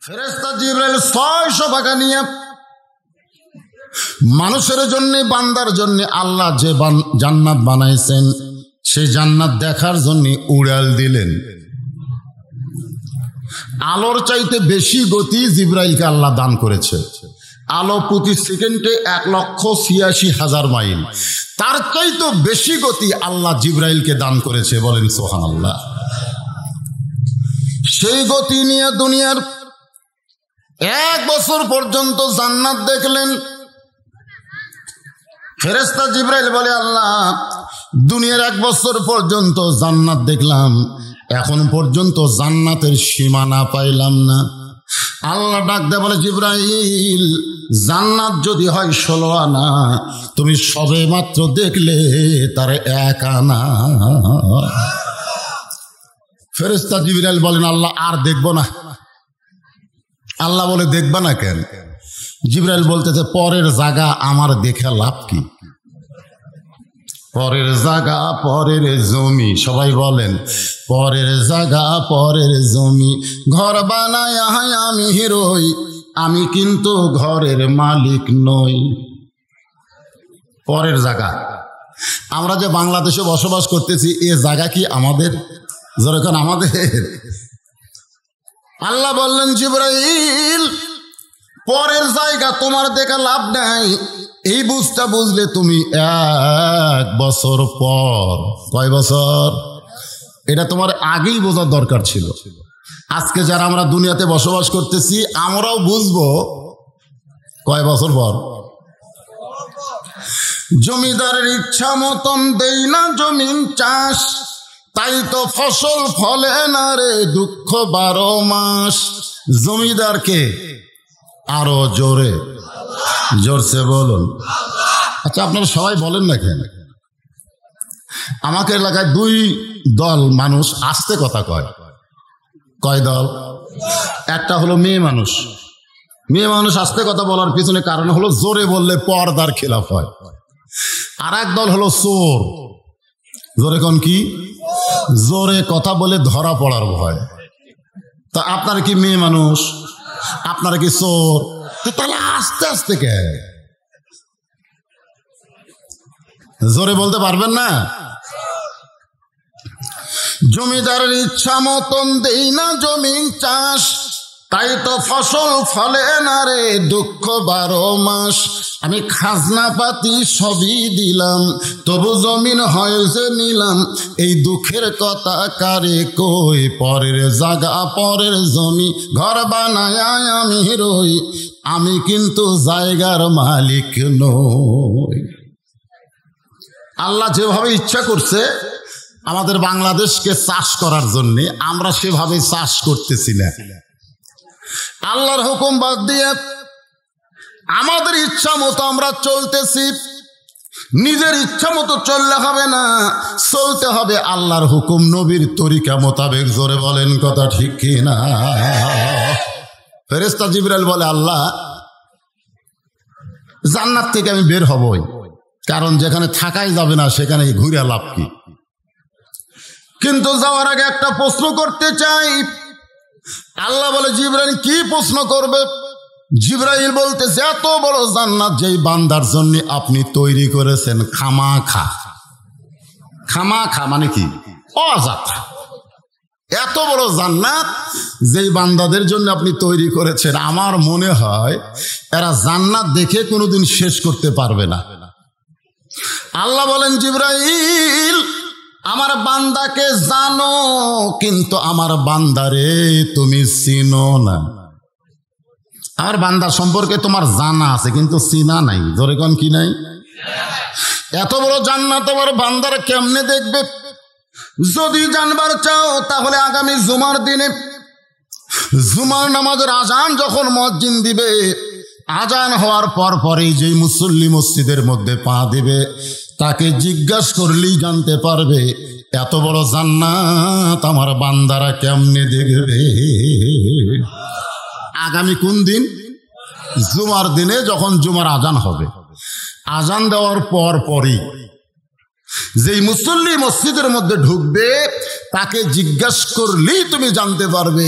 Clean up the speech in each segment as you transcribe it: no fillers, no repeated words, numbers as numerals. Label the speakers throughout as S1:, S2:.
S1: ফেরেশতা জিবরাইল 600 পাখা নিয়ে মানুষের জন্য, বান্দার জন্য আল্লাহ যে জান্নাত বানাইছেন সেই জান্নাত দেখার জন্য উড়াল দিলেন। আলোর চাইতে বেশি গতি জিবরাইলকে আল্লাহ দান করেছে। আলো প্রতি সেকেন্ডে 1,86,000 মাইল, তার চাইতে বেশি গতি আল্লাহ জিবরাইলকে দান করেছে। বলেন সুবহানাল্লাহ। সেই গতি নিয়ে দুনিয়ার 1 বছর পর্যন্ত জান্নাত দেখলেন। ফেরেশতা জিবরাইল বলে, আল্লাহ দুনিয়ার 1 বছর পর্যন্ত জান্নাত দেখলাম, এখন পর্যন্ত জান্নাতের সীমানা পাইলাম না। আল্লাহ ডাক দেয় বলে, জিবরাইল জান্নাত যদি হয় 16 আনা, তুমি সবে মাত্র দেখলে তার 1 আনা। ফেরেশতা জিবরাইল বলেন, আল্লাহ আর দেখব না। আল্লাহ বলে, দেখবা না কেন? জিবরাইল বলতেছে, পরের জায়গা আমার দেখে লাভ কি? পরের জায়গা পরের জমি, সবাই বলেন পরের জায়গা পরের জমি, ঘর বানায় আমি হিরোই, আমি কিন্তু ঘরের মালিক নই। পরের জায়গা। আমরা যে বাংলাদেশে বসবাস করতেছি, এ জায়গা কি আমাদের? যেরকম আমাদের। আল্লাহ বললেন, জিবরাইল পরের জায়গা তোমার দেখা লাভ নাই। এই বুঝটা বুঝলে তুমি 1 বছর পর, কয় বছর? এটা তোমার আগেই বোঝার দরকার ছিল। আজকে যারা আমরা দুনিয়াতে বসবাস করতেছি, আমরাও বুঝবো কয় বছর পর। জমিদারের ইচ্ছা মতন দেই না জমিন চাষ, তাই তো ফসল ফলে না রে দুঃখ 12 মাস। জমিদারকে আরো জোরে, জোরসে বলুন। আচ্ছা, আপনারা সবাই বলেন না কেন? আমাকে এলাকায় 2 দল মানুষ আস্তে কথা কয়। কয় দল? একটা হলো মেয়ে মানুষ। মেয়ে মানুষ আস্তে কথা বলার পিছনে কারণ হলো জোরে বললে পর্দার খেলাফ হয়। আর এক দল হলো চোর। জোরে কোন কি? জোরে কথা বলে ধরা পড়ার ভয়। তা আপনারা কি মেয়ে মানুষ? আপনারা কি চোর? তাহলে আস্তে আস্তে কে? জোরে বলতে পারবেন না? জমিদারের ইচ্ছা মতন দেই না জমিন চাষ, তাই তো ফসল ফলে না রে দুঃখ 12 মাস। আমি খাজনা পাতি সবই দিলাম, তবু জমিন হয়েছে নিলাম। এই দুঃখের কথা কারে কই? পরের জায়গা পরের জমি, ঘর বানায় আমি রই, আমি কিন্তু জায়গার মালিক নই। আল্লাহ যেভাবে ইচ্ছা করছে আমাদের বাংলাদেশকে চাষ করার জন্য, আমরা সেভাবে চাষ করতেছি না। আল্লাহর হুকুম বাদ দিয়ে আমাদের ইচ্ছা মতো আমরা চলতেছি। নিজের ইচ্ছা মতো চললে হবে না, চলতে হবে আল্লাহর হুকুম, নবীর তরিকা মোতাবেক। জোরে বলেন কথা ঠিক কি না? ফেরেশতা জিবরাইল বলে, আল্লাহ জান্নাত থেকে আমি বের হবই, কারণ যেখানে থাকাই যাবে না সেখানে ঘুরে লাভ কি? কিন্তু যাওয়ার আগে একটা প্রশ্ন করতে চাই। আল্লাহ বলে, জিবরাইল কি প্রশ্ন করবে? জিবরাইল বলতেছে, এত বড় জান্নাত যেই বান্দার জন্য আপনি তৈরি করেছেন খামাখা। খামাখা মানে কি? অযথা। এত বড় জান্নাত যেই বান্দাদের জন্য আপনি তৈরি করেছেন, আমার মনে হয় এরা জান্নাত দেখে কোনোদিন শেষ করতে পারবে না। আল্লাহ বলেন, জিবরাইল আমার বান্দাকে জানো, কিন্তু আমার বান্দারে তুমি চিনো না। আমার বান্দা সম্পর্কে তোমার জানা আছে কিন্তু চিনা নাই। জোরে কোন কি নাই? এত বড় জান্নাত আমার বান্দারা কেমনে দেখবে? যদি জানবার চাও তাহলে আগামী জুমার দিনে, জুমার নামাজের আজান যখন মুয়াজ্জিন দিবে, আজান হওয়ার পর পরেই যেই মুসল্লি মসজিদের মধ্যে পা দিবে, তাকে জিজ্ঞাসা করলেই জানতে পারবে এত বড় জান্নাত আমার বান্দারা কেমনে দেখবে। আগামী কোন দিন? জুমার দিনে, যখন জুমার আজান হবে। আজান দেওয়ার পর পরই যেই মুসল্লি মসজিদের মধ্যে ঢুকবে, তাকে জিজ্ঞাসা করলেই তুমি জানতে পারবে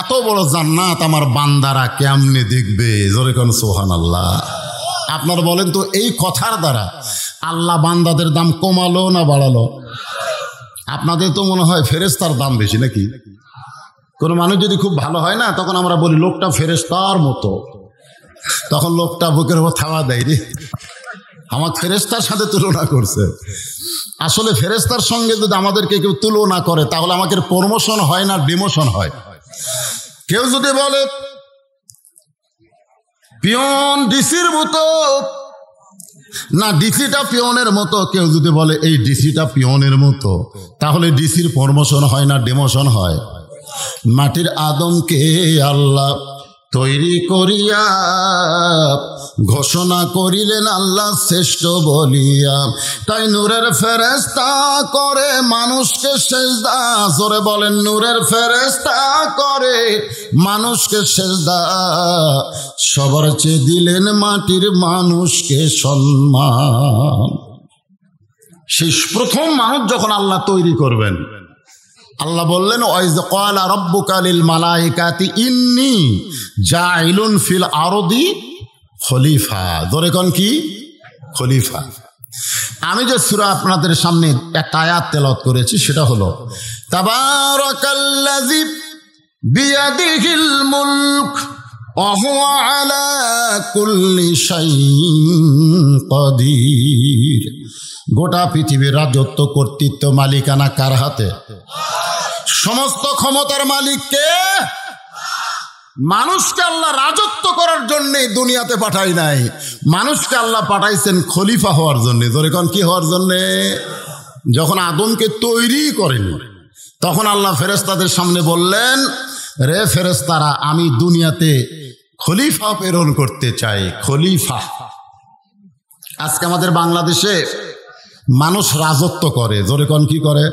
S1: এত বড় জান্নাত আমার বান্দারা কেমনে দেখবে? জোরে কোন সুবহানাল্লাহ। আপনারা বলেন তো, এই কথার দ্বারা আল্লাহ বান্দাদের দাম কমালো না বাড়ালো? আপনাদের তো মনে হয় ফেরেশতার দাম বেশি নাকি? কোনো মানুষ যদি খুব ভালো হয় না, তখন আমরা বলি লোকটা ফেরেশতার মতো। তখন লোকটা বুকের উপর থাবা দেয়, রে আমার ফেরেশতার সাথে তুলনা করছে। আসলে ফেরেশতার সঙ্গে যদি আমাদেরকে কেউ তুলনা করে, তাহলে আমাদের প্রমোশন হয় না ডিমোশন হয়। কেউ যদি বলে পিয়ন ডিসির মতো, না ডিসিটা পিয়নের মতো, কেউ যদি বলে এই ডিসিটা পিয়নের মতো, তাহলে ডিসির প্রমোশন হয় না ডিমোশন হয়? মাটির আদমকে আল্লাহ তৈরি করিয়া ঘোষণা করিলেন আল্লাহ শ্রেষ্ঠ বলিয়া, তাই নূরের ফেরেশতা করে মানুষকে সেজদা। জোরে বলেন, নূরের ফেরেশতা করে মানুষকে সেজদা। সবার চেয়ে দিলেন মাটির মানুষকে সম্মান। সেই প্রথম মানুষ যখন আল্লাহ তৈরি করবেন, আল্লাহ বললেন ওয়াইজ ক্বালা রাব্বুকা লিল মালাইকাতি ইন্নী জাইলুন ফিল আরদি খলিফা। ধরে কোন কি খলিফা? আমি যে সূরা আপনাদের সামনে একটা আয়াত তেলাওয়াত করেছি, সেটা হলো তাবারাকাল্লাযী বিয়াদিহিল মুলক ওয়া হুয়া আলা কুল্লি শাইইন কাদির। গোটা পৃথিবীর রাজত্ব কর্তৃত্ব মালিকানা কার হাতে? সমস্ত ক্ষমতার মালিক কে? মানুষকে আল্লাহ রাজত্ব করার জন্য দুনিয়াতে পাঠাই নাই, মানুষকে আল্লাহ পাঠাইছেন খলিফা হওয়ার জন্য। ধরে কোন কি হওয়ার জন্য? যখন আদমকে তৈরি করেন, তখন আল্লাহ ফেরেশতাদের সামনে বললেন, রে ফেরেশতারা, আমি দুনিয়াতে খলিফা প্রেরণ করতে চাই। খলিফা। আজকে আমাদের বাংলাদেশে মানুষ রাজত্ব করে। জোরে কোন কি করে?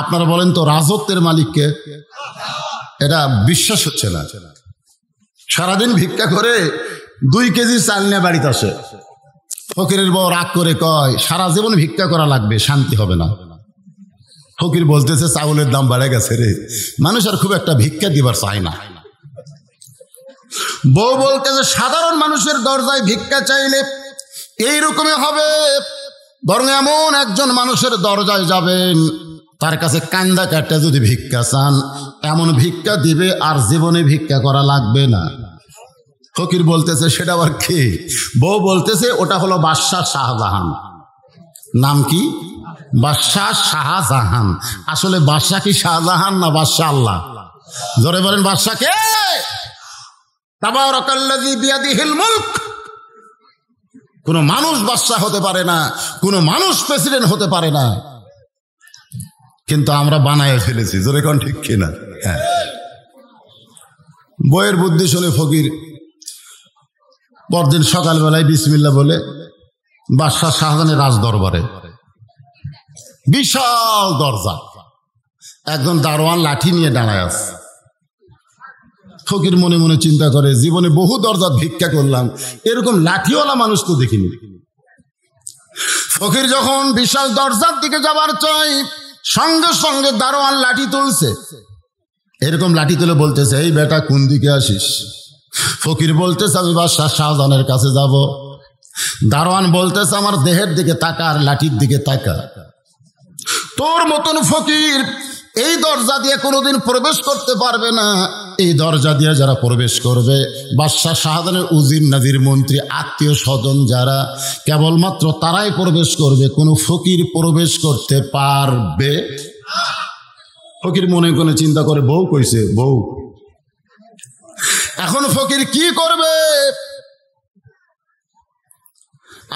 S1: আপনারা বলেন তো, রাজত্বের মালিককে? এটা বিশ্বাস হচ্ছে না। সারাদিন ভিক্ষা করে 2 কেজি চাল নিয়ে বাড়িতে আসে। ফকিরের বউ রাগ করে কয়, সারা জীবন ভিক্ষা করা লাগবে, শান্তি হবে না। ফকির বলতেছে, চাউলের দাম বেড়ে গেছে রে, মানুষ আর খুব একটা ভিক্ষা দিবার চায় না। বউ বলতেছে, সাধারণ মানুষের দরজায় ভিক্ষা চাইলে এইরকমই হবে, বরং এমন একজন মানুষের দরজায় যাবেন, তার কাছে কান্দা কাটটা যদি ভিক্ষা চান, এমন ভিক্ষা দিবে আর জীবনে ভিক্ষা করা লাগবে না। ফকির বলতেছে, সেটা আবার কে? বউ বলতেছে, ওটা হলো বাদশাহ শাহজাহান। নাম কি? বাদশাহ শাহজাহান। আসলে বাদশাহ কি শাহজাহান না বাদশাহ আল্লাহ? জোরে বলেন, বাদশাহ কে? তাবারাকাল্লাযী বিয়াদিহিল মুলক। কোন মানুষ বাদশাহ হতে পারে না, কোন মানুষ প্রেসিডেন্ট হতে পারে না, কিন্তু আমরা বানায় ফেলেছি। জোরে কোন ঠিক কিনা? হ্যাঁ। বইয়ের বুদ্ধি শুনে ফকির পরদিন সকালবেলায় বিসমিল্লাহ বলে বাদশাহ শাহজাহানের রাজ দরবারে, বিশাল দরজা, একজন দারোয়ান লাঠি নিয়ে দাঁড়ায় আছে। ফকির মনে মনে চিন্তা করে, জীবনে বহু দরজা ভিক্ষা করলাম, এরকম লাঠিওয়ালা মানুষ তো দেখিনি। ফকির যখন বিশাল দরজার দিকে যাবার চাই, সঙ্গে সঙ্গে দারোয়ান লাঠি তুলছে। এরকম লাঠি তুলে বলতেছে, এই বেটা কোন দিকে আসিস? ফকির বলতেছে, আমি বাদশাহ শাহজাহানের কাছে যাব। দারোয়ান বলতেছে, আমার দেহের দিকে তাকা আর লাঠির দিকে তাকা। তোর মতন ফকির এই দরজা দিয়ে কোনোদিন প্রবেশ করতে পারবে না। এই দরজা দিয়ে যারা প্রবেশ করবে, বাদশাহ শাহজাহানের উজির নাজির মন্ত্রী আত্মীয় স্বজন যারা, কেবলমাত্র তারাই প্রবেশ করবে, কোনো ফকির প্রবেশ করতে পারবে। ফকির মনে করে চিন্তা করে, বউ কইছে, বউ। এখন ফকির কি করবে?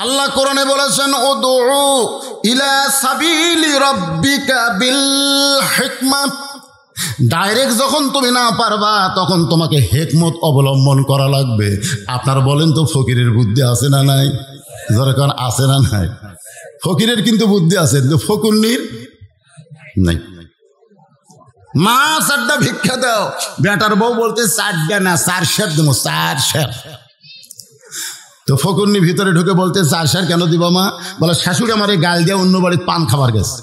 S1: আল্লাহ কোরআনে বলেছেন, উদউ ইলা সাবিলি রাব্বিকা বিল হিকমা। ডাইরেক্ট যখন তুমি না পারবা, তখন তোমাকে হিকমত অবলম্বন করা লাগবে। আপনার বলেন তো, ফকিরের বুদ্ধি আছে না নাই? দরকার আছে না নাই? ফকিরের কিন্তু বুদ্ধি আছে, কিন্তু ফকুন্নির নাই। মা 4টা ভিক্ষা দাও। বেটার বউ বলতে 4টা না, 4 সের দেবো, 4 সের। তো ফকুন্নি ভিতরে ঢুকে বলতে, 4 সের কেন দিব মা? বলে, শাশুড়ি আমার এই গাল দিয়ে অন্য বাড়ির পান খাবার গেছে।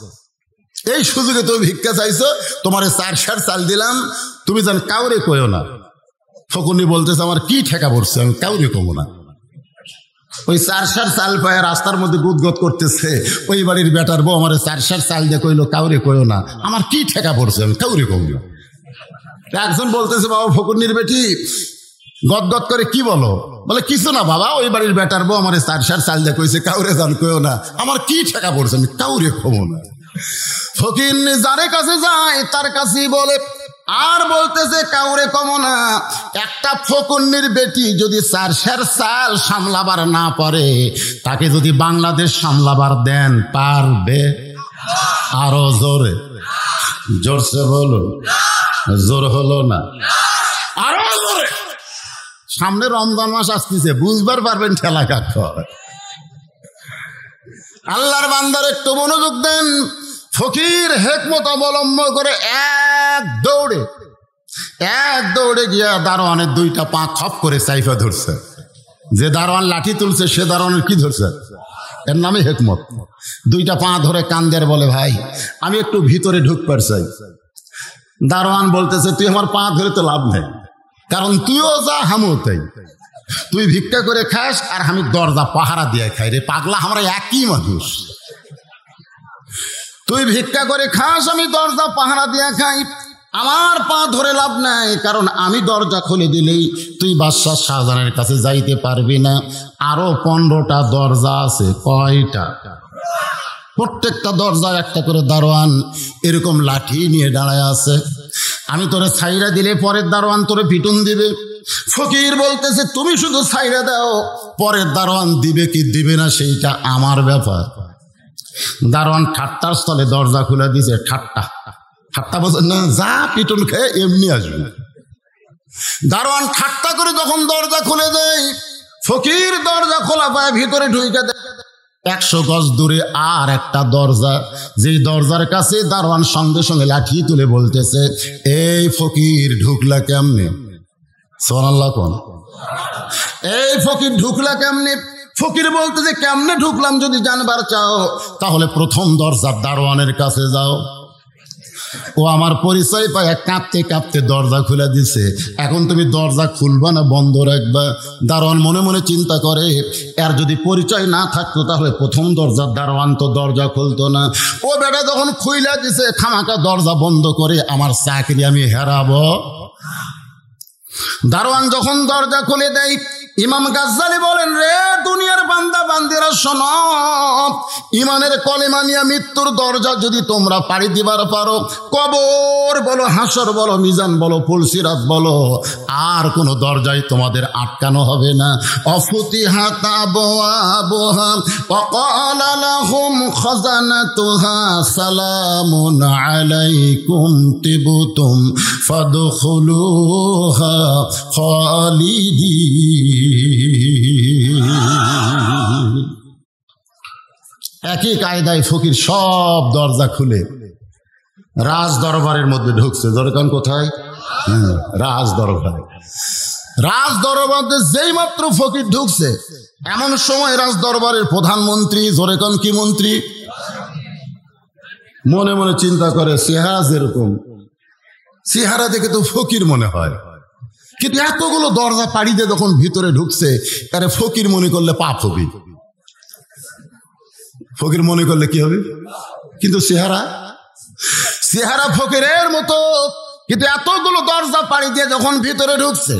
S1: এই সুযোগে তুমি ভিক্ষা চাইছো, তোমার 4 সের চাল দিলাম, তুমি যেন কাউরে কইও না। ফকুনি বলতেছে আমার কি ঠেকা পড়ছে, আমি কাউরে কমো না। ওই 4 সের চাল পায় রাস্তার মধ্যে গুদগদ করতেছে, ওই বাড়ির বেটার বউ আমার 4 সের চাল দিয়ে কইলো কাউরে কইও না, আমার কি ঠেকা পড়ছে, আমি কাউরে কমো না। একজন বলতেছে বাবা ফকুনির বেটি গদগদ করে কি বলো? বলে কিছু না বাবা, ওই বাড়ির বেটার বউ আমার 4 সের চাল দিয়ে কইছে কাউরে জান কইও না, আমার কি ঠেকা পড়ছে, আমি কাউরে কমো না। ফকির যারে কাছে যায় তার কাছেই বলে, আর বলতেছে কাউরে কমো না। একটা ফকুন্নির বেটি যদি 4 সের চাল সামলাবার না পারে, তাকে যদি বাংলাদেশ সামলাবার দেন পারবে? আরো জোরে, জোরসে বলুন, জোর হলো না, আরো জোরে। সামনে রমজান মাস আসতেছে, বুঝবার পারবেন ঠেলা কাকা। আল্লাহর বান্দার একটু মনোযোগ দেন। ফকির হিকমত অবলম্বন করে এক দৌড়ে গিয়া দারোয়ানের 2টা পা খপ করে সাইফা ধরছে। যে দারোয়ান লাঠি তুলছে সে দারোয়ানের কি ধরছে? এর নামে হিকমত। 2টা পা ধরে কান্দের বলে ভাই আমি একটু ভিতরে ঢুকবার চাই। দারোয়ান বলতেছে তুই আমার পা ধরে তো লাভ নেই, কারণ তুইও যা হামও তাই। তুই ভিক্ষা করে খাস আর আমি দরজা পাহারা দিয়ে খাই। রে পাগলা, আমরা একই মানুষ। তুই ভিক্ষা করে খাস, আমি দরজা পাহারা দিয়ে খাই। আমার পা ধরে লাভ নাই, কারণ আমি দরজা খুলে দিলেই তুই বাদশাহ শাহজাহানের কাছে যাইতে পারবি না। আরো 15টা দরজা আছে। কয়টা? প্রত্যেকটা দরজায় একটা করে দারোয়ান এরকম লাঠি নিয়ে দাঁড়ায় আছে। আমি তোরে ছাইরা দিলে পরের দারোয়ান তোরে পিটুন দিবে। ফকির বলতেছে তুমি শুধু ছাইরা দাও, পরের দারোয়ান দিবে কি দিবে না সেইটা আমার ব্যাপার। দারোয়ান ঠাট্টার স্থলে দরজা খুলে দিছে। ঠাট্টা বলছে না, যা পিটুন খেয়ে এমনি আসবে। দারোয়ান ঠাট্টা করে যখন দরজা খুলে দেয়, ফকির দরজা খোলা পায় ভিতরে ঢুকে দেয়। 100 গজ দূরে আর একটা দরজা, যেই দরজার কাছে দারোয়ান সঙ্গে সঙ্গে লাঠি তুলে বলতেছে এই ফকির ঢুকলা কেমনে? সুবহানাল্লাহ কোন? এই ফকির ঢুকলা কেমনে? ফকির বলতেছে কেমনে ঢুকলাম যদি জানবার চাও তাহলে প্রথম দরজার দারোয়ানের কাছে যাও। ও আমার পরিচয় পায় কাঁপতে কাঁপতে দরজা খুলে দিছে। এখন তুমি দরজা খুলবা না বন্ধ রাখবা? দারোয়ান মনে মনে চিন্তা করে এর যদি পরিচয় না থাকতো তাহলে প্রথম দরজার দারোয়ান তো দরজা খুলতো না। ও বেটা যখন খুইলা দিছে, খামাকা দরজা বন্ধ করে আমার চাকরি আমি হারাবো। দারোয়ান যখন দরজা খুলে দেয়, ইমাম গাজ্জালি বলেন রে দুনিয়ার বান্দা বান্দিরা শোনো, ইমানের কলেমা নিয়ে মৃত্যুর দরজা যদি তোমরা পাড়ি দিবার পারো, কবর বলো, হাসর বলো, মিজান বলো, ফুলসিরাত বলো, আর কোন দরজায় তোমাদের আটকানো হবে না। অফুতিহাত আবওয়াবুহা ওয়া ক্বালা লাহুম খাজানাতুহা সালামুন আলাইকুম তিবতুম ফাদখুলুহা খালিদিন। একই কায়দায় ফকির সব দরজা খুলে রাজ দরবারের মধ্যে ঢুকছে। দরকার কোথায়? রাজ দরবারে। রাজ দরবারে যেই মাত্র ফকির ঢুকছে, এমন সময় রাজ দরবারের প্রধানমন্ত্রী, জোরেকন কি মন্ত্রী, মনে মনে চিন্তা করে চেহারা যেরকম, চেহারা দেখে তো ফকির মনে হয়, কিন্তু এতগুলো দরজা পাড়ি দিয়ে যখন ভিতরে ঢুকছে, তারে ফকির মনে করলে পাপ হবে। ফকির মনে করলে কি হবে? কিন্তু চেহারা ফকিরের মতো, কিন্তু এতগুলো দরজা পাড়ি দিয়ে যখন ভিতরে ঢুকছে,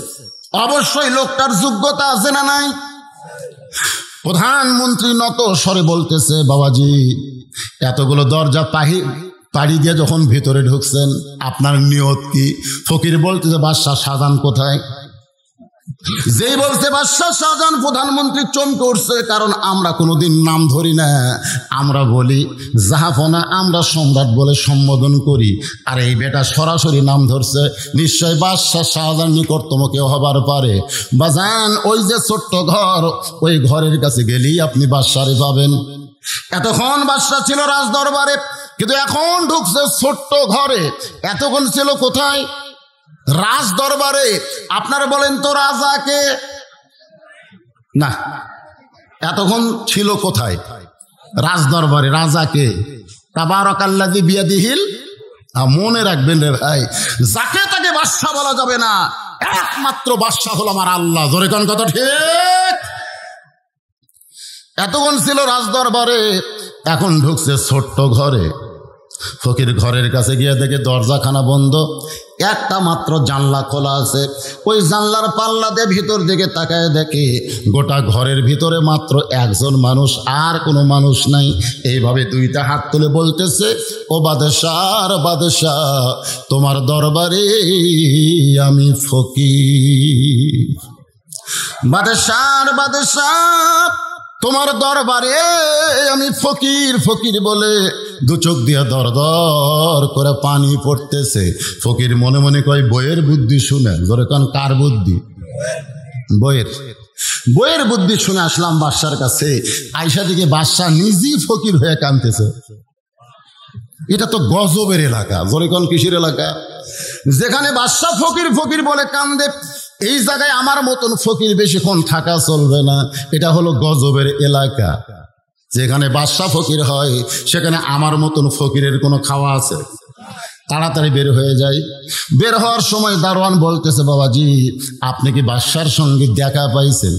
S1: অবশ্যই লোকটার যোগ্যতা আছে না নাই? প্রধানমন্ত্রী নত স্বরে বলতেছে বাবাজি, এতগুলো দরজা পাড়ি দিয়ে যখন ভিতরে ঢুকছেন, আপনার নিয়ত কি? ফকির বলতেছে বাদশাহ শাহজাহান কোথায়? যেই বলছে বাদশাহ শাহজাহান, প্রধানমন্ত্রী চমকে উঠছে, কারণ আমরা কোনোদিন নাম ধরি না, আমরা বলি জাহাপনা, আমরা সম্রাট বলে সম্বোধন করি। আর এই বেটা সরাসরি নাম ধরছে, নিশ্চয় বাদশাহ শাহজাহান নিকটতম কেউ হবার পারে। বাজান, ওই যে ছোট্ট ঘর, ওই ঘরের কাছে গেলেই আপনি বাদশারে পাবেন। এতক্ষণ বাদশাহ ছিল রাজ দরবারে, কিন্তু এখন ঢুকছে ছোট্ট ঘরে। এতক্ষণ ছিল কোথায়? রাজ দরবারে। আপনারা বলেন তো রাজাকে না, এতক্ষণ ছিল কোথায়? রাজ দরবারে। রাজাকে তাবারাকাল্লাযী বিয়াদিহিল, মনে রাখবেন রে ভাই, যাকে তাকে বাদশা বলা যাবে না, একমাত্র বাদশা হলো আমার আল্লাহ। জোরে কোন কথা ঠিক? এতক্ষণ ছিল রাজদরবারে, এখন ঢুকছে ছোট্ট ঘরে। ফকির ঘরের কাছে গিয়ে দেখে দরজাখানা বন্ধ, একটা মাত্র জানলা খোলা আছে। ওই জানলার পাল্লা দিয়ে ভিতর দিকে তাকায় দেখে গোটা ঘরের ভিতরে মাত্র একজন মানুষ, আর কোনো মানুষ নাই। এইভাবে দুইটা হাত তুলে বলতেছে, ও বাদশাহ, বাদশাহ, তোমার দরবারে আমি ফকির। বাদশাহ, বাদশাহ, তোমার দরবারে আমি ফকির। ফকির বলে দু চোখ দিয়ে দর দর করে পানি পড়তেছে। ফকির মনে মনে কয়, বইয়ের বুদ্ধি শুনে। জোরে কান, কার বুদ্ধি? বইয়ের বুদ্ধি শুনে আসলাম বাদশার কাছে। আয়সা দিকে বাদশা নিজেই ফকির হয়ে কাঁদতেছে। এটা তো গজবের এলাকা। জোরে কান, কিসের এলাকা? যেখানে বাদশা ফকির ফকির বলে কান্দে, এই জায়গায় আমার মতন ফকির বেশিক্ষণ থাকা চলবে না। এটা হলো গজবের এলাকা। যেখানে বাদশা ফকির হয় সেখানে আমার মতন ফকিরের কোনো খাওয়া আছে? তাড়াতাড়ি বের হয়ে যায়। বের হওয়ার সময় দারোয়ান বলতেছে, বাবাজি, আপনি কি বাদশার সঙ্গে দেখা পাইছেন?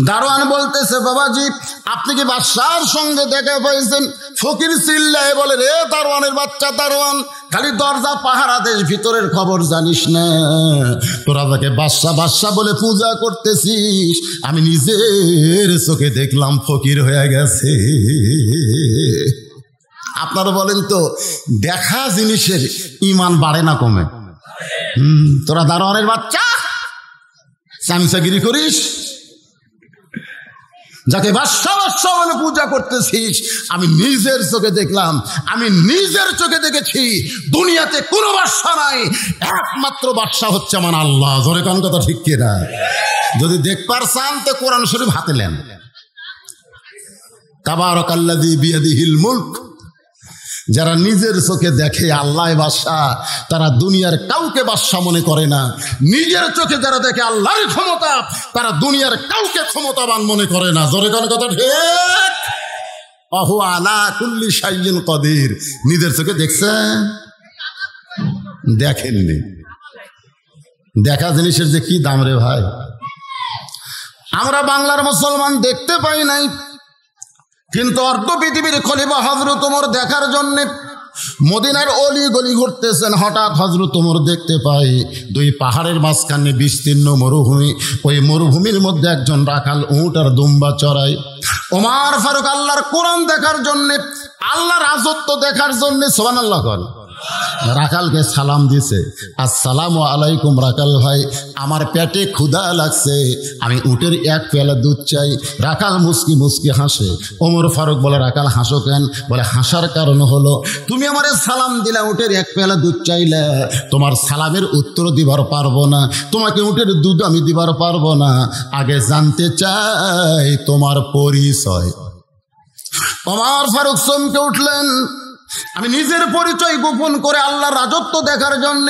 S1: দারোয়ান বলতেছে, বাবাজি, আপনি কি বাদশার সঙ্গে দেখা পাইছেন? ফকির চিল্লায় বলে, রে দারোয়ানের বাচ্চা দারোয়ান, খালি দরজা পাহারা দেশ, ভিতরের খবর জানিস না? তোরা যাকে বাদশা বাদশা বলে পূজা করতেছিস, আমি নিজের চোখে দেখলাম ফকির হয়ে গেছে। আপনারা বলেন তো, দেখা জিনিসের ইমান বাড়ে না কমে? তোরা দারোয়ানের বাচ্চা চামচাগিরি করিস, যাকে বাদশা বাদশা বলে পূজা করতেছিস, আমি নিজের চোখে দেখলাম, আমি নিজের চোখে দেখেছি দুনিয়াতে কোনো বাদশা নাই, একমাত্র বাদশা হচ্ছে আমার আল্লাহ। জোরে কোন কথা ঠিক কিনা? যদি দেখবার চান তো কোরআন শরীফ হাতে নেন। তাবারাকাল্লাযী বিয়াদিহিল মুলক। যারা নিজের চোখে দেখে আল্লাহ বাদশা, তারা দুনিয়ার কাউকে বাদশা মনে করে না। নিজের চোখে যারা দেখে আল্লাহর ক্ষমতা, তারা দুনিয়ার কাউকে ক্ষমতাবান মনে করে না। জোরে কোন কথা ঠিক? ওহু আলা কুল্লি শাইইন কাদির। নিজের চোখে দেখছেন? দেখেননি। দেখা জিনিসের যে কি দাম রে ভাই। আমরা বাংলার মুসলমান দেখতে পাই নাই, কিন্তু অর্ধ পৃথিবীর খলিফা হযরত ওমর দেখার জন্য মদিনার অলি গলি ঘুরতেছেন। হঠাৎ হযরত ওমর দেখতে পাই দুই পাহাড়ের মাঝখানে বিস্তীর্ণ মরুভূমি। ওই মরুভূমির মধ্যে একজন রাখাল উট আর দুম্বা চড়ায়। ওমর ফারুক আল্লাহর কোরআন দেখার জন্য, আল্লাহর রাজত্ব দেখার জন্য সুবহানাল্লাহ বল, রাখালকে সালাম দিছে, আসসালামু আলাইকুম রাখাল ভাই, আমার পেটে ক্ষুধা লাগছে, আমি উটের এক পেয়ালা দুধ চাই। রাখাল মুস্কি মুস্কি হাসে। ওমর ফারুক বলে, রাখাল হাসো কেন? বলে, হাসার কারণ হলো তুমি আমারে সালাম দিলা, উটের এক পেয়ালা দুধ চাইলে, তোমার সালামের উত্তর দিবার পারবো না, তোমাকে উটের দুধ আমি দিবার পারবো না। আগে জানতে চাই তোমার পরিচয়। ওমর ফারুক চমকে উঠলেন। আমি নিজের পরিচয় গোপন করে আল্লাহর রাজত্ব দেখার জন্য,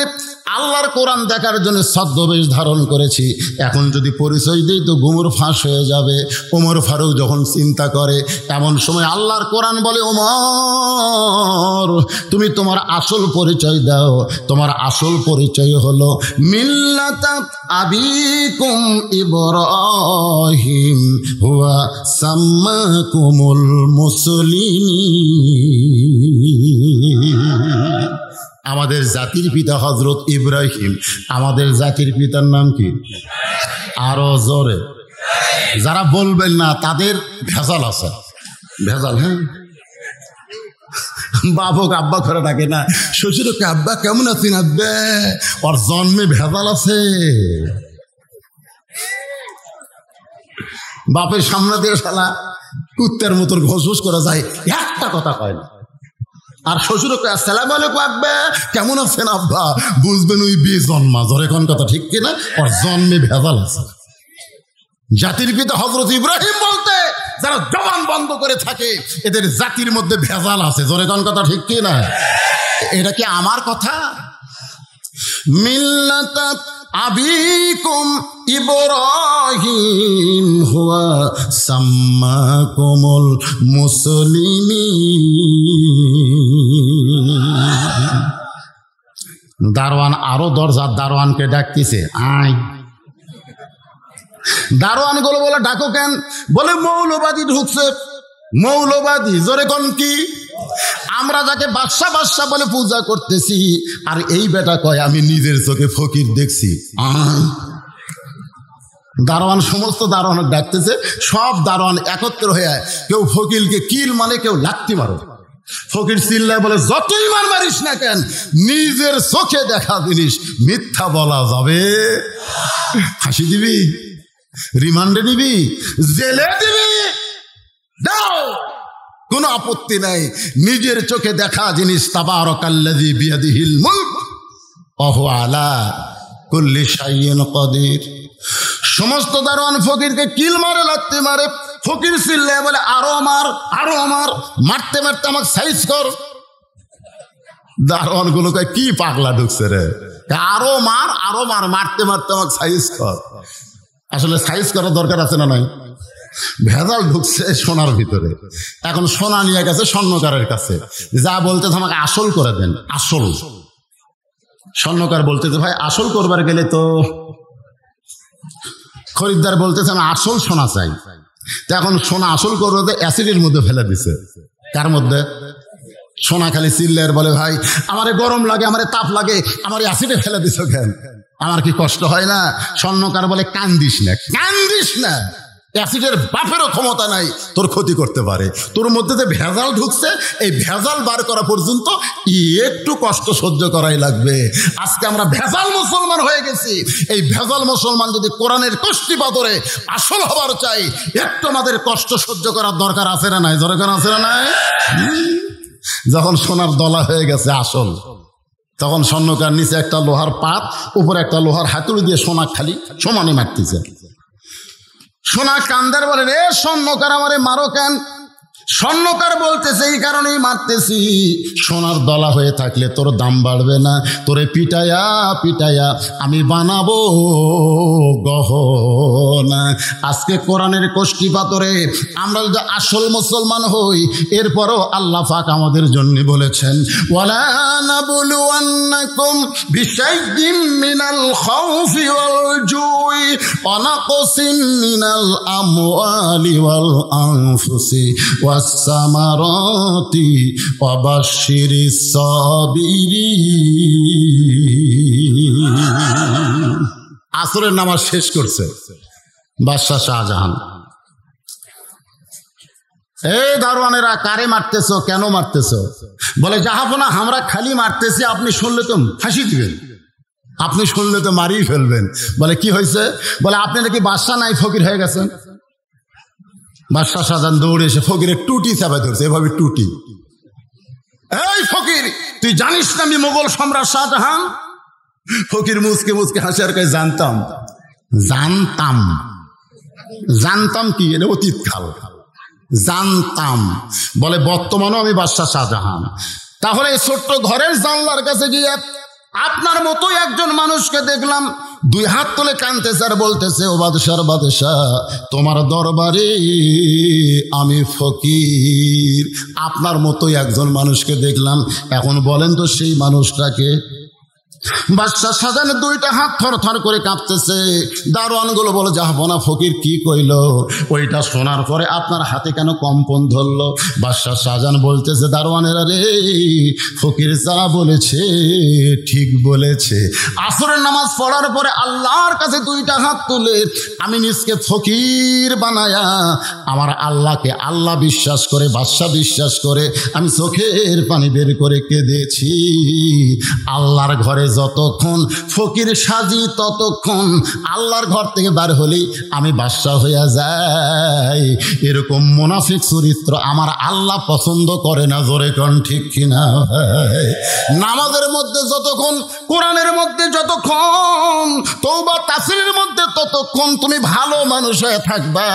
S1: আল্লাহর কোরআন দেখার জন্য ছদ্মবেশ ধারণ করেছি। এখন যদি পরিচয় দিই তো গুমর ফাঁস হয়ে যাবে। ওমর ফারুক যখন চিন্তা করে, এমন সময় আল্লাহর কোরআন বলে, ওমর তুমি তোমার আসল পরিচয় দাও। তোমার আসল পরিচয় হলো মিল্লাতা আবিকুম ইব্রাহিম হুয়া সাম্মাকুমুল মুসলিমিন। আমাদের জাতির পিতা হযরত ইব্রাহিম। আমাদের জাতির পিতার নাম কি? আরো জোরে। যারা বলবেন না তাদের ভেজাল আছে। ভেজাল, হ্যাঁ। বাবুকে আব্বা করে ডাকে না, শ্বশুরকে আব্বা কেমন আছেন আব্বা, ওর জন্মে ভেজাল আছে। বাপের সামনে দিয়ে শালা কুত্তের মতন ঘোষ করা যায়, একটা কথা কয় না। আর শ্বশুরকে আসসালামু আলাইকুম আব্বা কেমন আছেন আব্বা, বুঝবেন ওই বিয়ে জন্মা। জোরে কোন কথা ঠিক কিনা? ওর জন্মে ভেজাল আছে। জাতির পিতা হযরত ইব্রাহিম বলতে যারা জবান বন্ধ করে থাকে, এদের জাতির মধ্যে ভেজাল আছে। জোরে কোন কথা ঠিক কিনা? এটা কি আমার কথা? মিল্লাতা আবিকুম ইব্রাহিম হুয়া সাম্মাকুমুল মুসলিমিন। দারোয়ান আরো দরজার দারোয়ানকে ডাকতেছে, আয়। দারোয়ান গুলো বলে, ডাকো কেন? বলে মৌলবাদী ঢুকছে। মৌলবাদী? জোরে কোন কি? আমরা যাকে বাদশা বাদশা বলে পূজা করতেছি, আর এই বেটা কয় আমি নিজের চোখে ফকির দেখছি। দারোয়ান সমস্ত দারোয়ান ডাকতেছে, সব দারোয়ান একত্র হয়ে, কেউ ফকিরকে কিল মানে, কেউ লাত্তি মারো। ফকির চিল্লায় বলে, যতই মার মারিস না কেন, নিজের চোখে দেখা জিনিস মিথ্যা বলা যাবে? ফাঁসি দিবি, রিমান্ডে নিবি, জেলে দিবি, দাও, কোনো আপত্তি নাই। নিজের চোখে দেখা জিনিস, তাবারাকাল্লাযী বিয়াদিহিল মুলক ওয়া হুয়া আলা কুল্লি শাইইন কাদির। সমস্ত দারোয়ান ফকিরকে কিল মারে, লাত্তি মারে। ফকির চিল্লায় বলে, আরো মার, আরো মার, মারতে মারতে আমাকে সাইজ কর। দারোয়ান গুলো কয়, কি পাগলা ঢুকছে রে, আরো মার, আরো মার, মারতে মারতে আমাকে সাইজ কর। আসলে সাইজ করার দরকার আছে না নাই? ভেজাল ঢুকছে সোনার ভিতরে। এখন সোনা নিয়ে গেছে স্বর্ণকারের কাছে, যা বলতেছে আমাকে আসল করে দেন, আসল। স্বর্ণকার বলতেছে, ভাই আসল করবার গেলে তো, খরিদ্দার বলতেছে আমি আসল সোনা চাই। তো এখন সোনা আসল করবে অ্যাসিডের মধ্যে ফেলে দিছে। কার মধ্যে? সোনা খালি চিল্লার বলে, ভাই আমারে গরম লাগে, আমারে তাপ লাগে, আমার অ্যাসিডে ফেলে দিছ কেন? আমার কি কষ্ট হয় না? স্বর্ণকার বলে, কান্দিস না, কান্দিস না, অ্যাসিডের বাপেরও ক্ষমতা নাই তোর ক্ষতি করতে পারে। তোর মধ্যে যে ভেজাল ঢুকছে, এই ভেজাল বার করা পর্যন্ত একটু কষ্ট সহ্য করাই লাগবে। আজকে আমরা ভেজাল মুসলমান হয়ে গেছি। এই ভেজাল মুসলমান যদি কোরআনের কষ্টি পাথরে আসল হবার চাই, একটু আমাদের কষ্ট সহ্য করার দরকার আছে না নাই? দরকার আছে না নাই? যখন সোনার দলা হয়ে গেছে আসল, তখন স্বর্ণকার নিচে একটা লোহার পাত, উপরে একটা লোহার হাতুড়ি দিয়ে সোনা খালি সমানে মারতেছে। সোনা কান্দার বলে, রে স্বর্ণকার আমারে মারো কেন? স্বর্ণকার বলতেছে, এই কারণেই মারতেছি, সোনার দলা হয়ে থাকলে তোর দাম বাড়বে না, তোরে পিটায়া পিটায়া আমি বানাবো গহনা। আজকে কোরআনের কষ্টি পাথরে আমরা যদি আসল মুসলমান হই, এরপরও আল্লাহ পাক আমাদের জন্য বলেছেন, ওয়ালা নাবলুওয়ান্নাকুম বিশাইইম মিনাল খাউফি ওয়াল জুই ওয়া নাকসিম মিনাল আমওয়ালি ওয়াল আনফুসি ওয়াস-সামারাতি ওয়া বাশশিরিস সাবিরিন। আসরের নামাজ শেষ করছে বাদশাহ শাহজাহান। এই দারোয়ানেরা, কারে মারতেছো, কেন মারতেছো? বলে, জাহাপনা আমরা খালি মারতেছি, আপনি শুনলে তো ফাঁসি দিবেন, আপনি শুনলে তো মারিয়ে ফেলবেন। বলে, কি হয়েছে? বলে, আপনি নাকি বাদশাহ নাই ফকির হয়ে গেছেন। বাদশাহ শাহজাহান দৌড়ে এসে ফকিরের টুটি চাপা ধরছে, এভাবে টুটি। এই ফকির, তুই জানিস না আমি মোগল সম্রাট শাহজাহান? ফকির মুচকে মুচকে হাসি আর কয়, জানতাম। জানতাম? জানতাম কি? এটা অতীত কাল, জানতাম। বলে, বর্তমানেও আমি বাদশাহ শাহজাহান। তাহলে ছোট্ট ঘরের জানলার কাছে গিয়ে আপনার মতোই একজন মানুষকে দেখলাম, দুই হাত তুলে কাঁদতেছে আর বলতেছে, ও বাদশার বাদশাহ, তোমার দরবারে আমি ফকির। আপনার মতোই একজন মানুষকে দেখলাম, এখন বলেন তো সেই মানুষটাকে? বাদশাহ শাহজাহানের দুইটা হাত থর থর করে কাঁপতেছে। দারোয়ানগুলো বলে, জাহাপনা ফকির কি কইল? ওইটা শোনার পরে আপনার হাতে কেন কম্পন ধরলো? বাদশাহ শাহজাহান বলতেছে, দারোয়ানেরা রে, ফকির যা বলেছে ঠিক বলেছে। আসরের নামাজ পড়ার পরে আল্লাহর কাছে দুইটা হাত তুলে আমি নিজকে ফকির বানায়া আমার আল্লাহকে আল্লাহ বিশ্বাস করে, বাদশাহ বিশ্বাস করে আমি চোখের পানি বের করে কেঁদেছি। আল্লাহর ঘরে যতক্ষণ ফকির সাজি, ততক্ষণ আল্লাহর ঘর থেকে বার হলেই আমি বাদশাহ হইয়া যাই। এরকম মুনাফিক চরিত্র আমার আল্লাহ পছন্দ করে না। জোরে কোন ঠিক কিনা? নামাজের মধ্যে যতক্ষণ, কোরআনের মধ্যে যতক্ষণ, তওবা তাসবিহের মধ্যে ততক্ষণ তুমি ভালো মানুষ হয়ে থাকবা,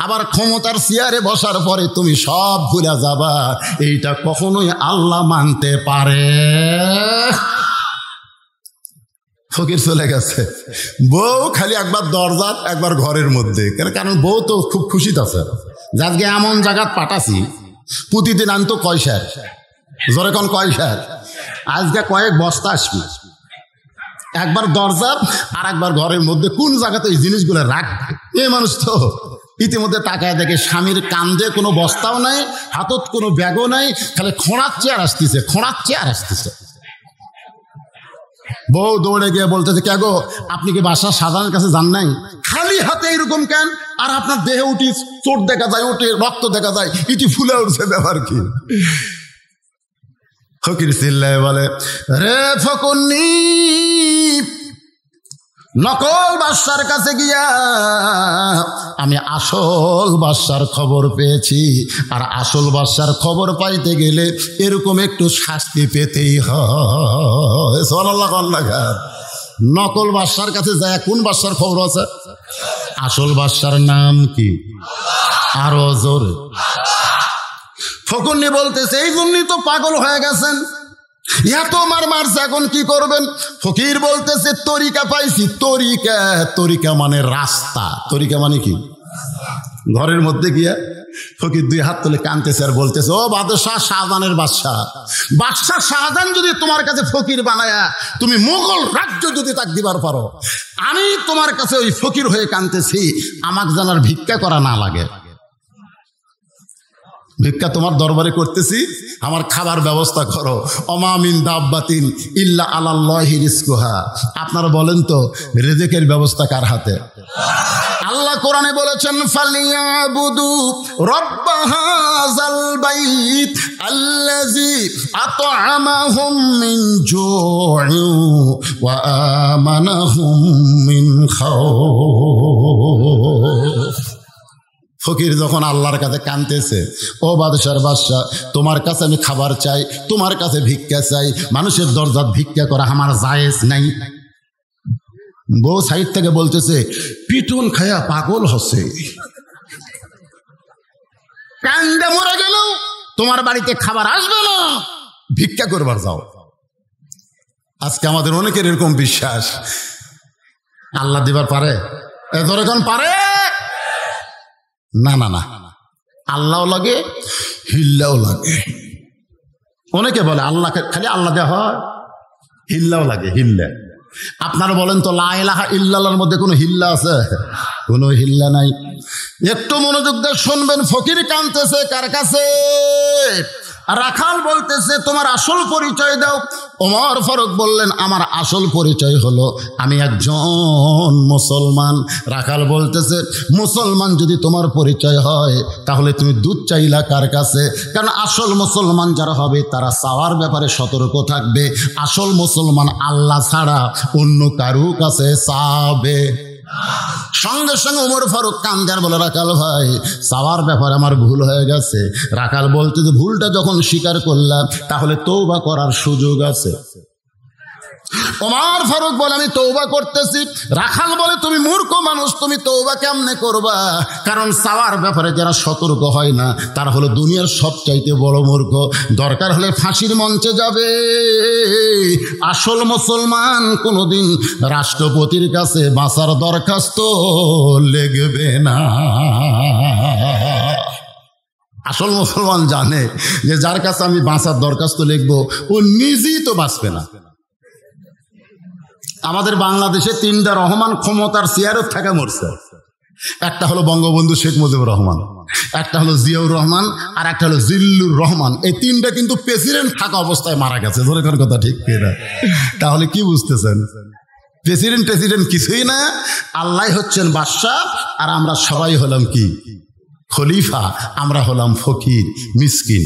S1: আবার ক্ষমতার চেয়ারে বসার পরে তুমি সব ভুলে যাবা। এইটা কখনোই আল্লাহ মানতে পারে। ফকির চলে গেছে, বউ খালি একবার দরজাত একবার ঘরের মধ্যে, কারণ বউ তো খুব খুশিতে আছে, যাকে এমন জায়গাত পাঠাছি প্রতিদিন আনতো কয়সার, জোরে কোন কয়সার, আজকে কয়েক বস্তা আসবি, একবার দরজাত আর একবার ঘরের মধ্যে, কোন জায়গাতে এই জিনিসগুলো রাখবে? এই মানুষ তো ইতিমধ্যে তাকায় দেখে স্বামীর কান্দে কোনো বস্তাও নাই, হাতত কোনো ব্যাগও নাই, খালি খোঁড়াচ্ছে আর আসতেছে, খোঁড়াচ্ছে আর আসতেছে। বউ দৌড়ে গিয়ে বলতেছে, কে গো, আপনি কি বাসার সাজানের কাছে যান নাই? খালি হাতে এরকম কেন? আর আপনার দেহে উঠি চোট দেখা যায়, উঠে রক্ত দেখা যায়, ইটি ফুলে উঠছে, ব্যাপার কি? ফকির চিল্লায় বলে, রে ফকুন্নি, নকল বাদশার কাছে গিয়া আমি আসল বাদশার খবর পেয়েছি, আর আসল বাদশার খবর পাইতে গেলে এরকম একটু শাস্তি পেতেই হয়। সুবহানাল্লাহ। নকল বাদশার কাছে যায়, কোন বাদশার খবর আছে? আসল বাদশার নাম কি? আরো জোরে। ফকুন্নি বলতেছে, এই জন্যই তো পাগল হয়ে গেছেন, এত মার মারছে, এখন কি করবেন? ফকির বলতেছে, তরিকা পাইছি। তরিকা, তরিকা মানে রাস্তা। তরিকা মানে কি? ঘরের মধ্যে গিয়া ফকির দুই হাত তুলে কাঁদতেছে আর বলতেছে, ও বাদশাহ, শাহজাহানের বাদশাহ, বাদশাহ শাহজাহান যদি তোমার কাছে ফকির বানায়া তুমি মুঘল রাজ্য যদি তাক দিবার পারো, আমি তোমার কাছে ওই ফকির হয়ে কাঁদতেছি, আমাকে জানার ভিক্ষা করা না লাগে। ভিক্ষা তোমার দরবারে করতেছি, আমার খাবার ব্যবস্থা করো। ওমা মিন দাব্বাতিন ইল্লা আলাল্লাহি রিজকুহা। আপনারা বলেন তো, রিজিকের ব্যবস্থা কার হাতে? আল্লাহ কোরআনে বলেছেন, ফালিয়াবুদু রাব্ব হাযাল বাইত আল্লাযী আত'আমাহুম মিন জু'ইন ওয়া আমানাহুম মিন খাউফ। ফকির যখন আল্লাহর কাছে কাঁদতেছে, ও বাদশার বাদশাহ, তোমার কাছে আমি খাবার চাই, তোমার কাছে ভিক্ষা চাই, মানুষের দরজাত ভিক্ষা করা আমার জায়েজ নাই। বউ সাইড থেকে বলতেছে, পিটন খায়া পাগল হচ্ছে, কান্দে মরে গেল, তোমার বাড়িতে খাবার আসবে না, ভিক্ষা করবার যাও। আজকে আমাদের অনেকের এরকম বিশ্বাস, আল্লাহ দিবার পারে, যখন পারে না না না, আল্লাহও লাগে, হিল্লাও লাগে। অনেকে বলে আল্লাহ খালি আল্লাহ দেওয়া হয়, হিল্লাও লাগে, হিল্লা। আপনারা বলেন তো, লা ইলাহা ইল্লাল্লাহর মধ্যে কোনো হিল্লা আছে? কোনো হিল্লা নাই। একটু মনোযোগ দিয়ে শুনবেন, ফকির কাঁদতেছে কার কাছে? রাখাল বলতেছে, তোমার আসল পরিচয় দাও। ওমর ফারুক বললেন, আমার আসল পরিচয় হলো আমি একজন মুসলমান। রাখাল বলতেছে, মুসলমান যদি তোমার পরিচয় হয়, তাহলে তুমি দুধ চাইলা কার কাছে? কারণ আসল মুসলমান যারা হবে তারা চাওয়ার ব্যাপারে সতর্ক থাকবে। আসল মুসলমান আল্লাহ ছাড়া অন্য কারো কাছে চাবে। সঙ্গে সঙ্গে ওমর ফারুক কান্দার বলে, রাখাল ভাই, চাওয়ার ব্যাপারে আমার ভুল হয়ে গেছে। রাখাল বলতে, যে ভুলটা যখন স্বীকার করলাম, তাহলে তওবা করার সুযোগ আছে। ওমর ফারুক বলে, আমি তওবা করতেছি। রাখাল বলে, তুমি মূর্খ মানুষ, তুমি তওবা কেমনে করবা? কারণ চাওয়ার ব্যাপারে যারা সতর্ক হয় না, তারা হলো দুনিয়ার সবচাইতে বড় মূর্খ। দরকার হলে ফাঁসির মঞ্চে যাবে। আসল মুসলমান কোনোদিন রাষ্ট্রপতির কাছে বাঁচার দরখাস্ত লিখবে না। আসল মুসলমান জানে যে যার কাছে আমি বাঁচার দরখাস্ত লিখবো, ও নিজেই তো বাঁচবে না। আমাদের বাংলাদেশে 3টা রহমান ক্ষমতার চেয়ারও থাকা মরছে। একটা হলো বঙ্গবন্ধু শেখ মুজিবুর রহমান, একটা হলো জিয়াউর রহমান, আর একটা হলো জিল্লুর রহমান। এই 3টা কিন্তু প্রেসিডেন্ট থাকা অবস্থায় মারা গেছে। ধরে কোন কথা ঠিক কিনা? তাহলে কি বুঝতেছেন? প্রেসিডেন্ট কিছুই না, আল্লাহ হচ্ছেন বাদশাহ, আর আমরা সবাই হলাম কি? খলিফা। আমরা হলাম ফকির, মিসকিন।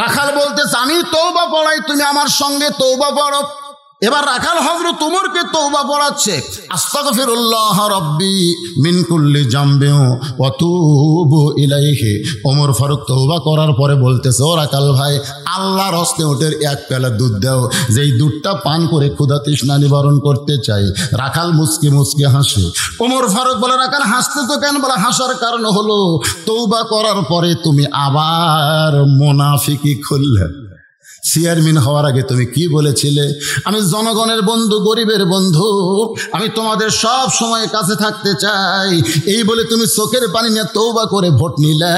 S1: রাখাল বলতেছে, আমি তওবা পড়াই, তুমি আমার সঙ্গে তওবা পড়ো। এবার রাখাল হযরত ওমরকে তওবা পড়াচ্ছে। আস্তাগফিরুল্লাহ রাব্বি মিন কুল্লি জামবিন ওয়া তুবু ইলাইহি। ওমর ফারুক তওবা করার পরে বলতেছে, ও রাখাল ভাই, আল্লাহর হস্তে ওটের 1 পেয়ালা দুধ দাও, যেই দুধটা পান করে ক্ষুধা তৃষ্ণা নিবারণ করতে চাই। রাখাল মুচকি মুচকি হাসে। ওমর ফারুক বলে, রাখাল হাসতে তো কেন? বলে, হাসার কারণ হলো তওবা করার পরে তুমি আবার মুনাফিকি খুললে। চেয়ারম্যান হওয়ার আগে তুমি কি বলেছিলে? আমি জনগণের বন্ধু, গরিবের বন্ধু, আমি তোমাদের সব সময় কাছে থাকতে চাই, এই বলে তুমি চোখের পানি নিয়ে তওবা করে ভোট নিলে।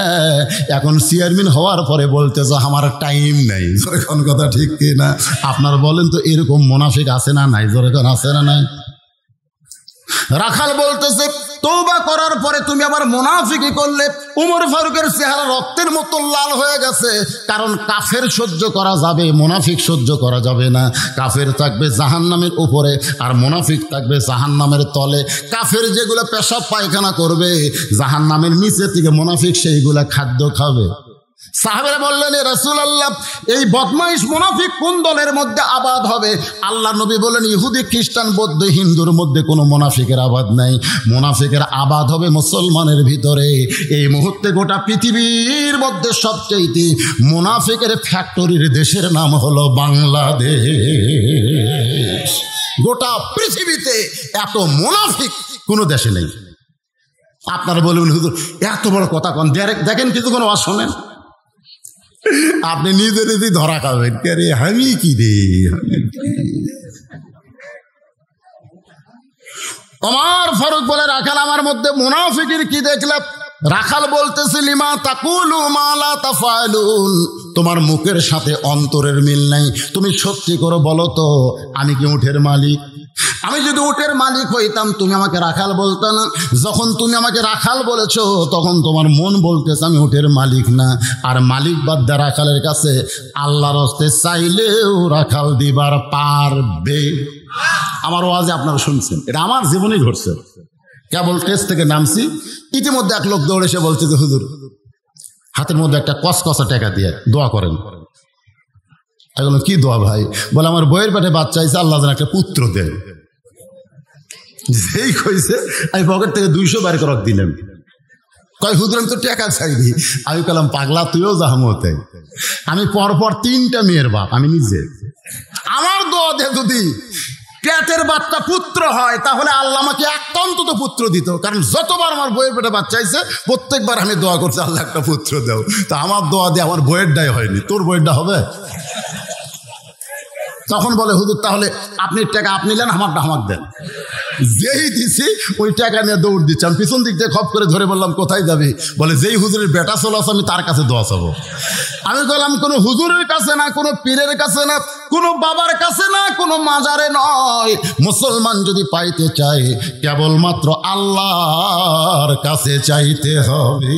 S1: এখন চেয়ারম্যান হওয়ার পরে বলতেছ আমার টাইম নেই। যখন কথা ঠিক কি না? আপনার বলেন তো, এরকম মুনাফিক আছে না নাই? যখন আছে না নাই? রাখাল বলতেছে তওবা করার পরে তুমি আবার মুনাফিকি করলে। উমর ফারুকের চেহারা রক্তের মতো লাল হয়ে গেছে, কারণ কাফের সহ্য করা যাবে, মুনাফিক সহ্য করা যাবে না। কাফের থাকবে জাহান্নামের উপরে আর মুনাফিক থাকবে জাহান্নামের তলে। কাফের যেগুলো পেশাব পায়খানা করবে জাহান্নামের নিচে থেকে, মুনাফিক সেইগুলা খাদ্য খাবে। সাহাবেরা বললেন, এ রাসূলুল্লাহ, এই বদমাইশ মুনাফিক কোন দলের মধ্যে আবাদ হবে? আল্লাহ নবী বলেন, ইহুদি, খ্রিস্টান, বৌদ্ধ, হিন্দুর মধ্যে কোনো মুনাফিকের আবাদ নাই। মুনাফিকের আবাদ হবে মুসলমানের ভিতরে। এই মুহূর্তে গোটা পৃথিবীর মধ্যে সবচেয়ে মুনাফিকের ফ্যাক্টরির দেশের নাম হলো বাংলাদেশ। গোটা পৃথিবীতে এত মুনাফিক কোনো দেশে নেই। আপনারা বলবেন, হুজুর এত বড় কথা কোন? দেখেন কিছুক্ষণ আওয়াজ শোনেন, আপনি নিজেরই ধরা খাবেন। কে রে, আমি কি রে? ওমর ফারুক বলে, রাখাল আমার মধ্যে মুনাফিকের কি দেখলে? রাখাল বলতেছে, লিমা তাকুলু মা লা তাফালুন, তোমার মুখের সাথে অন্তরের মিল নাই। তুমি সত্যি করে বলো তো, আমি কি উটের মালিক? আমি যদি উটের মালিক হইতাম তুমি আমাকে রাখাল বলতো না। যখন তুমি আমাকে রাখাল বলেছো তখন তোমার মন বলতেছে আমি উটের মালিক না। আর মালিক বাদ্দা রাখালের কাছে আল্লাহর হস্তে চাইলেও রাখাল দিবার পারবে। আমার ওয়াজে আপনারা শুনছেন, এটা আমার জীবনেই ঘটছে। কেবল টেস্ট থেকে নামছি, ইতিমধ্যে এক লোক দৌড়ে এসে বলছে যে হুজুর, হাতের মধ্যে একটা কসকসা টাকা দিয়ে দোয়া করেন। এগুলো কি দোয়া ভাই? বলে আমার বইয়ের পেটে বাচ্চা হয়েছে, আল্লাহ যেন একটা পুত্র দেন। যেই কইছে আমি পকেট থেকে 200 বার করে দিলাম। কয় হুজুর আমি তো টাকা চাইনি। আমি বললাম পাগলা, তুইও জাহামতে। আমি পরপর 3টা মেয়ের বাপ, আমি নিজে। আমার দোয়া দিয়ে যদি পেটের বাচ্চা পুত্র হয় তাহলে আল্লাহ আমাকে একটা অন্তত পুত্র দিত। কারণ যতবার আমার বইয়ের পেটে বাচ্চা হয়েছে প্রত্যেকবার আমি দোয়া করছি আল্লাহ একটা পুত্র দাও। তা আমার দোয়া দিয়ে আমার বইয়েরটাই হয়নি, তোর বইয়েরটা হবে? তখন বলে হুজুর তাহলে আপনি টাকা আপনি নেন, আমারটা আমাকে দেন। যেই দিছি ওই টাকা নিয়ে দৌড় দিচ্ছি। আমি পিছন দিক দিয়ে খপ করে ধরে বললাম কোথায় যাবি? বলে যেই হুজুরের বেটা চলে আসে আমি তার কাছে দোয়া চাবো। আমি বললাম কোনো হুজুরের কাছে না, কোনো পীরের কাছে না, কোনো বাবার কাছে না, কোনো মাজারে নয়। মুসলমান যদি পাইতে চায় কেবলমাত্র আল্লাহর কাছে চাইতে হবে।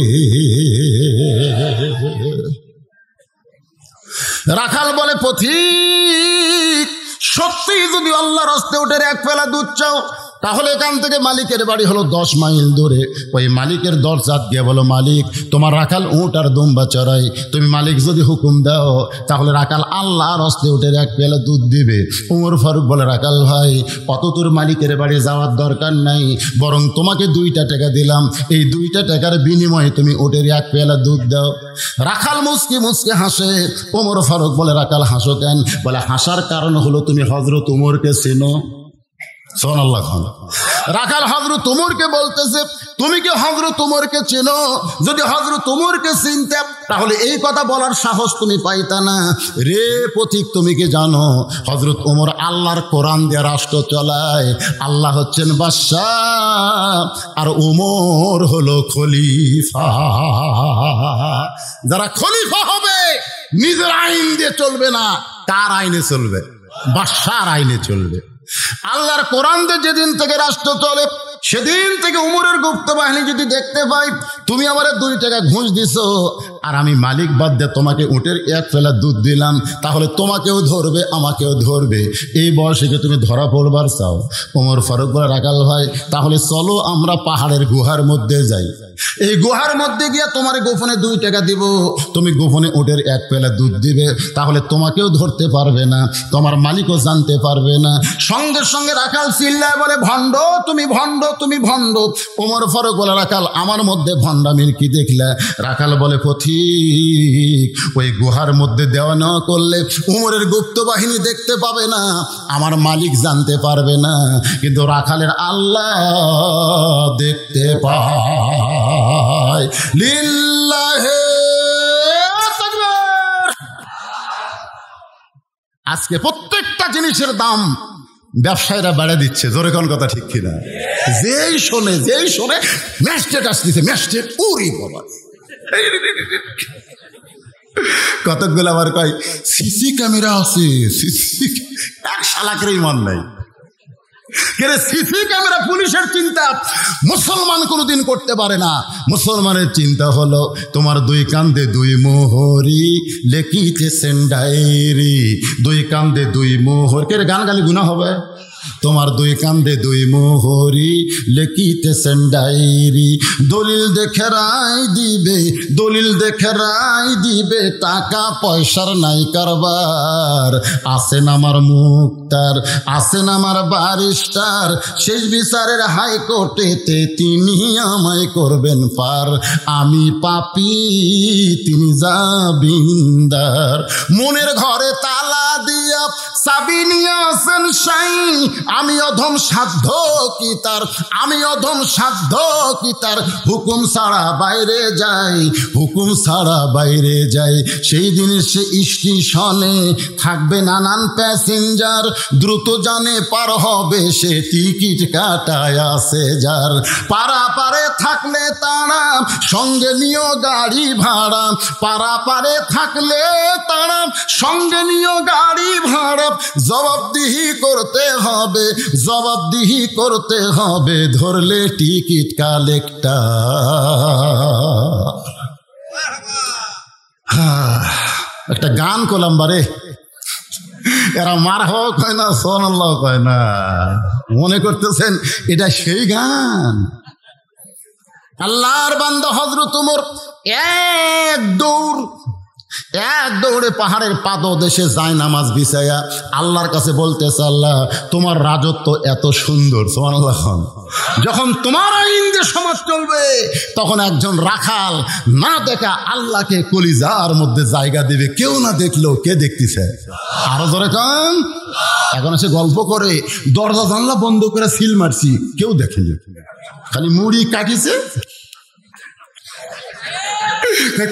S1: রাখাল বলে, পথিক সত্যিই যদি আল্লাহর হস্তে উঠে 1 পেলা দুধ চাও তাহলে এখান থেকে মালিকের বাড়ি হলো 10 মাইল দূরে। ওই মালিকের দরজাত গিয়ে বলো, মালিক তোমার রাখাল উট আর দুম্বা চড়াই। তুমি মালিক যদি হুকুম দাও তাহলে রাখাল আল্লাহর হস্তে উঠে 1 পেলা দুধ দিবে। উমর ফারুক বলে, রাখাল ভাই অত তোর মালিকের বাড়ি যাওয়ার দরকার নাই, বরং তোমাকে 2টা টাকা দিলাম, এই 2টা টাকার বিনিময়ে তুমি উটের 1 পেলা দুধ দাও। রাখাল মুচকি মুচকি হাসে। উমর ফারুক বলে, রাখাল হাসো কেন? বলে হাসার কারণ হলো তুমি হযরত উমরকে চেনো। সুবহানাল্লাহ। রাখাল হযরত উমরকে বলতেছে, তুমি কি হযরত উমরকে চেনো? যদি হযরত উমরকে চিনতে তাহলে এই কথা বলার সাহস তুমি পাইতা না। রে পথিক, তুমি কি জানো হযরত উমর আল্লাহর কোরআন দিয়ে রাষ্ট্র চালায়। আল্লাহ হচ্ছেন বাদশাহ আর উমর হলো খলিফা। যারা খলিফা হবে নিজের আইন দিয়ে চলবে না, কার আইনে চলবে? বাদশাহর আইনে চলবে। আল্লাহর কোরআন দিয়ে যেদিন থেকে রাষ্ট্র চলে সেদিন থেকে উমরের গুপ্ত বাহিনী যদি দেখতে পাই তুমি আমার 2 টাকা ঘুষ দিছো আর আমি মালিক বাদ দিয়ে তোমাকে উটের 1 পেলা দুধ দিলাম, তাহলে তোমাকেও ধরবে আমাকেও ধরবে। এই বয়সে কি তুমি ধরা পড়বার চাও? ওমর ফারুক বলে, রাখাল ভাই তাহলে চলো আমরা পাহাড়ের গুহার মধ্যে যাই। এই গুহার মধ্যে গিয়ে তোমার গোপনে 2 টাকা দিব, তুমি গোপনে উটের 1 পেলা দুধ দিবে, তাহলে তোমাকেও ধরতে পারবে না, তোমার মালিকও জানতে পারবে না। সঙ্গে সঙ্গে রাখাল চিল্লায় বলে, ভণ্ড তুমি, ভণ্ড তুমি, ভণ্ড। ওমর ফারুক বলে, রাখাল আমার মধ্যে ভণ্ডামির কি দেখলে? রাখাল বলে, পথিক ওই গুহার মধ্যে দেওয়া নেওয়া করলে উমরের গুপ্ত বাহিনী দেখতে পাবে না, আমার মালিক জানতে পারবে না, কিন্তু রাখালের আল্লাহ দেখতে পায়। লিল্লাহে তাকবীর। আজকে প্রত্যেকটা জিনিসের দাম ব্যবসায়ীরা বেড়ে দিচ্ছে, জোরে কোন কথা ঠিক কিনা? যেই শোনে ম্যাস্টেট আসতেছে, ম্যাস্টেট উরি বাবা। কতকগুলো আবার কয় সিসি ক্যামেরা আছে, এক শালাকের ইমান নাই। সিসি ক্যামেরা পুলিশের চিন্তা মুসলমান কোনোদিন করতে পারে না। মুসলমানের চিন্তা হলো তোমার দুই কান্দে দুই মোহরি লেখিতেছেন ডায়েরি, দুই কান্দে দুই মোহর। কে গান গালি গুনাহ হবে? তোমার দুই কান্দে দুই মোহরি লেখিতেছেন ডায়েরি, দলিল দেখে রায় দিবে, দলিল দেখে রায় দিবে, টাকা পয়সার নাই কারবার। আছেন আমার মুক্তার, আছেন আমার বারিস্টার, শেষ বিচারের হাইকোর্টেতে তিনি আমায় করবেন পার। আমি পাপী, তিনি জামিনদার। মনের ঘরে তালা দিয়া চাবি নিয়ে আসেন সাই, আমি অধম সাধ্য কি তার, আমি অধম সাধ্য কি তার। হুকুম ছাড়া বাইরে যাই, হুকুম ছাড়া বাইরে যাই। সেই দিন সে স্টেশনে থাকবে নানান প্যাসেঞ্জার, দ্রুত জানে পার হবে সে টিকিট কাটায় আসে যার। পারাপারে থাকলে তারা সঙ্গে নিও গাড়ি ভাড়া, পারাপারে থাকলে তারা সঙ্গে নিও গাড়ি ভাড়া। জবাবদিহি করতে হবে, জবাবদিহি করতে হবে, ধরলে টিকিট কালেক্টর। একটা গান করলাম বারে, এরা মার হোক হয় না, সোনাল্লাহ কয় না। মনে করতেছেন এটা সেই গান? আল্লাহর বান্দা হযরত ওমর এক দৌড়ে পাহাড়ের পাদদেশে যায় নামাজ বিছায়া আল্লাহর কাছে বলতেছে, আল্লাহ তোমার রাজত্ব এত সুন্দর, সুবহানাল্লাহ। যখন তোমার আইন দিয়ে সমাজ চলবে তখন একজন রাখাল না দেখা আল্লাহকে কলিজার মধ্যে জায়গা দিবে। কেউ না দেখলো, কে দেখতেছে? আরো জোরে কান। এখন এসে গল্প করে দরজা জানলা বন্ধ করে সিল মারছি, কেউ দেখেনি, খালি মুড়ি কাটিছে।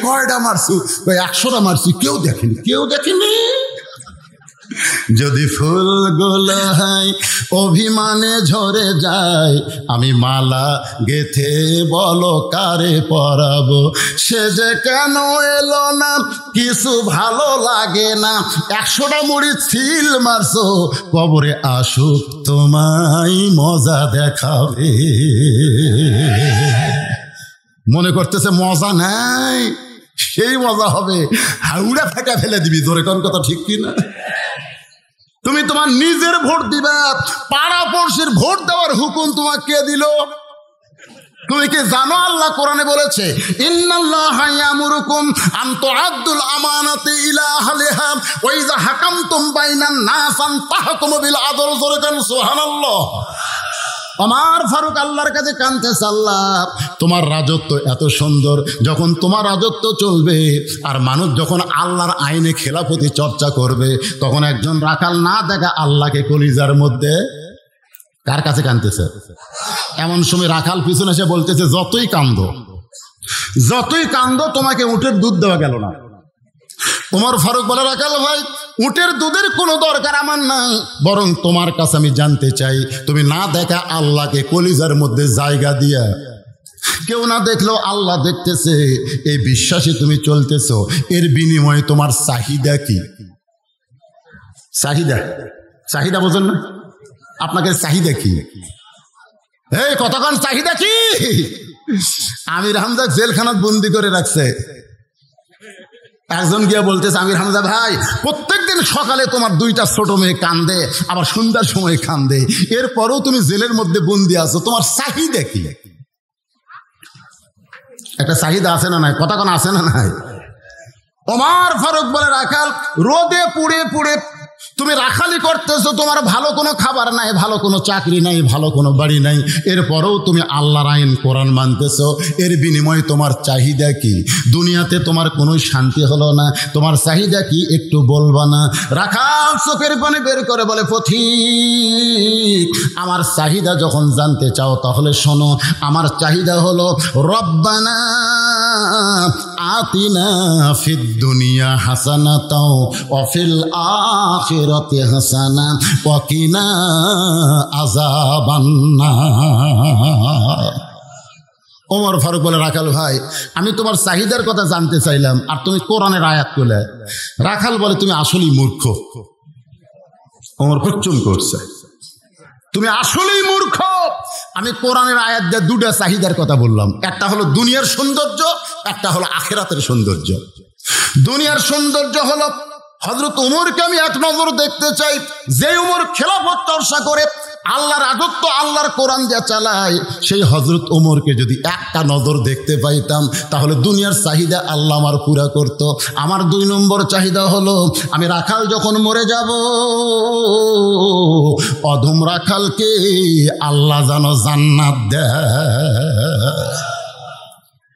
S1: কয়টা মারছু? 100টা মারছি, কেউ দেখেনি, কেউ দেখেনি। যদি ফুলগুলো হয় অভিমানে ঝরে যায়, আমি মালা গেথে বলো কারে পরাবো, সে যে কেন এলো না কিছু ভালো লাগে না। 100টা মুড়ি ছিল মারছো, কবরে আসুক তোমায় মজা দেখাবে। মনে করতেছে মজা নাই, সেই মজা হবে হাউড়া ফাঁকা ফেলে দিবি। ধরে কোন কথা ঠিক কিনা? তুমি তোমার নিজের ভোট দিবা, পাড়া পড়শির ভোট দেওয়ার হুকুম তোমাকে কে দিল? তুমি কি জানো আল্লাহ কোরআনে বলেছে, ইন্নাল্লাহা ইয়ামুরুকুম আন তুআদ্দুল আমানাতি ইলা আহলিহা ওয়া ইযা হাকামতুম বাইনান নাস আন তাহকুমু বিল আদল। জোরে কান সুবহানাল্লাহ। আমার ফারুক আল্লাহর কাছে কাঁদতেছে, আল্লাহ তোমার রাজত্ব এত সুন্দর, যখন তোমার রাজত্ব চলবে আর মানুষ যখন আল্লাহর আইনে খেলাফতি চর্চা করবে, তখন একজন রাখাল না দেখা আল্লাহকে কলিজার মধ্যে, কার কাছে কাঁদতেছে? এমন সময় রাখাল পিছনে এসে বলতেছে, যতই কান্দো তোমাকে উটের দুধ দেওয়া গেল না। ওমর ফারুক বলে, রাখাল ভাই উটের দুধের কোনো দরকার আমার নাই, বরং তোমার কাছে আমি জানতে চাই, তুমি না দেখা আল্লাহকে কলিজার মধ্যে জায়গা দিয়া, কেউ না দেখলো আল্লাহ দেখতেছে, এই বিশ্বাসে তুমি চলতেছো, এর বিনিময়ে তোমার চাহিদা কি? চাহিদা বোঝেন না? আপনাকে চাহিদা কি? এই কতক্ষণ চাহিদা কি? আমির হামজা জেলখানাত বন্দি করে রাখছে। একজন গিয়ে বলতেছে, আমির হামজা ভাই প্রত্যেকদিন সকালে তোমার 2টা ছোট মেয়ে কান্দে, আবার সন্ধ্যার সময় কান্দে, এরপরেও তুমি জেলের মধ্যে বন্দি আছো, তোমার চাহিদা কি? একটা চাহিদা আছে না নাই? কতক্ষণ আছে না নাই? ওমর ফারুক বলে, রাখাল রোদে পুড়ে পুড়ে তুমি রাখালি করতেছো, তোমার ভালো কোনো খাবার নাই, ভালো কোনো চাকরি নাই, ভালো কোনো বাড়ি নাই, এরপরেও তুমি আল্লাহর আইন কোরআন মানতেছো, এর বিনিময়ে তোমার চাহিদা কি? দুনিয়াতে তোমার কোনো শান্তি হলো না, তোমার চাহিদা কি একটু বলবা না? রাখাল চোখের পানি বের করে বলে, পথিক আমার চাহিদা যখন জানতে চাও তাহলে শোনো, আমার চাহিদা হলো রব্বানা আতিনা ফিদ দুনিয়া হাসানাতাও ওয়া ফিল আখিরাতি হাসানা ওয়া কিনা আযাবান্নার। ওমর ফারুক বলে, রাখাল ভাই, আমি তোমার চাহিদার কথা জানতে চাইলাম আর তুমি কোরআনের আয়াত করলে। রাখাল বলে, তুমি আসলেই মূর্খ। ওমর খুব করছে, তুমি আসলেই মূর্খ। আমি কোরআনের আয়াত দিয়ে দুটা চাহিদার কথা বললাম, একটা হলো দুনিয়ার সৌন্দর্য, একটা হলো আখিরাতের সৌন্দর্য। দুনিয়ার সৌন্দর্য হলো হযরত উমরকে আমি এক নজর দেখতে চাই। যে উমর খেলাফত চর্চা করে, আল্লাহর রাজত্ব আল্লাহর কোরআন দিয়ে চালায়, সেই হযরত উমরকে যদি একটা নজর দেখতে পাইতাম তাহলে দুনিয়ার চাহিদা আল্লাহ আমার পুরা করত। আমার 2 নম্বর চাহিদা হলো, আমি রাখাল যখন মরে যাব, অধম রাখালকে আল্লাহ যেন জান্নাত দেয়।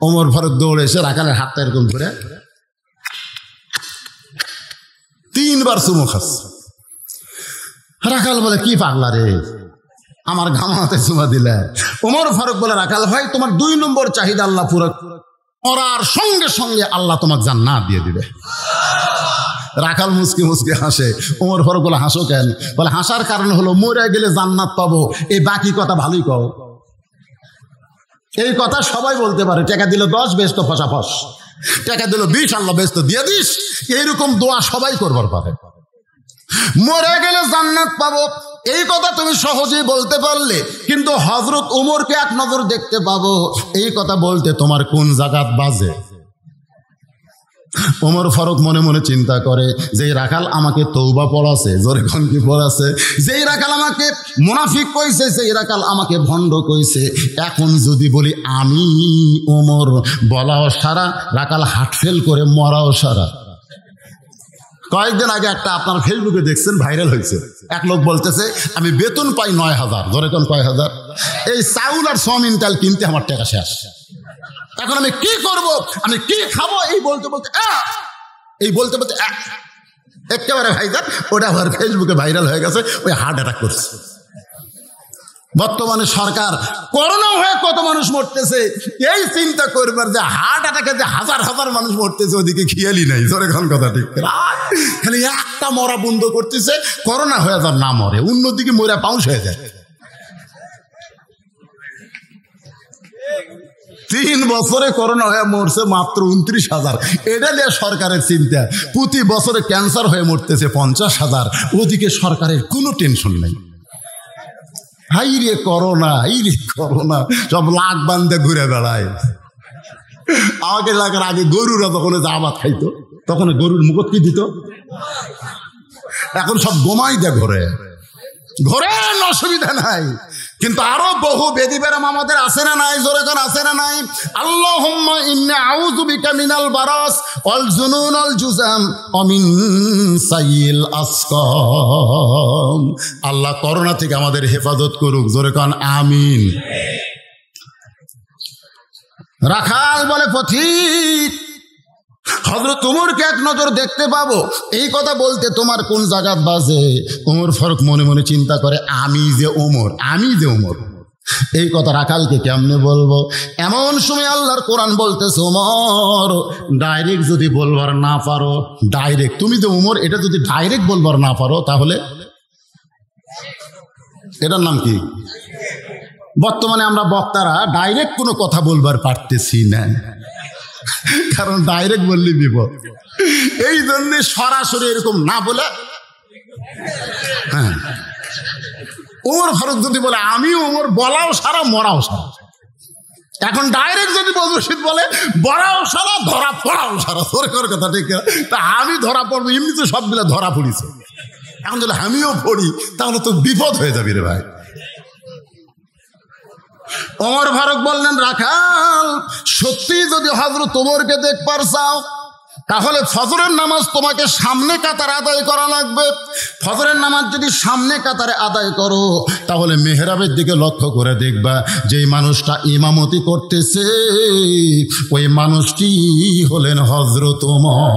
S1: ওমর ফারুক দৌড়ে এসে রাখালের হাতটা এরকম ধরে 3 বার চুমু খাচ্ছে। রাখাল বলে, কি পাগলা রে, আমার ঘামাতে চুমা দিলে। ওমর ফারুক বলে, রাখাল ভাই, তোমার 2 নম্বর চাহিদা আল্লাহ পুরো করার সঙ্গে সঙ্গে আল্লাহ তোমাকে জান্নাত দিয়ে দিবে। রাখাল মুসকি মুসকি হাসে। ওমর ফারুক বলে, হাসো কেন? বলে, হাসার কারণ হলো মরে গেলে জান্নাত পাবো, এই বাকি কথা ভালোই কও। এই কথা সবাই বলতে পারে, টাকা দিল 10 বেশ তো ফসাফস, টাকা দিল 20 আল্লাহ বেশ তো দিয়ে দিস, এইরকম দোয়া সবাই করবার পারে। মরে গেলে জান্নাত পাবো এই কথা তুমি সহজেই বলতে পারলে, কিন্তু হযরত উমরকে এক নজর দেখতে পাবো এই কথা বলতে তোমার কোন জায়গাত বাজে? ওমর ফারুক মনে মনে চিন্তা করে, যেই রাখাল আমাকে তওবা পড়াছে, জোরে কোন কি পড়াছে, যেই রাখাল আমাকে মুনাফিক কইছে, যেই রাখাল আমাকে ভণ্ড কইছে, এখন যদি বলি আমি ওমর, বলাও সারা, রাখাল হার্ট ফেল করে মরাও সারা। কয়েকদিন আগে একটা আপনার ফেসবুকে দেখছেন, ভাইরাল হয়েছে। এক লোক বলতেছে, আমি বেতন পাই 9,000, ধরে কোন কয় হাজার, এই চাউল আর সমিন তেল কিনতে আমার টাকা শেষ, এখন আমি কি করব, আমি কি খাবো, এই বলতে বলতে একেবারে ভাইজান ওটা আবার ফেসবুকে ভাইরাল হয়ে গেছে, ওই হার্ট অ্যাটাক করছে। বর্তমানে সরকার করোনা হয়ে কত মানুষ মরতেছে এই চিন্তা করবার, যে হার্ট অ্যাটাকে যে হাজার হাজার মানুষ মরতেছে ওদিকে খেয়ালই নাই। জোরে খান কথা ঠিক, খালি একটা মরা বন্ধ করতেছে, করোনা হয়ে যার না মরে, অন্যদিকে মরা পাউন্স হয়ে যায়। 3 বছরে করোনা হয়ে মরছে মাত্র 29,000, এটা নিয়ে সরকারের চিন্তা। প্রতি বছরে ক্যান্সার হয়ে মরতেছে 50,000, ওদিকে সরকারের কোনো টেনশন নেই। হাই রে করোনা, সব লাখ বান্ধে ঘুরে বেড়ায়। আমাকে এলাকার আগে গরুরা যখন জামাত খাইতো, তখন গরুর মুখত কি দিত, এখন সব গোমাই দেয় ঘরে, অসুবিধা নাই। কিন্তু আরো বহু বেদি বেরাম আমাদের আছে না নাই? জোরে কোন আছে না নাই? আল্লাহুম্মা ইন্নী আউযু বিকা মিনাল বারাস ওয়াল জুনুন ওয়াল জুযাম ওয়া মিন সাইয়িল আসকাম। আল্লাহ করোনা থেকে আমাদের হেফাজত করুক, জোরে কোন আমিন। রাখাল বলে, পথিক, হযরত উমরকে এক নজর দেখতে পাবো এই কথা বলতে তোমার কোন জায়গা বাজে? ওমর ফারুক মনে মনে চিন্তা করে, আমি যে ওমর, এই কথা রাখালকে কেমনে বলবো? এমন সময় আল্লাহর কোরআন বলতেছে, ওমর ডাইরেক্ট যদি বলবার না পারো, ডাইরেক্ট তুমি যে ওমর এটা যদি ডাইরেক্ট বলবার না পারো, তাহলে এটার নাম কি? বর্তমানে আমরা বক্তারা ডাইরেক্ট কোনো কথা বলবার পারতেছি না, কারণ ডাইরেক্ট বললে বিপদ। এই জন্য সরাসরি এরকম না বলে, হ্যাঁ, ওমর ফারুক যদি বলে আমি ওমর, বলাও সারা মরাও সারা। এখন ডাইরেক্ট যদি বদরশিদ বলে বড়াও সারা, ধরা পড়াও সারা, সরকার কথা ঠিক। তা আমি ধরা পড়বো, এমনি তো সবগুলা ধরা পড়িছে, এখন যদি আমিও পড়ি তাহলে তো বিপদ হয়ে যাবি রে ভাই। ওমর ফারুক বললেন, রাখাল সত্যি যদি হযরত ওমরকে দেখবার চাও তাহলে ফজরের নামাজ তোমাকে সামনে কাতারে আদায় করা লাগবে। ফজরের নামাজ যদি সামনে কাতারে আদায় করো তাহলে মেহরাবের দিকে লক্ষ্য করে দেখবা যেই মানুষটা ইমামতি করতেছে ওই মানুষটি হলেন হযরত ওমর।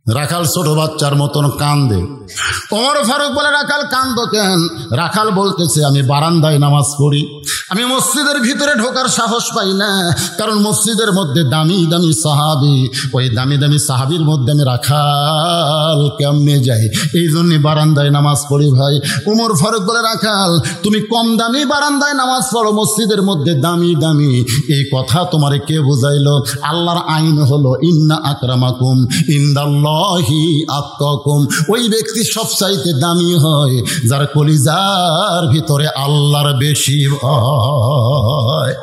S1: রাখাল ছোট বাচ্চার মতন কান্দে। ওমর ফারুক বলে, রাখাল কান্দো কেন? রাখাল বলতেছে, আমি বারান্দায় নামাজ পড়ি, আমি মসজিদের ভিতরে ঢোকার সাহস পাই না, কারণ মসজিদের মধ্যে দামি দামি সাহাবী, ওই দামি দামি সাহাবীর মধ্যে আমি রাখাল কেমনে যাই, এই জন্য বারান্দায় নামাজ পড়ি ভাই। ওমর ফারুক বলে, রাখাল তুমি কম দামি বারান্দায় নামাজ পড়ো, মসজিদের মধ্যে দামি দামি, এই কথা তোমারে কে বুঝাইলো? আল্লাহর আইন হলো ইন্না আকরামাকুম ইনদাল্লাহি আতকাকুম, ওই ব্যক্তি সবচাইতে দামি হয় যার কলিজার ভিতরে আল্লাহর বেশি ভয়।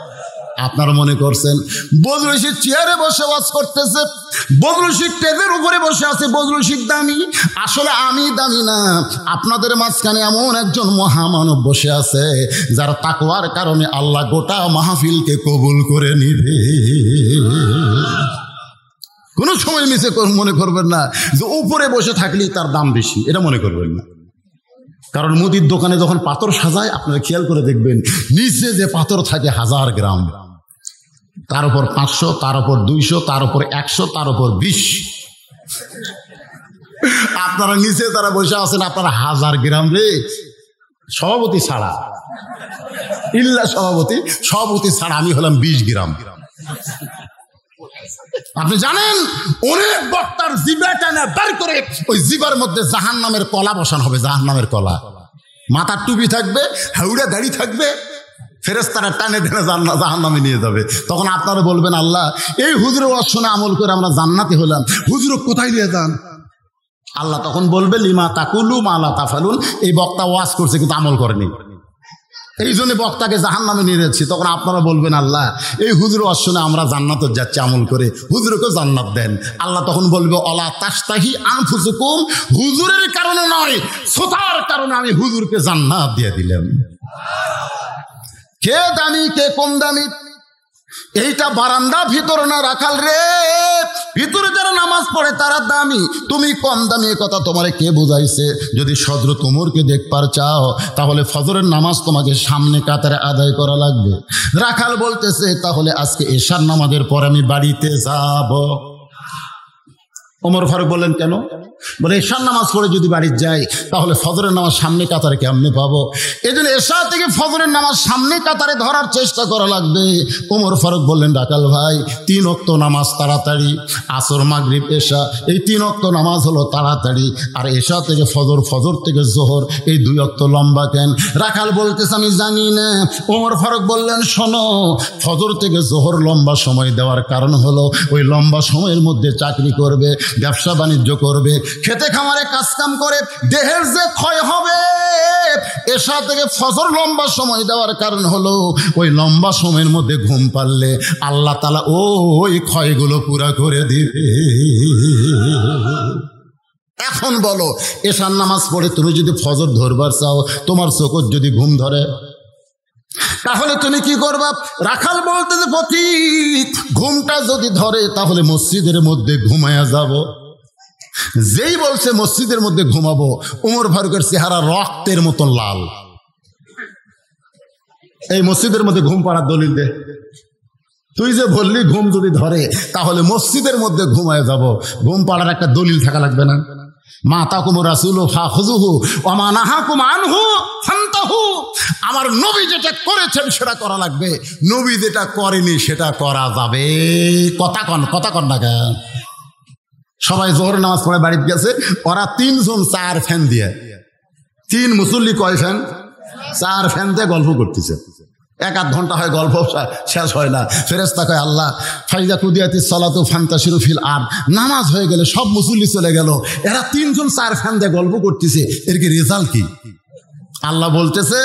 S1: আপনারা মনে করছেন বজলুল রশিদ চেয়ারে বসে ওয়াজ করতেছে, বজলুল রশিদ টেজের উপরে বসে আছে, বজলুল রশিদ দামি? আসলে আমি দামি না, আপনাদের মাঝখানে এমন একজন মহামানব বসে আছে যার তাকওয়ার কারণে আল্লাহ গোটা মাহফিলকে কবুল করে নিবে। কোনো সময় মিছে মনে করবেন না যে উপরে বসে থাকলেই তার দাম বেশি, এটা মনে করবেন না। কারণ মুদির দোকানে যখন পাথর সাজায়, আপনারা খেয়াল করে দেখবেন নিচে যে পাথর থাকে 1000 গ্রাম, তার উপর 500, তার উপর 200, তার উপর 100, তার উপর 20। আপনারা নিচে তারা বসে আছেন, আপনারা 1000 গ্রাম রে, সভাপতি ছাড়া, ইল্লা সভাপতি ছাড়া আমি হলাম 20 গ্রাম। আপনি জানেন অনেক বক্তার জিবা টানা বের করে ওই জিবার মধ্যে জাহান্নামের কলা বসানো হবে, জাহান্নামের কলা, মাথার টুপি থাকবে, হাউড়া দাড়ি থাকবে, ফেরেশতারা টানে টেনে জাহান্নামে নিয়ে যাবে। তখন আপনারা বলবেন, আল্লাহ এই হুজুর ওয়াজ শুনে আমল করে আমরা জান্নাতি হলাম, হুজুর কোথায় নিয়ে যান? আল্লাহ তখন বলবে, লিমা তাকুলু মা লা তাফালুন, এই বক্তা ওয়াজ করছে কিন্তু আমল করেনি, এই জন্য বক্তাকে জাহান্নামে নিয়ে যাচ্ছি। তখন আপনারা বলবেন, আল্লাহ এই হুজুর ওয়াজ শুনে আমরা জান্নাতে যাচ্ছি আমল করে, হুজুরকে জান্নাত দেন। আল্লাহ তখন বলবে, অলা তাস্তাহি আনফুসুকুম, হুজুরের কারণে নয়, শ্রোতার কারণে আমি হুজুরকে জান্নাত দিয়ে দিলাম। কে দামি কে কম দামি, এইটা বারান্দা ভিতর না রাখাল রে, ভিতরে যারা নামাজ পড়ে তারা দামি, তুমি কম দামি, এ কথা তোমারে কে বুঝাইছে? যদি হযরত ওমরকে দেখবার চাও তাহলে ফজরের নামাজ তোমাকে সামনে কাতারে আদায় করা লাগবে। রাখাল বলতেছে, তাহলে আজকে এশার নামাজের পর আমি বাড়িতে যাব। ওমর ফারুক বললেন, কেন? বলে, এশার নামাজ পড়ে যদি বাড়ি যাই তাহলে ফজরের নামাজ সামনে কাতারে কেমনে পাবো? এই জন্য এশা থেকে ফজরের নামাজ সামনে কাতারে ধরার চেষ্টা করা লাগবে। ওমর ফারুক বললেন, রাখাল ভাই 3 ওয়াক্ত নামাজ তাড়াতাড়ি, আসর মাগরিব এশা, এই 3 ওয়াক্ত নামাজ হলো তাড়াতাড়ি, আর এশা থেকে ফজর, ফজর থেকে জোহর, এই 2 ওয়াক্ত লম্বা কেন? রাখাল বলতেছে, আমি জানি না। ওমর ফারুক বললেন, শোনো, ফজর থেকে জোহর লম্বা সময় দেওয়ার কারণ হলো ওই লম্বা সময়ের মধ্যে চাকরি করবে, ব্যবসা বাণিজ্য করবে, খেতে খামারে কাজকাম করে দেহের যে ক্ষয় হবে। এশা থেকে ফজর লম্বা সময় দেওয়ার কারণ হলো ওই লম্বা সময়ের মধ্যে ঘুম পারলে আল্লাহ তাআলা ওই ক্ষয়গুলো পুরা করে দিবে। এখন বলো, এশার নামাজ পড়ে তুমি যদি ফজর ধরবার চাও, তোমার চোখত যদি ঘুম ধরে, তাহলে তুমি কি করবা? রাখাল বলতে যে পথিক, ঘুমটা যদি ধরে তাহলে মসজিদের মধ্যে ঘুমায়া যাব। যেই বলছে মসজিদের মধ্যে ঘুমাবো, ওমর ফারুকের চেহারা রক্তের মতো লাল। এই মসজিদের মধ্যে ঘুম পাড়ার দলিল দে। তুই যে বললি ঘুম যদি ধরে তাহলে মসজিদের মধ্যে ঘুমায় যাব, ঘুম পাড়ার একটা দলিল থাকা লাগবে না? মা তাকুম রাসূলু ফাখুযুহু ওয়া মা নাহাকুম আনহু ফান্তাহু, আমার নবী যেটা করেছেন সেটা করা লাগবে, নবী যেটা করেনি সেটা করা যাবে। কথা কন না কেন? সবাই জোহর নামাজ পড়ে বাড়িতে গেছে, ওরা 3 জন 4 ফ্যান দিয়ে, 3 মুসল্লি কয় ফ্যান? 4 ফ্যান দিয়ে গল্প করতেছে। 1-8 ঘন্টা হয়, গল্প শেষ হয় না। ফেরেশতা কয়, আল্লাহ ফাইজা কুদিয়াতিস সালাতু ফান্তাশিরু ফিল আরদ, নামাজ হয়ে গেলে সব মুসল্লি চলে গেল, এরা 3 জন 4 ফ্যান দিয়ে গল্প করতেছে, এর কি রেজাল্ট কি? আল্লাহ বলতেছে,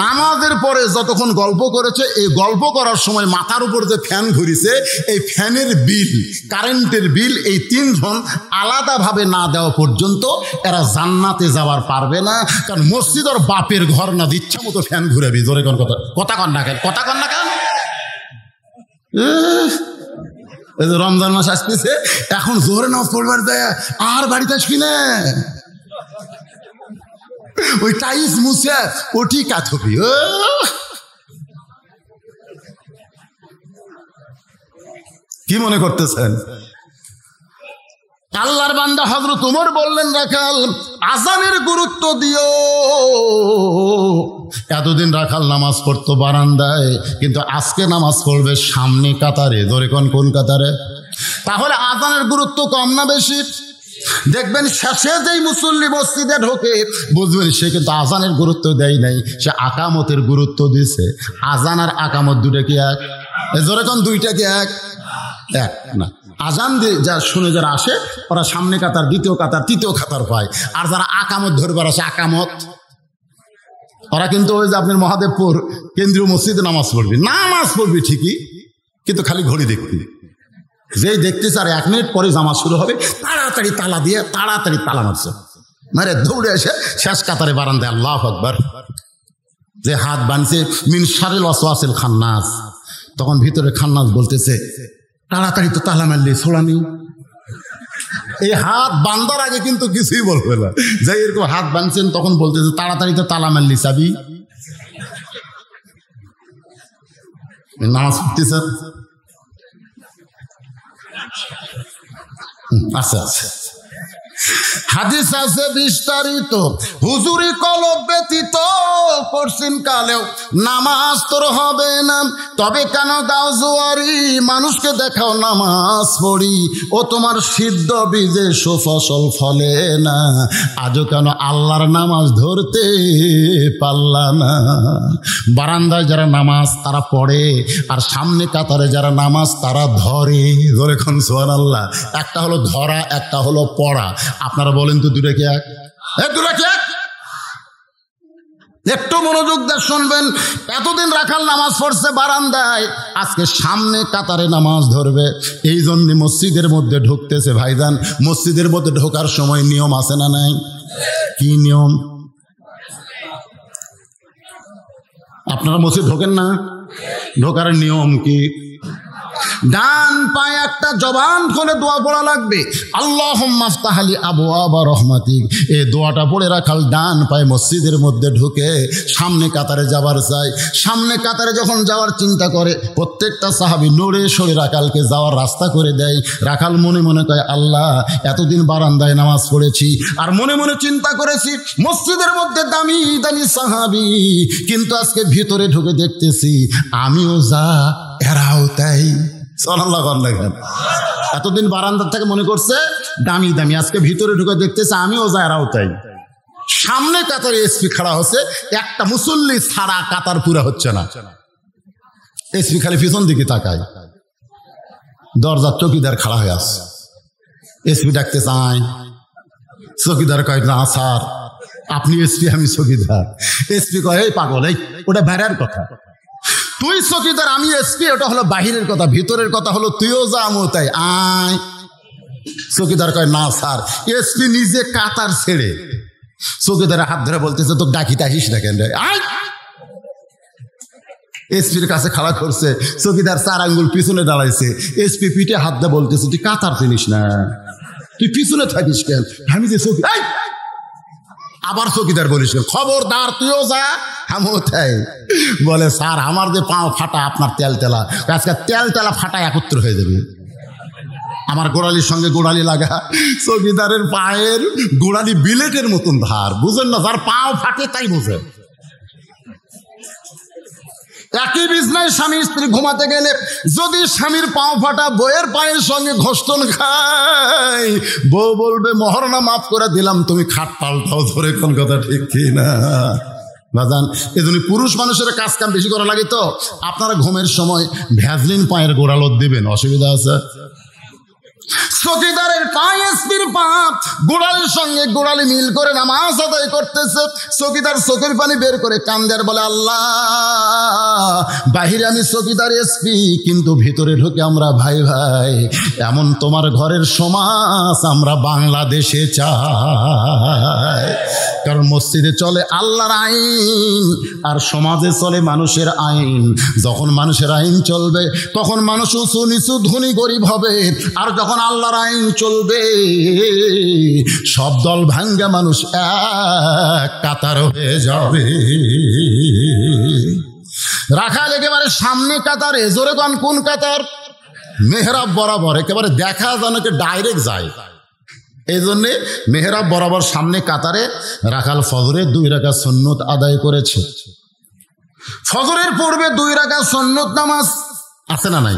S1: নামাজের পরে যতক্ষণ গল্প করেছে, এই গল্প করার সময় মাথার উপর যে ফ্যান ঘুরিছে, এই ফ্যানের বিল, কারেন্টের বিল, এই 3 জন আলাদাভাবে না দেওয়া পর্যন্ত এরা জান্নাতে যাওয়ার পারবে না। কারণ মসজিদ ওর বাপের ঘর না, ইচ্ছা মতো ফ্যান ঘুরাবি। জোরে কোন কথা কন না কেন? এই যে রমজান মাস আসতেছে, এখন জোরে নামাজ পড়বার দেয় আর বাড়িতে আসবি না, ওই টাইস মুছে ওটি কাথবি। কি মনে করতেছেন? আল্লাহর বান্দা হযরত ওমর বললেন, রাখাল আজানের গুরুত্ব দিও। এতদিন রাখাল নামাজ পড়তো বারান্দায়, কিন্তু আজকে নামাজ পড়বে সামনে কাতারে। ধরে কোন কাতারে? তাহলে আজানের গুরুত্ব কম না বেশি? দেখবেন শেষে যেই মুসল্লি মসজিদে ঢোকে বুঝবেন সে কিন্তু আজানের গুরুত্ব দেয় নাই, সে আকামতের গুরুত্ব দিছে। আজান আর আকামত দুটা কি এক? জোরে কোন দুইটা কি এক? এক না। আজান দিয়ে যা শুনে যারা আসে ওরা সামনে কাতার, দ্বিতীয় কাতার, তৃতীয় কাতার পায়। আর যারা আকামত ধরবার আসে আকামত, ওরা কিন্তু ওই যে আপনার মহাদেবপুর কেন্দ্রীয় মসজিদে নামাজ পড়বি ঠিকই, কিন্তু খালি ঘড়ি দেখবি। যেই দেখতেছে আর 1 মিনিট পরে জামাত শুরু হবে, তাড়াতাড়ি তালা দিয়ে তাড়াতাড়ি তালা মারছে, মারে দৌড়ে এসে শেষ কাতারে বারান্দায় আল্লাহু আকবার। যে হাত বানছে মিন শারিল ওয়াসওয়াসিল খান্নাস, তখন ভিতরে খান্নাস বলতেছে তাড়াতাড়ি তো তালা মারলি ছোড়ানি। এই হাত বান্দার আগে কিন্তু কিছুই বলবে না। যাই এরকম হাত বানছেন তখন বলতেছে তাড়াতাড়ি তো তালা মারলি চাবি। নামাজ পড়তেছে। আচ্ছা, হাদিস আছে বিস্তারিত, হুজুরি কলব ব্যতীত পশ্চিম কালেও নামাজ তোর হবে না। তবে কেন দাও জোয়ারি, মানুষকে দেখাও নামাজ পড়ি, ও তোমার সিদ্ধ বীজে সুফসল ফলে না। আজও কেন আল্লাহর নামাজ ধরতে পারলা না? বারান্দায় যারা নামাজ তারা পড়ে, আর সামনে কাতারে যারা নামাজ তারা ধরে। ধরে কোন সুবহানাল্লাহ। একটা হলো ধরা, একটা হলো পড়া। আপনারা বলেন তো দুটা কি এক? দুটা কি এক? একটু মনোযোগ দিয়ে শুনবেন। এতদিন রাখাল নামাজ পড়ছে বারান্দায়, আজকে সামনে কাতারে নামাজ ধরবে। এই জন্য মসজিদের মধ্যে ঢুকতেছে। ভাইজান, মসজিদের মধ্যে ঢোকার সময় নিয়ম আছে না নাই? কি নিয়ম? আপনারা মসজিদ ঢোকেন না? ঢোকার নিয়ম কি? ডান পায়ে একটা জবান করে দোয়া পড়া লাগবে, আল্লাহুম্মা আফতাহ লি আবওয়াবা রাহমাতিক। এই দোয়াটা পড়ে রাখাল ডান পায়ে মসজিদের মধ্যে ঢুকে সামনে কাতারে যাবার চাই। সামনে কাতারে যখন যাওয়ার চিন্তা করে, প্রত্যেকটা সাহাবী নড়ে সরে রাখালকে যাওয়ার রাস্তা করে দেয়। রাখাল মনে মনে কয়, আল্লাহ এতদিন বারান্দায় নামাজ পড়েছি, আর মনে মনে চিন্তা করেছি মসজিদের মধ্যে দামি দামি সাহাবী, কিন্তু আজকে ভিতরে ঢুকে দেখতেছি আমিও যা এরাও তাই। এতদিন বারান্দার থেকে মনে করছে দামি দামি, আজকে ভিতরে ঢুকে দেখতেছে আমিও যা এরাও তাই। সামনে কাতারে এসপি খাড়া হচ্ছে, একটা মুসল্লি ছাড়া কাতার পুরা হচ্ছে না। এসপি খালি পিছন দিকে তাকায়, দরজার চৌকিদার খাড়া হয়ে আসছে। এসপি ডাকতে চাই, চৌকিদার কয় না স্যার আপনি এসপি আমি চৌকিদার। এসপি কয় এই পাগল, এই ওটা বাইরের কথা, তুই চৌকিদার আমি এসপি, ওটা হলো বাহিরের কথা, ভিতরের কথা হলো তুইও যা আমিও তাই, আয়। চৌকিদার কয় না স্যার, এসপি নিজে কাতার ছেড়ে চৌকিদারের হাত ধরে বলতেছে তো ডাকিতে আসিস না কেন? আয়। এসপির কাছে খাড়া করছে, চৌকিদার 4 আঙ্গুল পিছনে দাঁড়াইছে। এসপি পিঠে হাত দিয়ে বলতেছে তুই কাতার চিনিস না, তুই পিছনে থাকিস কেন? আমি যে চৌকি, আবার চৌকিদার বলিস খবরদার তুইও যা আমিও তাই। বলে স্যার আমার যে পাও ফাটা আপনার তেল তেলা, আজকে তেল তেলা ফাটা একত্র হয়ে যাবে। আমার গোড়ালির সঙ্গে গোড়ালি লাগা। চৌকিদারের পায়ের গোড়ালি বিলেটের মতন ধার, বুঝেন না? যার পাও ফাটে তাই বুঝে। একই বিছনায় স্বামী স্ত্রী ঘুমাতে গেলে যদি স্বামীর পাও ফাটা বউয়ের পায়ের সঙ্গে ঘষ্টন খায়, বউ বলবে মহরনা মাফ করে দিলাম, তুমি খাট পাল্টাও। ধরে কোন কথা ঠিক কি না বাজান? এজন্য পুরুষ মানুষের কাজ কাম বেশি করা লাগে। তো আপনারা ঘুমের সময় ভ্যাজলিন পায়ের গোড়ালত দিবেন, অসুবিধা আছে? চৌকিদারের পা এসপির পা গোড়ালির সঙ্গে গোড়ালি মিল করে নামাজ আদায় করতেছে। চৌকিদার চোখের পানি বের করে কান্দার বলে আল্লাহ, বাহিরে আমি চৌকিদার এসপি, কিন্তু ভিতরে ঢুকে আমরা ভাই ভাই। এমন তোমার ঘরের সমাজ আমরা বাংলাদেশে চাই, কারণ মসজিদে চলে আল্লাহর আইন আর সমাজে চলে মানুষের আইন। যখন মানুষের আইন চলবে তখন মানুষ উঁচু নিচু ধনী গরিব হবে, আর যখন আল্লাহর আইন চলবে সব দল ভাঙ্গা মানুষ এক কাতার হয়ে যাবে। রাখাল একেবারে সামনে কাতারে, জোরে কোন কাতার? মেহরাব বরাবর, একেবারে দেখা যেন ডাইরেক্ট যায়। এই জন্যে মেহরাব বরাবর সামনে কাতারে রাখাল ফজরের 2 রাকাত সুন্নত আদায় করেছে। ফজরের পূর্বে 2 রাকাত সুন্নত নামাজ আছে না নাই?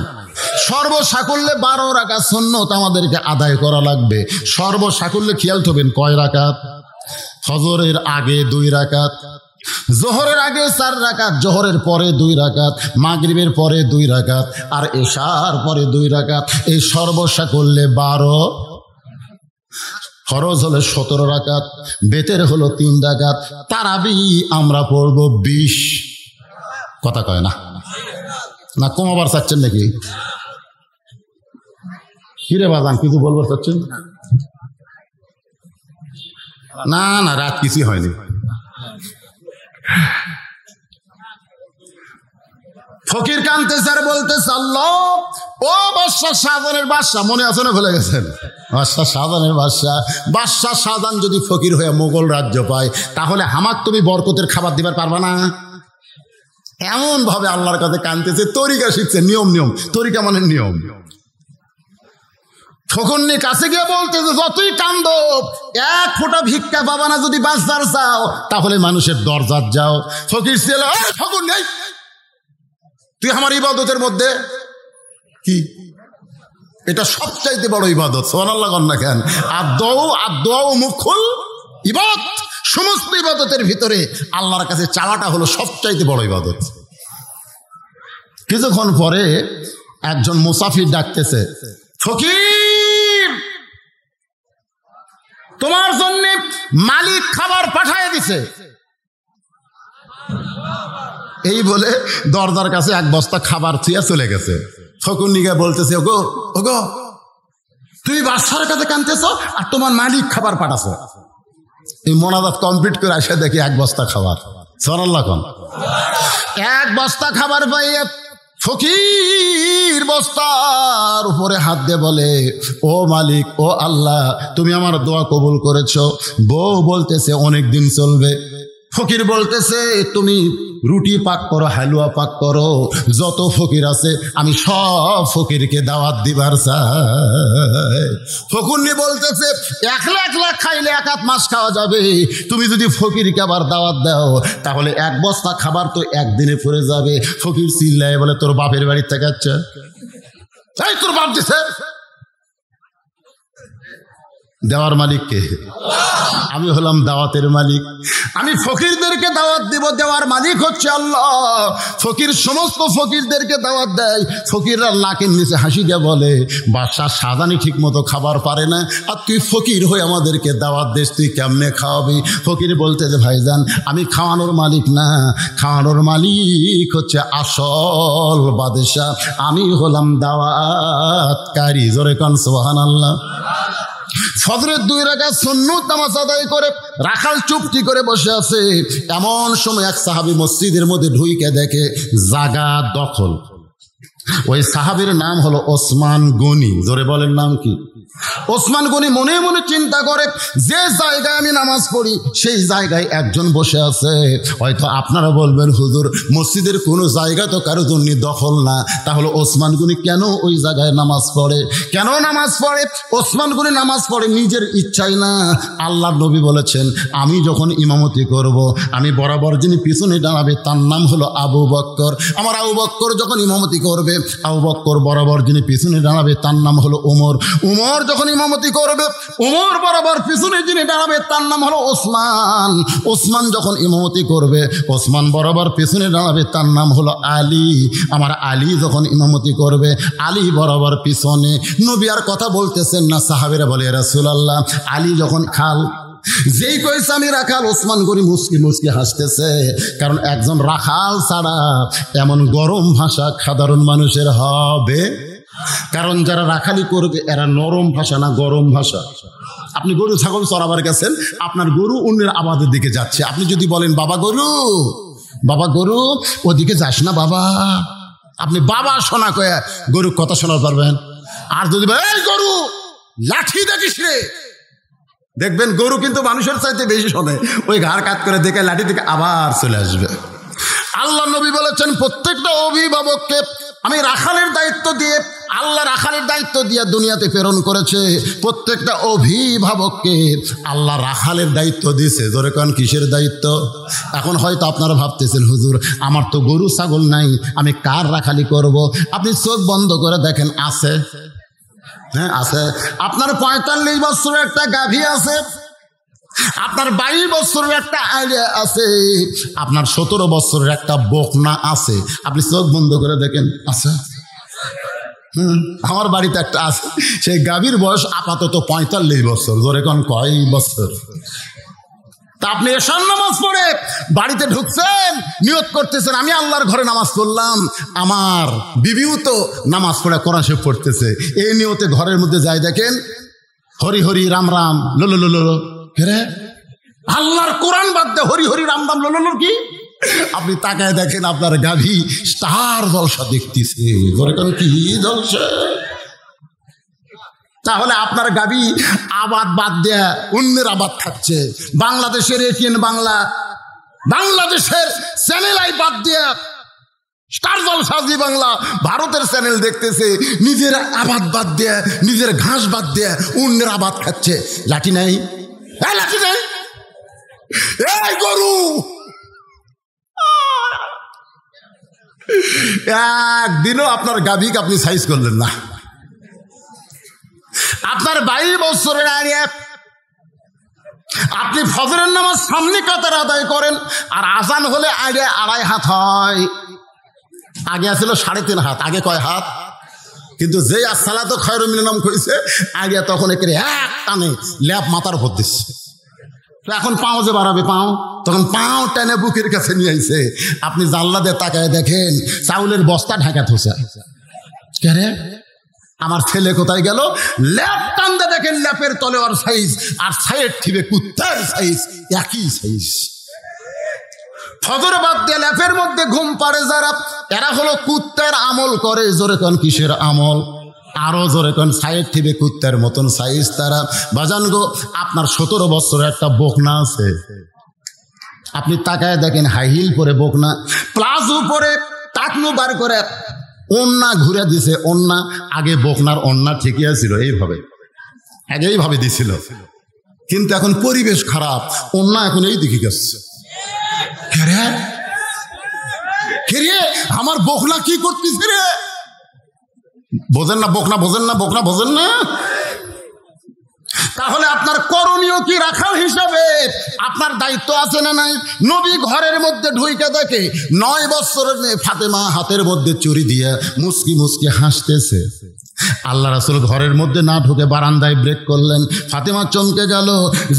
S1: সর্বসাকুল্যে 12 রাকাত সুন্নত আমাদেরকে আদায় করা লাগবে। সর্বসাকুল্যে খেয়াল করবেন কয় রাকাত? ফজরের আগে 2 রাকাত, জোহরের আগে 4 রাকাত, জোহরের পরে 2 রাকাত, মাগরিবের পরে 2 রাকাত, আর এশার পরে 2 রাকাত। এই সর্বসাকুল্যে 12। ফরজ হলো 17 রাকাত, বেতের হলো 3 রাকাত, তারাবি আমরা পড়ব 20। কথা কয় না? না কমাবার চাচ্ছেন নাকি? কিরে বাজান কিছু বলবার চাচ্ছেন? না না, রাত কিছুই হয়নি। ফকির কানতেছে আর বলতেছে, আল্লাহ ও বাদশাহ শাহজাহানের বাদশাহ, মনে আছে না ভুলে গেছেন? বাদশাহ শাহজাহানের বাদশাহ, বাদশাহ শাহজাহান যদি ফকির হয়ে মোগল রাজ্য পায় তাহলে হামাক তুমি বরকতের খাবার দিবার পারবা না? এমন ভাবে আল্লাহর কাছে কানতেছে, তরিকা শিখছে, নিয়ম। তরিকা মানে নিয়ম। ফকরনি কাছে গিয়ে বলতেছে, যতই কান্দ 1 ফোঁটা ভিক্ষা পাবা না, যদি বাঁচতে চাও তাহলে মানুষের দরজাত যাও। ফকির ছিল, ফকর নেই, তুই আমার ইবাদতের মধ্যে কি? এটা সবচাইতে বড় ইবাদত। সুবহানাল্লাহ কন না কেন? আদ-দুআ মুখুল ইবাদত। সমস্ত ইবাদতের ভিতরে আল্লাহর কাছে চাওয়াটা হলো সবচাইতে বড় ইবাদত। কিছুক্ষণ পরে একজন মুসাফির ডাকতেছে, ফকির তোমার জন্য মালিক খাবার পাঠায় দিছে। এই বলে দরজার কাছে 1 বস্তা খাবার থুইয়া চলে গেছে। ফকুন্নিকে বলতেছে, ওগো ওগো তুমি বাদশার কাছে কানতেছ আর তোমার মালিক খাবার পাঠাছো। এই মোনাজাত কমপ্লিট করে আসে দেখি 1 বস্তা খাবার। সুবহানাল্লাহ কোন? 1 বস্তা খাবার পাইয়ে ফকির বস্তার উপরে হাত দিয়ে বলে, ও মালিক, ও আল্লাহ, তুমি আমার দোয়া কবুল করেছো। বউ বলতেছে অনেক দিন চলবে। ফকির বলতেছে, তুমি রুটি পাক করো, হালুয়া পাক করো, যত ফকির আছে আমি সব ফকিরকে দাওয়াত দিবার চাই। ফকুন্নি বলতেছে, একলা খাইলে 1 হাত মাছ খাওয়া যাবে, তুমি যদি ফকিরকে আবার দাওয়াত দাও তাহলে 1 বস্তা খাবার তো একদিনে পড়ে যাবে। ফকির চিল্লায় বলে, তোর বাপের বাড়ির থেকে আচ্ছা তাই তোর বাপ দিছে? দেওয়ার মালিক কে? আমি হলাম দাওয়াতের মালিক। আমি ফকিরদেরকে দাওয়াত দিব, দেওয়ার মালিক হচ্ছে আল্লাহ। ফকির সমস্ত ফকিরদেরকে দাওয়াত দেয়। ফকিররা নাকের নিচে হাসি দিয়ে বলে, বাদশাহ শাহজাহানি ঠিক মতো খাবার পারে না, আর তুই ফকির হয়ে আমাদেরকে দাওয়াত দিস, তুই কেমনে খাওয়াবি? ফকির বলতে যে, ভাইজান আমি খাওয়ানোর মালিক না, খাওয়ানোর মালিক হচ্ছে আসল বাদশাহ, আমি হলাম দাওয়াতকারী। জোরে কান সুবহানাল্লাহ। ফজরের 2 রাকাত সুন্নত নামাজ আদায় করে রাখাল চুপটি করে বসে আছে। এমন সময় এক সাহাবী মসজিদের মধ্যে ঢুইকে দেখে জায়গা দখল। ওই সাহাবীর নাম হলো ওসমান গনি। জোরে বলেন নাম কি? ওসমান গনি মনে মনে চিন্তা করে, যে জায়গায় আমি নামাজ পড়ি সেই জায়গায় একজন বসে আছে। হয়তো আপনারা বলবেন, হুজুর মসজিদের কোনো জায়গা তো কারো জন্য দখল না, তাহলে ওসমান গনি কেন ওই জায়গায় নামাজ পড়ে? কেন নামাজ পড়ে? ওসমান গনি নামাজ পড়ে নিজের ইচ্ছাই না। আল্লাহর নবী বলেছেন, আমি যখন ইমামতি করব, আমি বরাবর যিনি পিছনে দাঁড়াবে তার নাম হলো আবু বকর। আমার আবু বকর যখন ইমামতি করবে, আবু বকর বরাবর যিনি পিছনে দাঁড়াবে তার নাম হলো ওমর। ওমর যখন ইমামতি করবে, ওমর বরাবর পিছনে যিনি দাঁড়াবে তার নাম হলো ওসমান। ওসমান যখন ইমামতি করবে, ওসমান বরাবর পিছনে দাঁড়াবে তার নাম হলো আলী। আমার আলী যখন ইমামতি করবে, আলী বরাবর পিছনে। নবী আর কথা বলতেছেন না। সাহাবীরা বলে, রাসূলুল্লাহ আলী যখন খাল, যেই কইছে আমি রাখাল, ওসমান গনি মুসকি মুসকি হাসতেছে। কারণ একজন রাখাল ছাড়া এমন গরম ভাষা সাধারণ মানুষের হবে? কারণ যারা রাখালি করবে এরা নরম ভাষা না গরম ভাষা। আপনি গরু ছাগল চড়াবার গেছেন, আপনার গরু অন্যের আবাদের দিকে যাচ্ছে, আপনি যদি বলেন বাবা গরু ওদিকে যাস না বাবা, আপনি বাবা শোনা কয়ে গরু কথা শোনাতে পারবেন। আর যদি এই গরু লাঠি দেখিস রে, দেখবেন গরু কিন্তু মানুষের চাইতে বেশি শোনে। ওই ঘাড় কাত করে দেখে লাঠি থেকে আবার চলে আসবে। আল্লাহ নবী বলেছেন, প্রত্যেকটা অভিভাবককে আমি রাখালের দায়িত্ব দিয়ে আল্লাহ রাখালের দায়িত্ব দিয়ে দুনিয়াতে প্রেরণ করেছে। প্রত্যেকটা অভিভাবককে আল্লাহ রাখালের দায়িত্ব দিয়েছে। ধরে কারণ কিসের দায়িত্ব? এখন হয়তো আপনারা ভাবতেছেন, হুজুর আমার তো গরু ছাগল নাই, আমি কার রাখালি করব? আপনি চোখ বন্ধ করে দেখেন, আছে। হ্যাঁ আছে। আপনার 45 বছরের একটা গাভী আছে, আপনার 22 বছরের একটা আইডিয়া আছে, আপনার 17 বছরের একটা বকনা আছে। আপনি চোখ বন্ধ করে দেখেন, আছে। আমার বাড়িতে একটা আছে, সেই গাভীর বয়স আপাতত 45 বছর। ধরে কোন কয় বছর? তা আপনি এশার নামাজ পড়ে বাড়িতে ঢুকছেন, নিয়ত করতেছেন আমি আল্লাহর ঘরে নামাজ পড়লাম, আমার বিবিও তো নামাজ পড়ে কোরআন শরীফ পড়তেছে, এই নিয়তে ঘরের মধ্যে যাই দেখেন হরি হরি রাম রাম লোলো লোলো। হেরে আল্লাহর কোরআন বাদ দে হরি হরি রাম রাম লোলো কি? আপনি তাকায় দেখেন আপনার গাভী স্টার জলসা দেখতেছে। কি জলসা? তাহলে আপনার গাভী আবাদ বাদ দেয়া অন্যের আবাদ খাচ্ছে। বাংলাদেশের এটিএন বাংলা, বাংলাদেশের চ্যানেল আই বাদ দেয়া স্টার জলসা জি বাংলা ভারতের চ্যানেল দেখতেছে, নিজের আবাদ বাদ দেয়া, নিজের ঘাস বাদ দেয়া অন্যের আবাদ খাচ্ছে। লাঠি নাই, লাঠি নাই, এই গরু একদিনও আপনার গাভীকে আপনি সাইজ করলেন না। আপনার 22 বছরের আগে আপনি ফজরের নামাজ সামনে কাতার আদায় করেন, আর আজান হলে আগে 2.5 হাত হয়। আগে ছিল 3.5 হাত। আগে কয় হাত? কিন্তু যে আসসালাতু খায়রুম মিনান নাম কইছে আগে তখন একেবারে এক টানে ল্যাপ মাথার উপর দিচ্ছে। এখন পাও যে বাড়াবে পাও, তখন পাও টেনে বুকের কাছে নিয়ে আইছে। আপনি জানলা দিয়ে তাকায় দেখেন চাউলের বস্তা ঢাকা থুসা। কে আমার ছেলে কোথায় গেল? ল্যাপ টানতে দেখেন ল্যাপের তলে ওর সাইজ আর সাইড থেকে কুত্তার সাইজ একই সাইজ। ফজর বাদ দিয়ে ল্যাপের মধ্যে ঘুম পাড়ে যারা, এরা হলো কুত্তার আমল করে। জোরে কোন কিসের আমল? আরো জোরে কোন সাইড থেকে কুত্তার মতন সাইজ তারা। বাজান গো, আপনার 17 বছরের একটা বকনা আছে, আপনি তাকায় দেখেন হাই হিল পরে বকনা, প্লাজো পরে টাকনু বার করে ওন্না ঘুরে দিছে। ওন্না আগে বকনার ওন্না ঠিকই ছিল, এইভাবে আগে এইভাবে দিছিল, কিন্তু এখন পরিবেশ খারাপ, ওন্না এখন এই দিকে গেছে। আমার বকনা কি করতেছে রে? বোঝেন না বকনা? বোঝেন না বকনা? বোঝেন না? তাহলে আপনার করণীয় কি? রাখাল হিসাবে আপনার দায়িত্ব আছে না নাই? নবী ঘরের মধ্যে ঢুইকে দেখে 9 বছরের মেয়ে ফাতেমা হাতের মধ্যে চুরি দিয়ে মুস্কি মুস্কি হাসতেছে। আল্লাহ রাসূল ঘরের মধ্যে না ঢুকে বারান্দায় ব্রেক করলেন। ফাতেমা চমকে গেল,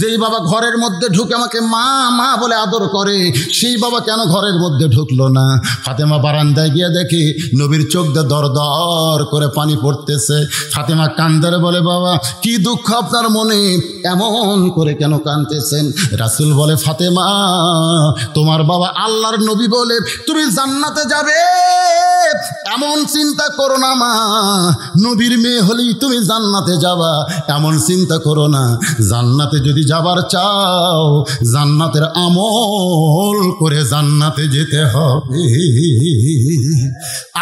S1: যেই বাবা ঘরের মধ্যে ঢুকে আমাকে মা মা বলে আদর করে, সেই বাবা কেন ঘরের মধ্যে ঢুকলো না? ফাতেমা বারান্দায় গিয়ে দেখে নবীর চোখ দিয়ে দর দর করে পানি পড়তেছে। ফাতেমা কান্দারে বলে, বাবা কি দুঃখ আপনার মনে, এমন করে কেন কাঁদতেছেন? রাসূল বলে, ফাতেমা তোমার বাবা আল্লাহর নবী বলে তুমি জান্নাতে যাবে, এমন চিন্তা করো না মা। নবীর মেয়ে হলেই তুমি জান্নাতে যাবা, এমন চিন্তা করো না। জান্নাতে যদি যাবার চাও, জান্নাতের আমল করে জান্নাতে যেতে হবে।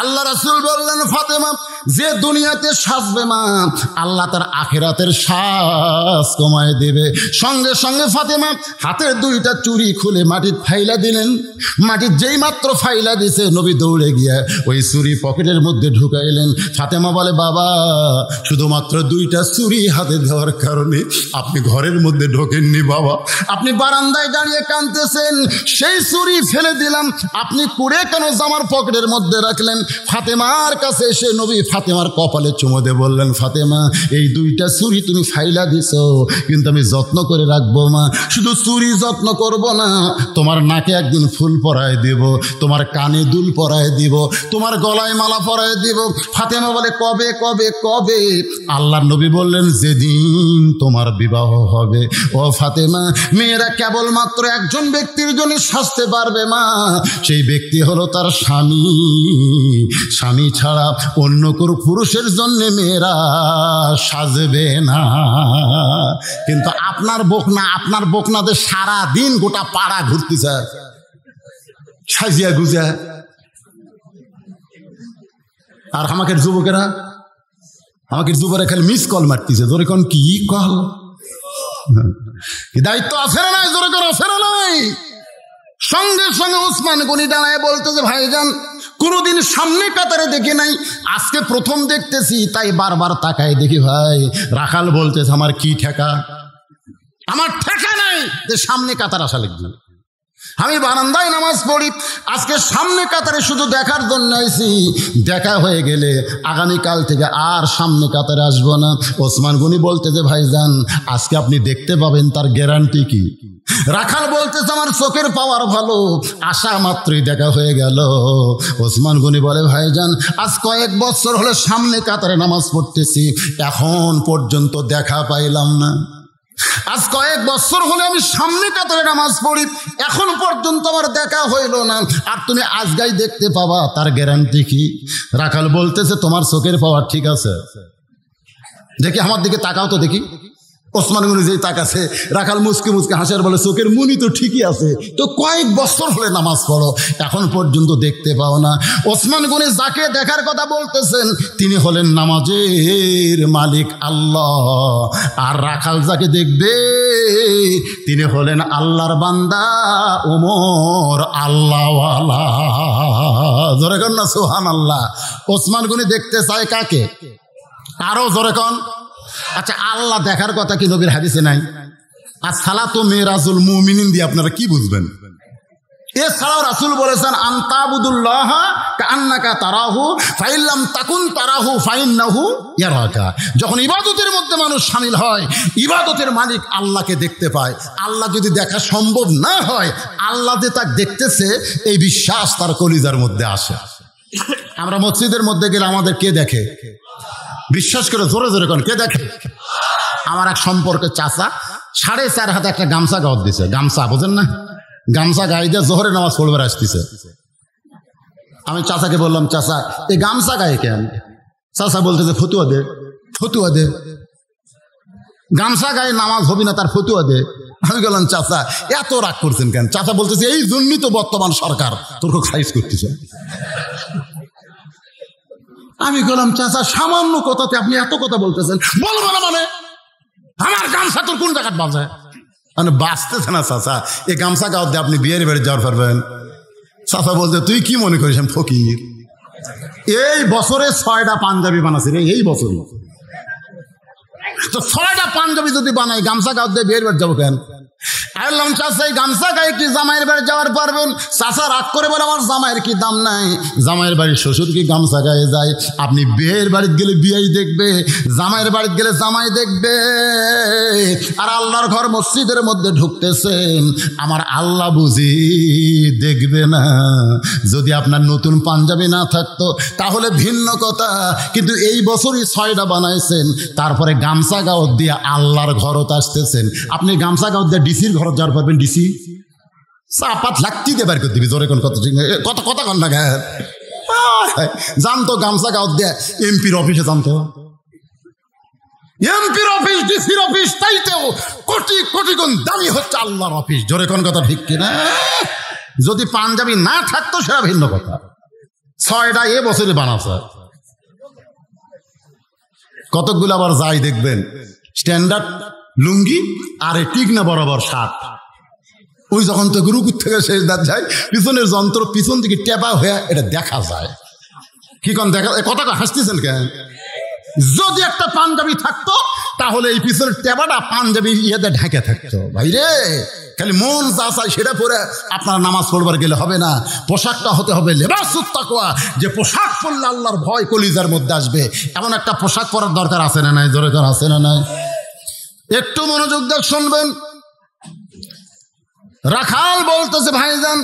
S1: আল্লাহ রাসূল বললেন, ফাতেমা যে দুনিয়াতে সাজবে মা, আল্লাহ তার আখিরাতের সাজ কমায় দেবে। সঙ্গে সঙ্গে ফাতেমা হাতের 2টা চুড়ি খুলে মাটির ফাইলা দিলেন। মাটির যেই মাত্র ফাইলা দিছে, নবী দৌড়ে গিয়া ওই চুরি পকেটের মধ্যে ঢুকাইলেন। ফাতেমা বলে, বাবা শুধুমাত্র 2টা চুরি হাতে দেওয়ার কারণে আপনি ঘরের মধ্যে ঢোকেননি বাবা, আপনি বারান্দায় দাঁড়িয়ে কাঁদতেছেন, সেই চুরি ফেলে দিলাম, আপনি কুড়ে কেন জামার পকেটের মধ্যে রাখলেন? ফাতেমার কাছে এসে নবী ফাতেমার কপালে চুমো দিয়ে বললেন, ফাতেমা এই 2টা চুরি তুমি ফাইলা দিছো, কিন্তু আমি যত্ন করে রাখবো মা। শুধু চুরি যত্ন করব না, তোমার নাকে একদিন ফুল পরায় দেব, তোমার কানে দুল পরায় দিব, তোমার গলায় মালা পরায় দিব। ফাতেমা বলে, কবে কবে কবে? আল্লাহর নবী বললেন, যেদিন তোমার বিবাহ হবে। ও ফাতেমা, মেয়েরা কেবলমাত্র একজন ব্যক্তির জন্য সাজতে পারবে মা, সেই ব্যক্তি হলো তার স্বামী। স্বামী ছাড়া অন্য কোনো পুরুষের জন্য মেয়েরা সাজবে না। কিন্তু আপনার বকনাদের সারা দিন গোটা পাড়া ঘুরতেছে সাজিয়া গুজা। আর আমাকে যুবকেরা আমাকে জুবারে খালি মিস কল মারতেছে, জোরে কোন কি কল, কি দায়িত্ব আছে না নাই, জোরে কোন আছে না নাই। সঙ্গে সঙ্গে ওসমান গনি দাঁড়ায় বলতেছে ভাইজান কোনোদিন সামনে কাতারে দেখি নাই, আজকে প্রথম দেখতেছি, তাই বারবার তাকায় দেখি ভাই। রাখাল বলতেছে আমার কি ঠেকা, আমার ঠেকা নাই যে সামনে কাতার আসা লাগবে। আমি বারান্দায় নামাজ পড়ি, আজকে সামনে কাতারে শুধু দেখার জন্য আইছি, দেখা হয়ে গেলে আগামীকাল থেকে আর সামনে কাতারে আসবো না। ওসমান গনি বলতেছে ভাইজান আজকে আপনি দেখতে পাবেন, তার গ্যারান্টি কি? রাখাল বলতেছে আমার চোখের পাওয়ার ভালো, আশা মাত্রই দেখা হয়ে গেল। ওসমান গনি বলে ভাইজান আজ কয়েক বছর হলে সামনে কাতারে নামাজ পড়তেছি, এখন পর্যন্ত দেখা পাইলাম না। আজ কয়েক বছর হলে আমি সামনে কাতারে নামাজ পড়ি, এখন পর্যন্ত আমার দেখা হইল না, আর তুমি আজগাই দেখতে পাবা, তার গ্যারান্টি কি? রাখাল বলতেছে তোমার চোখের পাওয়ার ঠিক আছে, দেখি আমার দিকে তাকাও তো দেখি। ওসমান গনি যেই তাকাছে, রাখাল মুসকে মুসকে হাসার বলে চোখের মুনি তো ঠিকই আছে, তো কয়েক বছর হলে নামাজ পড়ো, এখন পর্যন্ত দেখতে পাও না। ওসমান গনি যাকে দেখার কথা বলতেছেন তিনি হলেন নামাজের মালিক আল্লাহ, আর রাখাল যাকে দেখবে তিনি হলেন আল্লাহর বান্দা ওমর আল্লাহওয়ালা। জোরে কন না সুবহানাল্লাহ। ওসমান গনি দেখতে চায় কাকে? আরো জোরে কন। আচ্ছা আল্লাহ দেখার কথা কি নবীর হাদিসে নাই? আর সালাতু মিরাজুল মুমিনিন দিয়ে আপনারা কি বুঝবেন? এছাড়াও রাসূল বলেছেন আনতাবুদুল্লাহ কাআন্নাকা তারাহু ফাইল্লাম তাকুন তারাহু ফাইন্নাহু ইয়ারাকা। যখন ইবাদতের মধ্যে মানুষ শামিল হয়, ইবাদতের মালিক আল্লাহকে দেখতে পায়। আল্লাহ যদি দেখা সম্ভব না হয়, আল্লাহ যে তাকে দেখতেছে এই বিশ্বাস তার কলিজার মধ্যে আসে। আমরা মসজিদের মধ্যে গেলে আমাদের কে দেখে? বিশ্বাস করে জোরে জোরে কোন কে দেখে? আমার এক সম্পর্কের চাচা 4.5 হাতে একটা গামছা গাওয়াত দিছে, গামছা বোঝেন না, গামছা গায়ে দিয়ে জোহরে নামাজ পড়বার আসতেছে। আমি চাচাকে বললাম চাচা এই গামছা গায়ে কেন? চাচা বলতেছে ফতুয়া দে, ফতুয়া দে, গামছা গায়ে নামাজ হবি না, তার ফতুয়া দে। আমি বললাম চাচা এত রাগ করছেন কেন? চাচা বলতেছে এই জন্যই তো বর্তমান সরকার তোর খুব সাইজ করতেছে। আমি বললাম চাচা সামান্য কথাতে আপনি এত কথা বলতেছেন, বলবো না মানে? আমার গামছা তোর কোন জায়গায় বাজে? মানে বাঁচতেছে না চাচা, এই গামছা গাওয়ার দিয়ে আপনি বিয়ের বাড়ি যাওয়ার পারবেন? চাচা বলতে তুই কি মনে করিস আমি ফকির? এই বছরে 6টা পাঞ্জাবি বানাচ্ছি রে, এই বছরে তো 6টা পাঞ্জাবি যদি বানাই, গামছা গাওয়ার দিয়ে বিয়ের বাড়ি যাবো কেন? আল্লাহ চাচা এই গামছা গায়ে কি জামাইয়ের বাড়ি যাওয়ার পারবেন? চাচা রাগ করে বলে আমার জামাইয়ের কি দাম নাই, জামাইয়ের বাড়ির শ্বশুর কি গামছা গায়ে যায়? আপনি বিয়ের বাড়িতে গেলে বিয়েই দেখবে, জামাইয়ের বাড়িতে গেলে জামাই দেখবে। আর আল্লাহর ঘর মসজিদের মধ্যে ঢুকতেছেন, আমার আল্লাহ বুঝি দেখবে না? যদি আপনার নতুন পাঞ্জাবি না থাকতো তাহলে ভিন্ন কথা, কিন্তু এই বছরই 6টা বানাইছেন, তারপরে গামছা গাওয়ার দিয়ে আল্লাহর ঘরত আসতেছেন। আপনি গামছা গাওয়ার দিয়ে ডিসির ঘর যাওয়ার পারবেন? ডিসি চাপাত লাগতি দেবার করে দিবি। জোরে কোন কত কথা কন না গায়ে জানতো গামছা গাওয়ার দিয়ে এমপির অফিসে জানতো, এমপির অফিস ডিসির অফিস তাইতেও কোটি কোটি গুণ দামি হচ্ছে আল্লাহর অফিস। জোরে কোন কথা ঠিক কিনা? যদি পাঞ্জাবি না থাকতো সেটা ভিন্ন কথা। 6টা এ বছরে বানাচ্ছে, কতকগুলো আবার যাই দেখবেন স্ট্যান্ডার্ড লুঙ্গি আর ঠিক না বরাবর শার্ট। ওই যখন তো রুকুর থেকে শেষ দাঁত যায়, পিছনের যন্ত্র পিছন দিকে টেপা হয়ে এটা দেখা যায়। কি কোন দেখা কথা হাসতেছেন কেন? যদি একটা পাঞ্জাবি থাকতো তাহলে এই পিছনের টেপাটা পাঞ্জাবি ইয়েতে ঢেকে থাকতো। ভাই রে খালি মন যা চায় সেটা পরে আপনারা নামাজ পড়বার গেলে হবে না, পোশাকটা হতে হবে লেবাসুত তাকওয়া, যে পোশাক পরলে আল্লাহর ভয় কলিজার মধ্যে আসবে, এমন একটা পোশাক পরার দরকার আছে না নাই? জোরে কর আছে না নাই? একটু মনোযোগ দিয়ে শুনবেন। রাখাল বলতেছে ভাইজান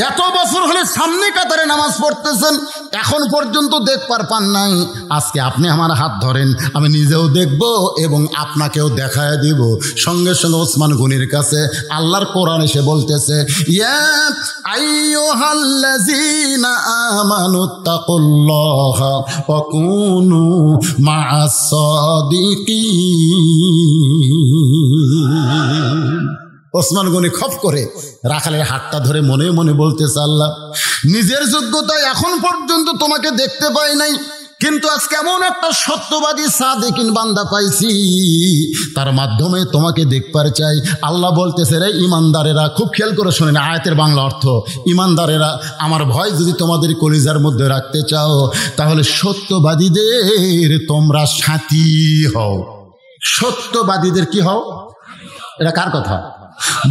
S1: এত বছর হলে সামনে কাতারে নামাজ পড়তেছেন, এখন পর্যন্ত দেখবার পান নাই, আজকে আপনি আমার হাত ধরেন, আমি নিজেও দেখব এবং আপনাকেও দেখায় দিব। সঙ্গে সঙ্গে ওসমান গনির কাছে আল্লাহর কোরআন এসে বলতেছে ইয়া আইয়ুহাল্লাযীনা আমানুত্তাকুল্লাহা ওয়া কুনু মা'আস সাদিকিন। ওসমান গনি খপ করে রাখালের হাতটা ধরে মনে মনে বলতেছে আল্লাহ নিজের যোগ্যতায় এখন পর্যন্ত তোমাকে দেখতে পাই নাই, কিন্তু আজকে এমন একটা সত্যবাদী সাদিকিন বান্দা পাইছি, তার মাধ্যমে তোমাকে দেখবার চাই। আল্লাহ বলতেছে, রে ইমানদারেরা, খুব খেয়াল করে শোনেন আয়াতের বাংলা অর্থ, ইমানদারেরা আমার ভয় যদি তোমাদের কলিজার মধ্যে রাখতে চাও, তাহলে সত্যবাদীদের তোমরা সাথী হও। সত্যবাদীদের কি হও? এটা কার কথা?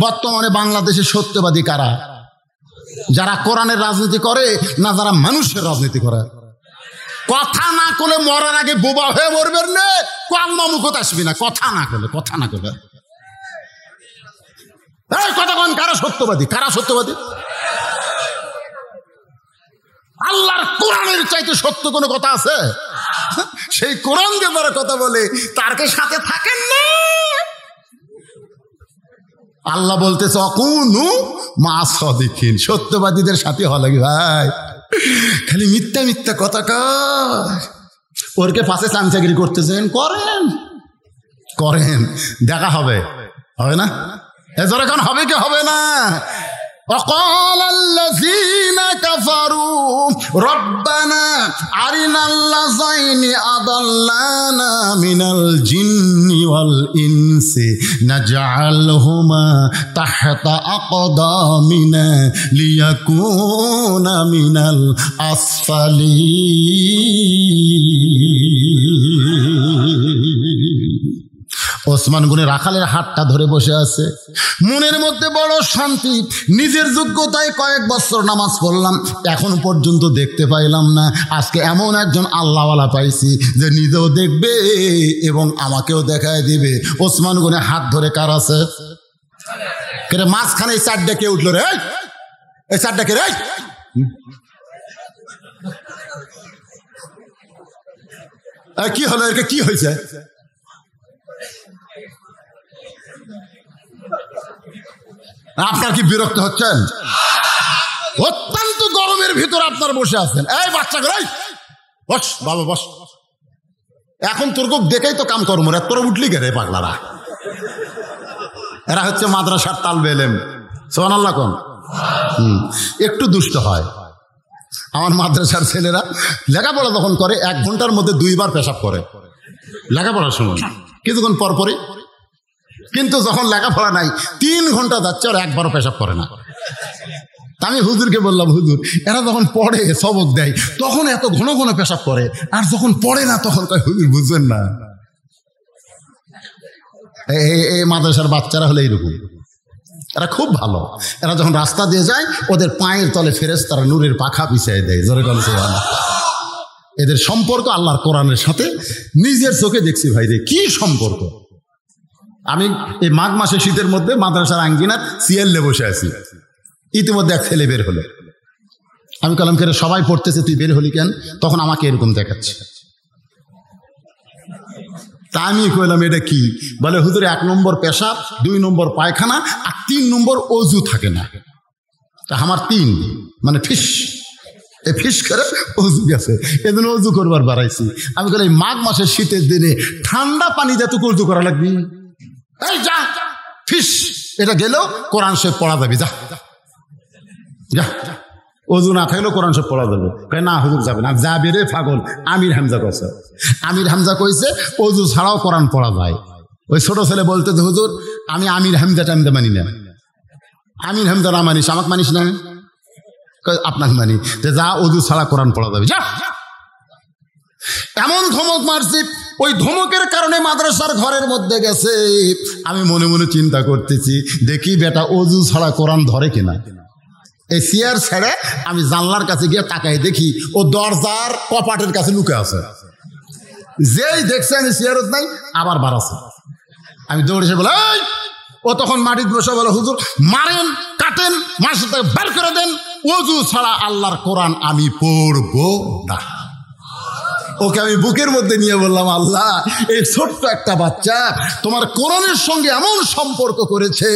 S1: বর্তমানে বাংলাদেশে সত্যবাদী কারা? যারা কোরআনের রাজনীতি করে না, যারা মানুষের রাজনীতি করে? কথা না করলে মরার আগে বোবা হয়ে মরবেন না, কলমা মুখত আসবি না। কথা না করলে এই কথা কোন? কারা সত্যবাদী? কারা সত্যবাদী? আল্লাহর কোরআনের চাইতে সত্য কোনো কথা আছে? সেই কোরআন যে যারা কথা বলে তারকে সাথে থাকেন না। আল্লাহ বলতেছে অকুনু মা সাদিকিন, সত্যবাদীদের সাথে হওয়া লাগে। ভাই খালি মিথ্যা মিথ্যা কথা কর, ওরকে পাশে চামচাগিরি করতেছেন, করেন দেখা হবে না? এজরে এখন হবে কি হবে না? وقال الذين كفروا ربنا أرنا اللذين أضلانا من الجن والإنس نجعلهما تحت أقدامنا ليكونا من الأسفلين। ওসমান গনি রাখালের হাতটা ধরে বসে আছে, মনের মধ্যে বড় শান্তি। নিজের যোগ্যতায় কয়েক বছর নামাজ পড়লাম, এখন পর্যন্ত দেখতে পাইলাম না। আজকে এমন একজন আল্লাহওয়ালা পাইছি যে নিজেও দেখবে এবং আমাকেও দেখায় দিবে। ওসমান গনি হাত ধরে কার আছে? মাঝখানে এই চারটা কে উঠলো রে? এই চারটা কে রে? কি হলো? এর কি হয়েছে? আপনার কি বিরক্ত হচ্ছেন? অত্যন্ত গরমের ভিতর আপনার বসে আছেন। এই বাচ্চা করে বস বাবা বস, এখন তোর খুব দেখেই তো কাম কর্ম রে, তোরা উঠলি কে রে পাগলারা? এরা হচ্ছে মাদ্রাসার তালবে এলেম। সুবহানাল্লাহ কোন? একটু দুষ্ট হয়। আমার মাদ্রাসার ছেলেরা লেখাপড়া যখন করে 1 ঘন্টার মধ্যে 2 বার পেশাব করে। লেখাপড়া শুনুন কিছুক্ষণ পরপরই, কিন্তু যখন লেখাপড়া নাই 3 ঘন্টা যাচ্ছে আর একবারও পেশাব করে না। আমি হুজুরকে বললাম, হুজুর এরা যখন পড়ে সবক দেয় তখন এত ঘন ঘন পেশাব করে, আর যখন পড়ে না তখন কয় হুজুর বুঝবেন না। এই মাদ্রাসার বাচ্চারা হলে এইরকম, এরা খুব ভালো। এরা যখন রাস্তা দিয়ে যায় ওদের পায়ের তলে ফেরেশতারা নূরের পাখা বিছিয়ে দেয়। জোরে বলেন সুবহানাল্লাহ। এদের সম্পর্ক আল্লাহর কোরআনের সাথে নিজের চোখে দেখছি ভাই রে, কি সম্পর্ক। আমি এই মাঘ মাসে শীতের মধ্যে মাদ্রাসার আঙ্গিনার সিএলে বসে আছি, ইতিমধ্যে এক ছেলে বের হলো। আমি কলাম করে সবাই পড়তেছে, তুই বের হলি কেন? তখন আমাকে এরকম দেখাচ্ছে। তা আমি কইলাম এটা কি? বলে হুজুর 1 নম্বর পেশাব, 2 নম্বর পায়খানা, আর 3 নম্বর অজু থাকে না। তা আমার 3 মানে ফিস, এই ফিস করে অজু গেছে, এজন্য অজু করবার বাড়াইছি। আমি বলি মাঘ মাসের শীতের দিনে ঠান্ডা পানি দিয়ে তো অজু করা লাগবে। এই যা ফিস, এটা গেলেও কোরআন শরীফ পড়া যাবে, যা যা, অজু না থাকলেও কোরআন শরীফ পড়া যাবে। না হুজুর যাবে না। যাবে রে পাগল। আমির হামজা কইছে, আমির হামজা কইছে অজু ছাড়াও কোরআন পড়া যায়। ওই ছোট ছেলে বলতে হুজুর আমি আমির হামজা টামজা মানি না। আমির হামজা না মানিস, আমাকে মানিস না? আপনাকে মানি। যা অজু ছাড়া কোরআন পড়া যাবে, যা। এমন ধমক মারছি, ওই ধমকের কারণে মাদ্রাসার ঘরের মধ্যে গেছে। আমি মনে মনে চিন্তা করতেছি, দেখি বেটা অজু ছাড়া কোরআন ধরে কিনা। এই চেয়ার ছেড়ে আমি জানলার কাছে গিয়ে তাকাই, দেখি ও দরজার কপাটের কাছে লুকে আছে। যেই দেখছে আমি চেয়ারত নাই, আবার বাড়াছে। আমি দৌড়ে এসে বলে, ও তখন মাটির বসে বলে, হুজুর মারেন কাটেন, মাসে থেকে বের করে দেন, অজু ছাড়া আল্লাহর কোরআন আমি পড়বো না। ওকে আমি বুকের মধ্যে নিয়ে বললাম, আল্লাহ এই ছোট্ট একটা বাচ্চা তোমার কোরআনের সঙ্গে এমন সম্পর্ক করেছে,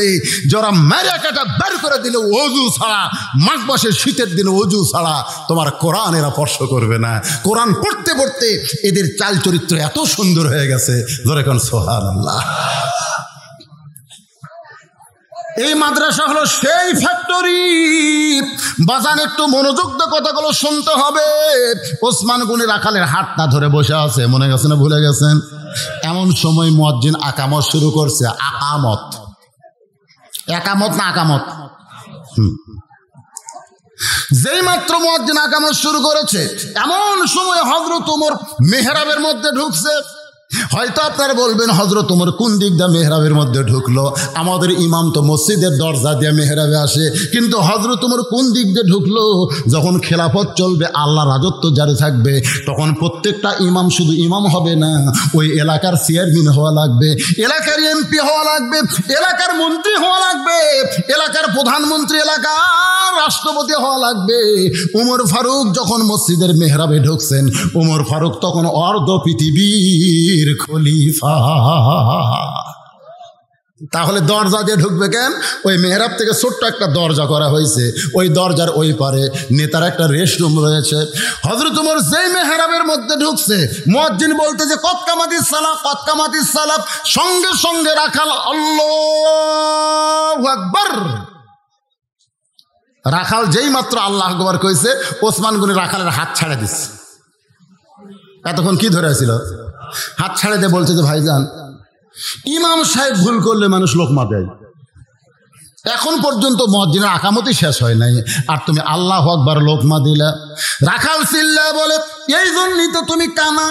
S1: যারা মেরে কাটা বের করে দিলে অজু ছাড়া, মাঘ মাসের শীতের দিনে অজু ছাড়া তোমার কোরআন এরা স্পর্শ করবে না। কোরআন পড়তে পড়তে এদের চাল চরিত্র এত সুন্দর হয়ে গেছে, ধরে কোন সুবহানাল্লাহ। এই মাদ্রাসা হলো সেই ফ্যাক্টরি, বাজান একটু মনোযোগ দিয়ে কথাগুলো শুনতে হবে। ওসমান গনি রাখালের হাতটা ধরে বসে আছে, মনে গেছে না ভুলে গেছেন? এমন সময় মুয়াজ্জিন আকামত শুরু করছে। আকামত, একামত না আকামত? যেই মাত্র মুয়াজ্জিন আকামত শুরু করেছে এমন সময় হযরত ওমর মেহরাবের মধ্যে ঢুকছে। হয়তো আপনারা বলবেন হযরত ওমর কোন দিক দিয়ে মেহরাবের মধ্যে ঢুকলো? আমাদের ইমাম তো মসজিদের দরজা দিয়ে মেহরাবে আসে, কিন্তু হযরত ওমর কোন দিক দিয়ে ঢুকলো? যখন খেলাফত চলবে, আল্লাহ রাজত্ব জারি থাকবে, তখন প্রত্যেকটা ইমাম শুধু ইমাম হবে না, ওই এলাকার চেয়ারম্যান হওয়া লাগবে, এলাকার এমপি হওয়া লাগবে, এলাকার মন্ত্রী হওয়া লাগবে, এলাকার প্রধানমন্ত্রী, এলাকার রাষ্ট্রপতি হওয়া লাগবে। ওমর ফারুক যখন মসজিদের মেহরাবে ঢুকছেন, ওমর ফারুক তখন অর্ধ পৃথিবীর খলিফা। তাহলে দরজা দিয়ে ঢুকবে কেন? ওই মেহরাব থেকে ছোট্ট একটা দরজা করা হয়েছে, ওই দরজার ওই পারে নেতার একটা রেস্ট রুম রয়েছে। হযরত ওমর যেই মেহরাবের মধ্যে ঢুকছে, মুয়াজ্জিন বলতে যে কদ কামাতিস সালাত, কদ কামাতিস সালাত, সঙ্গে সঙ্গে রাখাল আল্লাহু আকবার। রাখাল যেই মাত্র আল্লাহু আকবার কইছে, ওসমান গনি রাখালের হাত ছাড়ে দিচ্ছে। এতক্ষণ কি ধরে ছিল? হাত ছাড়ে দিয়ে বলছে যে ভাইজান, ইমাম সাহেব ভুল করলে মানুষ লোকমা দেয়, এখন পর্যন্ত মুয়াজ্জিনের আকামতই শেষ হয় নাই, আর তুমি আল্লাহু আকবার লোকমা দিলা। রাখাল চিল্লায় বলে, এই জন্যই তো তুমি কানা,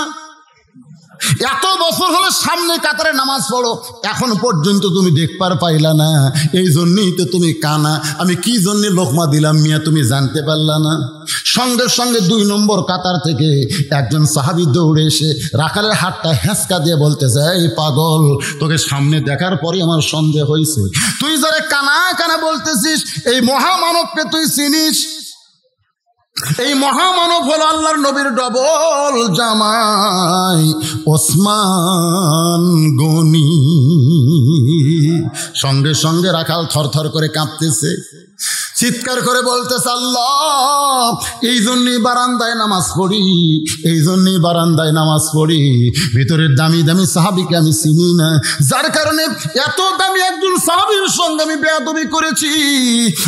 S1: এত বছর হলো সামনে কাতারে নামাজ পড়ো, এখন পর্যন্ত তুমি দেখবার পাইলা না, এই জন্যই তো তুমি কানা। আমি কি জন্য লোকমা দিলাম মিয়া, তুমি জানতে পারলা না? সঙ্গে সঙ্গে 2 নম্বর কাতার থেকে একজন সাহাবী দৌড়ে এসে রাখালের হাতটা হেঁচকা দিয়ে বলতেছে, এই পাগল, তোকে সামনে দেখার পরে আমার সন্দেহ হয়েছে, তুই যারা কানা কানা বলতেছিস, এই মহামানবকে তুই চিনিস? এই মহামানব হলো আল্লাহর নবীর ডবল জামাই ওসমান গনি। সঙ্গে সঙ্গে রাখাল থরথর করে কাঁপতেছে, চিৎকার করে বলতেছে, আল্লাহ, এই জন্যই বারান্দায় নামাজ পড়ি, এই জন্যই বারান্দায় নামাজ পড়ি, ভিতরের দামি দামি সাহাবীকে আমি চিনি না, যার কারণে এত দামি একজন সাহাবীর সঙ্গে আমি বেয়াদবি করেছি,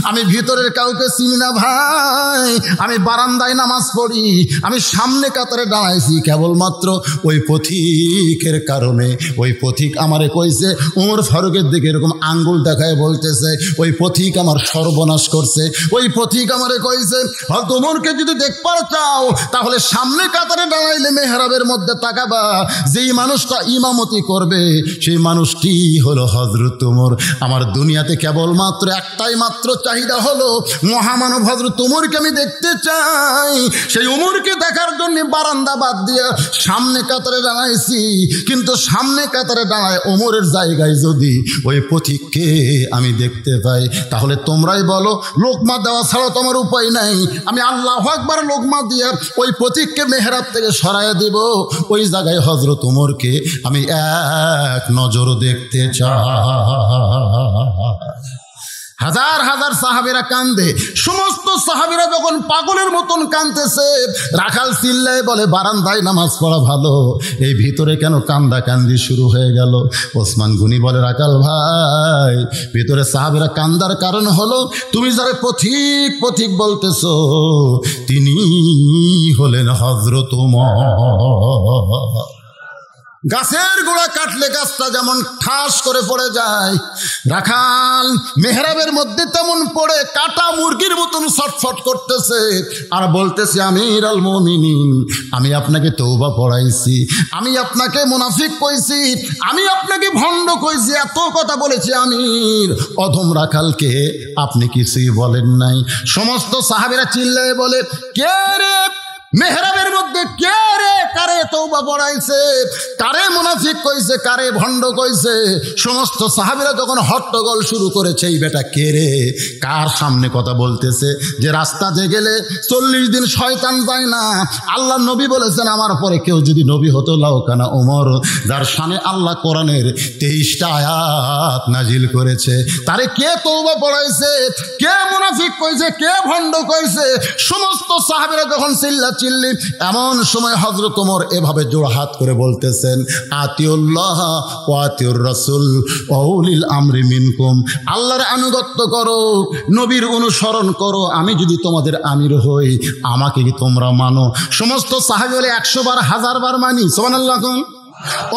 S1: আমি ভিতরের কাউকে চিনি না ভাই, আমি বারান্দায় নামাজ পড়ি, আমি সামনে কাতারে দাঁড়াইছি কেবলমাত্র ওই পথিকের কারণে। ওই পথিক আমারে কইছে, ওমর ফারুকের দিকে এরকম আঙ্গুল দেখায় বলতেছে, ওই পথিক আমার সর্বনাশ করছে, ওই পথিক আমারে কইছে, তোমরকে যদি দেখবার চাও তাহলে সামনে কাতারে দাঁড়াইলে মেহরাবের মধ্যে তাকাবা, যেই মানুষটা ইমামতি করবে সেই মানুষটি হলো হযরত ওমর। আমার দুনিয়াতে কেবলমাত্র একটাই মাত্র চাহিদা হলো, মহামানব হযরত ওমরকে আমি দেখতে চাই। সেই ওমরকে দেখার জন্য বারান্দা বাদ দিয়া সামনে কাতারে দাঁড়াইছি, কিন্তু সামনে কাতারে দাঁড়ায় ওমরের জায়গায় যদি ওই পথিককে আমি দেখতে পাই, তাহলে তোমরাই বলো, লোকমা দেওয়া ছাড়া তোমার উপায় নাই, আমি আল্লাহু আকবার লোকমা দিয়া ওই পথিককে মেহরাব থেকে সরাইয়া দিব, ওই জায়গায় হযরত ওমরকে আমি এক নজর দেখতে চাই। হাজার হাজার সাহাবীরা কান্দে, সমস্ত সাহাবীরা যখন পাগলের মতন কাঁদতেছে, রাখাল চিল্লায় বলে, বারান্দায় নামাজ পড়া ভালো, এই ভিতরে কেন কান্দা কান্দি শুরু হয়ে গেল? ওসমান গনি বলে, রাখাল ভাই, ভিতরে সাহাবীরা কান্দার কারণ হলো, তুমি যারা পথিক পথিক বলতেছো, তিনি হলেন হযরত ওমর। গাছের গোড়া কাটলে গাছটা যেমন ঠাস করে পড়ে যায়, রাখাল মেহরাবের মধ্যে তেমন পড়ে কাটা মুরগির মতন ছটফট করতেছে আর বলতেছে, আমির আল মুমিনিন, আমি আপনাকে তওবা পড়াইছি, আমি আপনাকে মুনাফিক কইছি, আমি আপনাকে ভণ্ড কইছি, এত কথা বলেছি আমির, অধম রাখালকে আপনি কিছুই বলেন নাই। সমস্ত সাহাবীরা চিল্লায়ে বলে, কে রে মেহরাবের মধ্যে, কে রে, কারে তওবা পড়াইছে, কারে মুনাফিক কইছে, কারে ভণ্ড কইছে? সমস্ত সাহাবীরা যখন হট্টগোল শুরু করেছে, এই বেটা কে রে, কার সামনে কথা বলতেছে, যে রাস্তাতে গেলে 40 দিন শয়তান যায় না। আল্লাহ নবী বলেছেন, আমার পরে কেউ যদি নবী হতো লাউকানা ওমর, যার শানে আল্লাহ কোরআনের 23টা আয়াত নাজিল করেছে, তারে কে তওবা পড়াইছে, কে মুনাফিক কইছে, কে ভণ্ড কইছে? সমস্ত সাহাবীরা যখন চিল্লাতে চিল্লি। এমন সময় হযরত ওমর এভাবে জোড়া হাত করে বলতেছেন, আতিউল্লাহ ওয়া আতিউর রাসূল ওয়া উলিল আমরি মিনকুম, আল্লাহর আনুগত্য করো, নবীর অনুসরণ করো, আমি যদি তোমাদের আমির হই আমাকে কি তোমরা মানো? সমস্ত সাহাবী বলে 100 বার 1000 বার মানি। সুবহানাল্লাহ।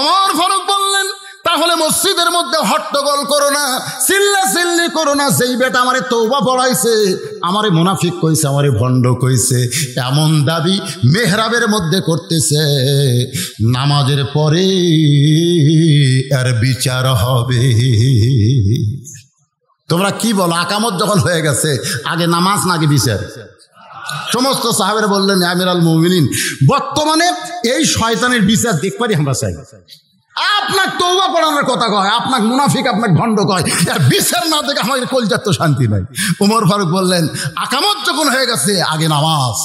S1: ওমর ফারুক বললেন, তাহলে মসজিদের মধ্যে হট্টগোল করো না, চিল্লাচিল্লি করো না, যেই বেটা আমারে তওবা পড়াইছে, আমারে মুনাফিক কইছে, আমারে ভণ্ড কইছে, এমন দাবি মেহরাবের মধ্যে করতেছে, নামাজের পরে এর বিচার হবে। তোমরা কি বলো? আকামত যখন হয়ে গেছে আগে নামাজ নাকি বিচার? সমস্ত সাহাবেরা বললেন, আমিরুল মুমিনিন, বর্তমানে এই শয়তানের বিচার দেখবারই আমরা চাই। আপনার তওবা পড়ানোর কথা কয়, আপনার মুনাফিক, আপনার ভণ্ড কয়, আর বিচার না দেখে আমাদের কলজার তো শান্তি নাই। ওমর ফারুক বললেন, আকামত যখন হয়ে গেছে আগে নামাজ,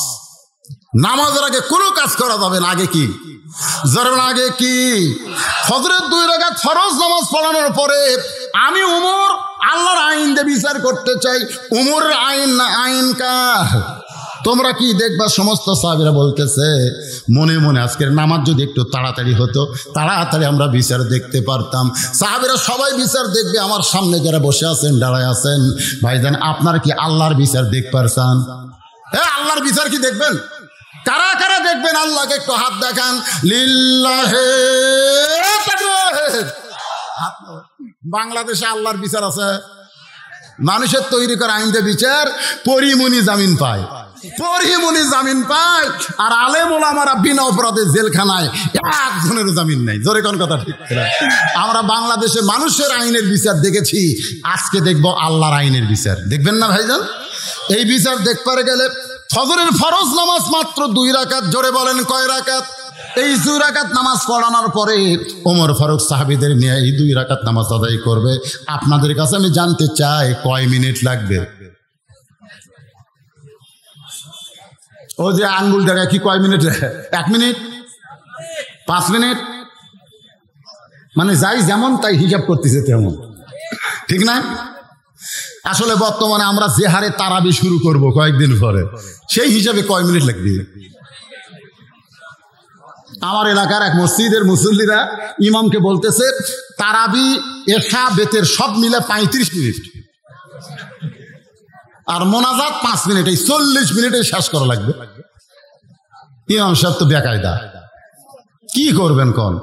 S1: নামাজের আগে কোনো কাজ করা যাবে না। আগে কি? জরবেন আগে কি? ফজরের 2 রাকাত ফরজ নামাজ পড়ানোর পরে আমি ওমর আল্লাহর আইন দিয়ে বিচার করতে চাই। ওমরের আইন না আইন কার? তোমরা কি দেখবা? সমস্ত সাহাবীরা বলতেছে মনে মনে, আজকের নামাজ যদি একটু তাড়াতাড়ি হতো, তাড়াতাড়ি আমরা বিচার দেখতে পারতাম। সাহাবীরা সবাই বিচার দেখবে। আমার সামনে যারা বসে আছেন, দাঁড়ায় আছেন, ভাইজান আপনার কি আল্লাহর বিচার দেখ পারছেন? হ্যাঁ, আল্লাহর বিচার কি দেখবেন? কারা কারা দেখবেন? আল্লাহকে একটু হাত দেখান। লিল্লাহে তাকবীর। বাংলাদেশে আল্লাহর বিচার আছে? মানুষের তৈরি করা আইন দিয়ে বিচার পরিমণি জামিন পায়, পরিমণি জামিন পায়, আর আলেম ওলামারা বিনা অপরাধে জেলখানায় একজনের জামিন নাই। জোরে কোন কথা ঠিক? আমরা বাংলাদেশে মানুষের আইনের বিচার দেখেছি, আজকে দেখবো আল্লাহর আইনের বিচার। দেখবেন না ভাইজান? এই বিচার দেখতে গেলে ফজরের ফরজ নামাজ মাত্র 2 রাকাত। জোরে বলেন কয় রাকাত? এই 2 রাকাত নামাজ পড়ানোর পরে ওমর ফারুক সাহাবীদের নিয়ে এই 2 রাকাত নামাজ আদায় করবে। আপনাদের কাছে আমি জানতে চাই কয় মিনিট লাগবে? ও যে আঙ্গুল দেখায় কি কয় মিনিট? 1 মিনিট, 5 মিনিট, মানে যাই যেমন তাই হিসাব করতেছে তেমন, ঠিক না? আসলে বর্তমানে আমরা যে হারে তারাবি শুরু করব কয়েকদিন পরে, সেই হিসাবে কয় মিনিট লাগবে? আমার এলাকার এক মসজিদের মুসল্লিরা ইমামকে বলতেছে তারাবি এশা বেতের সব মিলে 35 মিনিট, আর মোনাজাত 5 মিনিট, এই 40 মিনিটে শেষ করা লাগবে। ইমাম সাহেব তো বেকায়দা, কি করবেন কোন?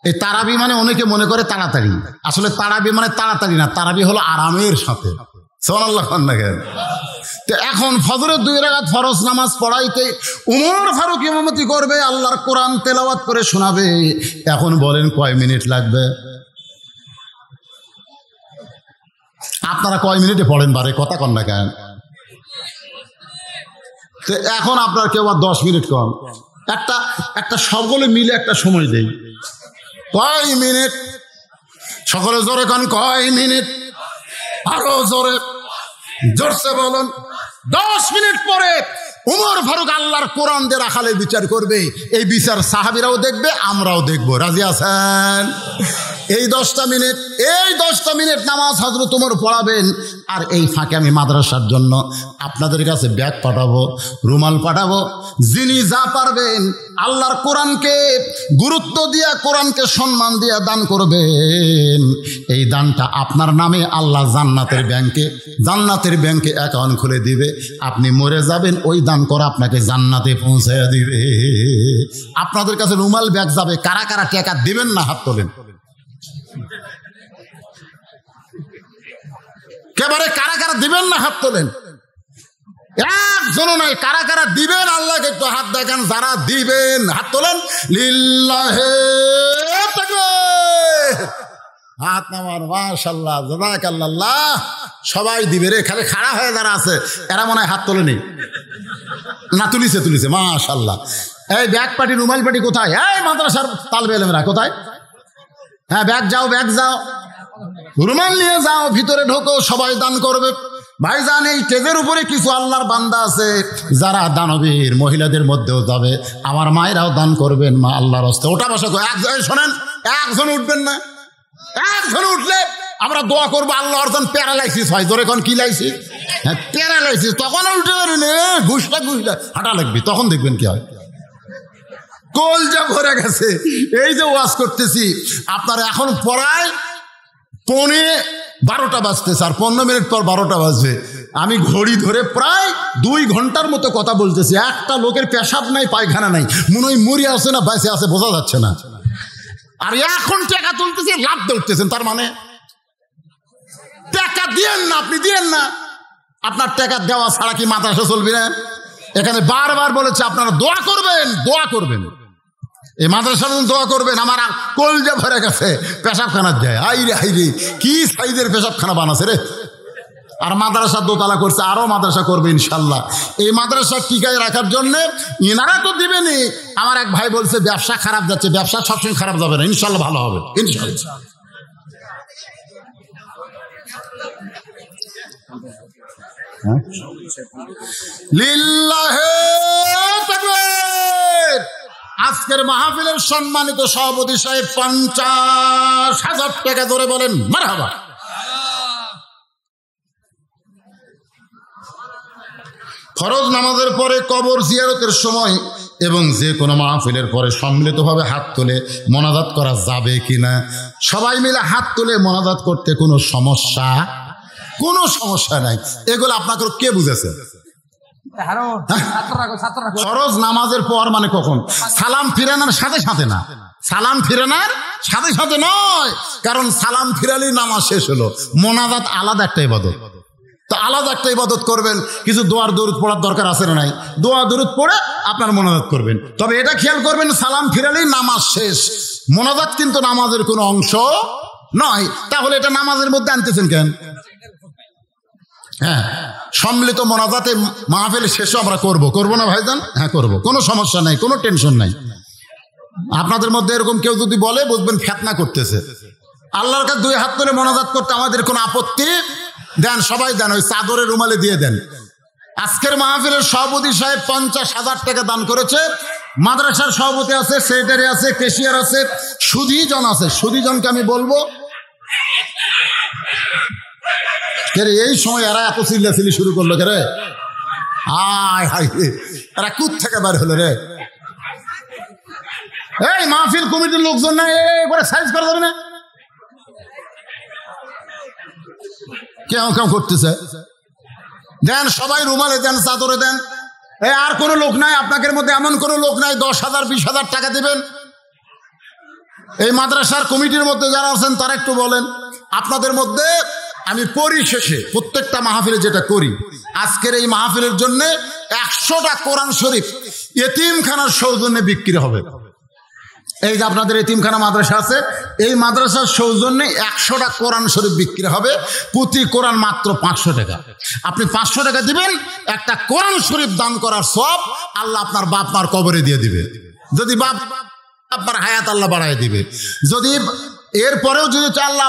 S1: এই তারাবি মানে অনেকে মনে করে তাড়াতাড়ি, আসলে তারাবি মানে তাড়াতাড়ি না, তারাবি হলো আরামের সাথে। সুবহানাল্লাহ। তো এখন ফজরের 2 রাকাত ফরজ নামাজ পড়াইতে ওমর ফারুক ইমামতি করবে, আল্লাহর কোরআন তেলাওয়াত করে শোনাবে। এখন বলেন কয় মিনিট লাগবে? আপনারা কয় মিনিটে পড়েন বারে? কথা কন না কেন? তো এখন আপনার কেউ আর 10 মিনিট কম, একটা সকলে মিলে একটা সময় দেই। কয় মিনিট? সকলে জোরে কন কয় মিনিট? আরো জোরে, জোরসে বলুন। 10 মিনিট পরে ওমর ফারুক আল্লাহর কোরআন দিয়ে রাখালে বিচার করবে। এই বিচার সাহাবীরাও দেখবে, আমরাও দেখবো। রাজি আছেন? এই 10টা মিনিট নামাজ হযরত ওমর পড়াবেন। আর এই ফাঁকে আমি মাদ্রাসার জন্য আপনাদের কাছে ব্যাগ পাঠাবো, রুমাল পাঠাবো। যিনি যা পারবেন আল্লাহর কোরআনকে গুরুত্ব দিয়া, কোরআনকে সম্মান দিয়া দান করবেন। এই দানটা আপনার নামে আল্লাহ জান্নাতের ব্যাংকে অ্যাকাউন্ট খুলে দিবে। আপনি মরে যাবেন, ওই দান করা আপনাকে জান্নাতে পৌঁছায় দিবে। আপনাদের কাছে রুমাল ব্যাগ যাবে। কারা কারা টাকা দিবেন না? হাত তোলেন। একেবারে কারা কারা দিবেন না? হাত তোলেন। একজনও নাই। কারা কারা দিবেন আল্লাহকে একটু হাত দেখান। যারা দিবেন হাত তোলেন। লিল্লাহে তাকবীর। হাত নামান। মাশাআল্লাহ, জাযাকাল্লাহ। সবাই দিবে রে, খালি খাড়া হয়ে যারা আছে এরা মনে হয় হাত তোলেনি না। তুলিছে মাশাআল্লাহ। এই ব্যাগ পাটি, রুমাল পাটি কোথায়? এই মাদ্রাসার তালবে ইলমেরা কোথায়? হ্যাঁ, ব্যাগ যাও, রুমাল নিয়ে যাও, ভিতরে ঢোকো, সবাই দান করবে। ভাইজান, এই স্টেজের উপরে কিছু আল্লাহর বান্দা আছে যারা দানবীর, মহিলাদের মধ্যেও যাবে। আমার মায়েরাও দান করবেন। মা আল্লাহর হস্তে ওটা বসা। শোনেন, একজন উঠবেন না। একজন উঠলে আমরা দোয়া করবো আল্লাহ অর্জন প্যারালাইসিস হয়, ধরে এখন কি লাইসিস, হ্যাঁ প্যারালাইসিস, তখন উঠে ঘুষটা হাঁটা লাগবে, তখন দেখবেন কি হয়। কলজা ভরে গেছে। এই যে ওয়াজ করতেছি আপনার এখন পড়ায় 11:15 বাজতেছে, আর 15 মিনিট পর 12টা বাজবে। আমি ঘড়ি ধরে প্রায় 2 ঘন্টার মতো কথা বলতেছি, একটা লোকের পেশাব নাই পায়খানা নাই, মনে হয় মরি আছে না বাইসে আছে বোঝা যাচ্ছে না। আর এখন টাকা তুলতেছি, লাভ ধরতেছেন, তার মানে টাকা দিয়েন না, আপনি দিয়েন না, আপনার টাকা দেওয়া ছাড়া কি মাদ্রাসা চলবে না? এখানে বারবার বলেছে আপনারা দোয়া করবেন, দোয়া করবেন, এই মাদ্রাসার জন্য দোয়া করবেন। আমার কলজা ভরে গেছে, পেশাবখানা দেয়, হাইরে হাইরে কি সাইজের পেশাবখানা বানাছে রে। আর মাদ্রাসা দোতলা করছে, আরো মাদ্রাসা করবে ইনশাল্লাহ। এই মাদ্রাসা টিকায় রাখার জন্য ইনারা তো দিবেনি। আমার এক ভাই বলছে ব্যবসা খারাপ যাচ্ছে, ব্যবসা সবসময় খারাপ যাবে না, ইনশাল্লাহ ভালো হবে ইনশাল্লাহ। লিল্লাহে তাকবীর। আজকের মাহফিলের সম্মানিত সভাপতি সাহেব 50,000 টাকা ধরে বলেন মারহাবা। ফরজ নামাজের পরে কবর জিয়ারতের সময় এবং যে কোনো মাহফিলের পরে সম্মিলিতভাবে হাত তুলে মোনাজাত করা যাবে কিনা? সবাই মিলে হাত তুলে মোনাজাত করতে কোনো সমস্যা নাই। এগুলো আপনাকে কে বুঝেছে? ফরজ নামাজের পর মানে কখন? সালাম ফিরানোর সাথে সাথে না, সালাম ফিরানোর সাথে সাথে নয়, কারণ সালাম ফিরালেই নামাজ শেষ হলো। মোনাজাত আলাদা একটা ইবাদত, তো আলাদা একটা ইবাদত করবেন। কিছু দোয়ার দরুদ পড়ার দরকার আছে না নাই? দোয়া দরুদ পড়ে আপনার মোনাজাত করবেন। তবে এটা খেয়াল করবেন, সালাম ফিরালেই নামাজ শেষ। মোনাজাত কিন্তু নামাজের কোনো অংশ নয়। তাহলে এটা নামাজের মধ্যে আনতেছেন কেন? হ্যাঁ, সম্মিলিত মোনাজাতে মাহফিল শেষে আমরা করবো না ভাইজান? হ্যাঁ করবো, কোনো সমস্যা নাই, কোনো টেনশন নাই। আপনাদের মধ্যে এরকম কেউ যদি বলে বুঝবেন ফিতনা করতেছে। আল্লাহর কাছে 2 হাত ধরে মোনাজাত করতে আমাদের কোনো আপত্তি দেন, সবাই দেন, ওই চাদরের রুমালে দিয়ে দেন। আজকের মাহফিলের সভাপতি সাহেব 50,000 টাকা দান করেছে। মাদ্রাসার সভাপতি আছে, সেক্রেটারি আছে, ক্যাশিয়ার আছে, সুধীজন আছে। সুধীজনকে আমি বলবো, এই সময় এরা এত চিল্লাচিল্লি শুরু করলো কে রে? আয় হাই রে, এরা কুত থেকে বের হলো রে। এই মাহফিল কমিটির লোকজন না, এবারে সাইজ করা যাবে না, কেউ করতেছে। দেন সবাই রুমালে দেন, চাদরে দেন। আর কোনো লোক নাই আপনাদের মধ্যে, এমন কোনো লোক নাই 10,000 20,000 টাকা দিবেন? এই মাদ্রাসার কমিটির মধ্যে যারা আছেন তারা একটু বলেন। আপনাদের মধ্যে আমি পরিশেষে প্রত্যেকটা মাহফিলে যেটা করি, আজকের এই মাহফিলের জন্য 100টা কোরআন শরীফ এতিমখানার সৌজন্যে বিক্রি হবে। এই যে আপনাদের এতিমখানা মাদ্রাসা আছে, এই মাদ্রাসার সৌজন্যে 100টা কোরআন শরীফ বিক্রি হবে। প্রতি কোরআন মাত্র 500 টাকা। আপনি 500 টাকা দিবেন, একটা কোরআন শরীফ দান করার সব আল্লাহ আপনার বাপ মার কবরে দিয়ে দিবে। যদি বাপ আপনার হায়াত আল্লাহ বাড়ায় দিবে, যদি এরপরেও যদি আল্লাহ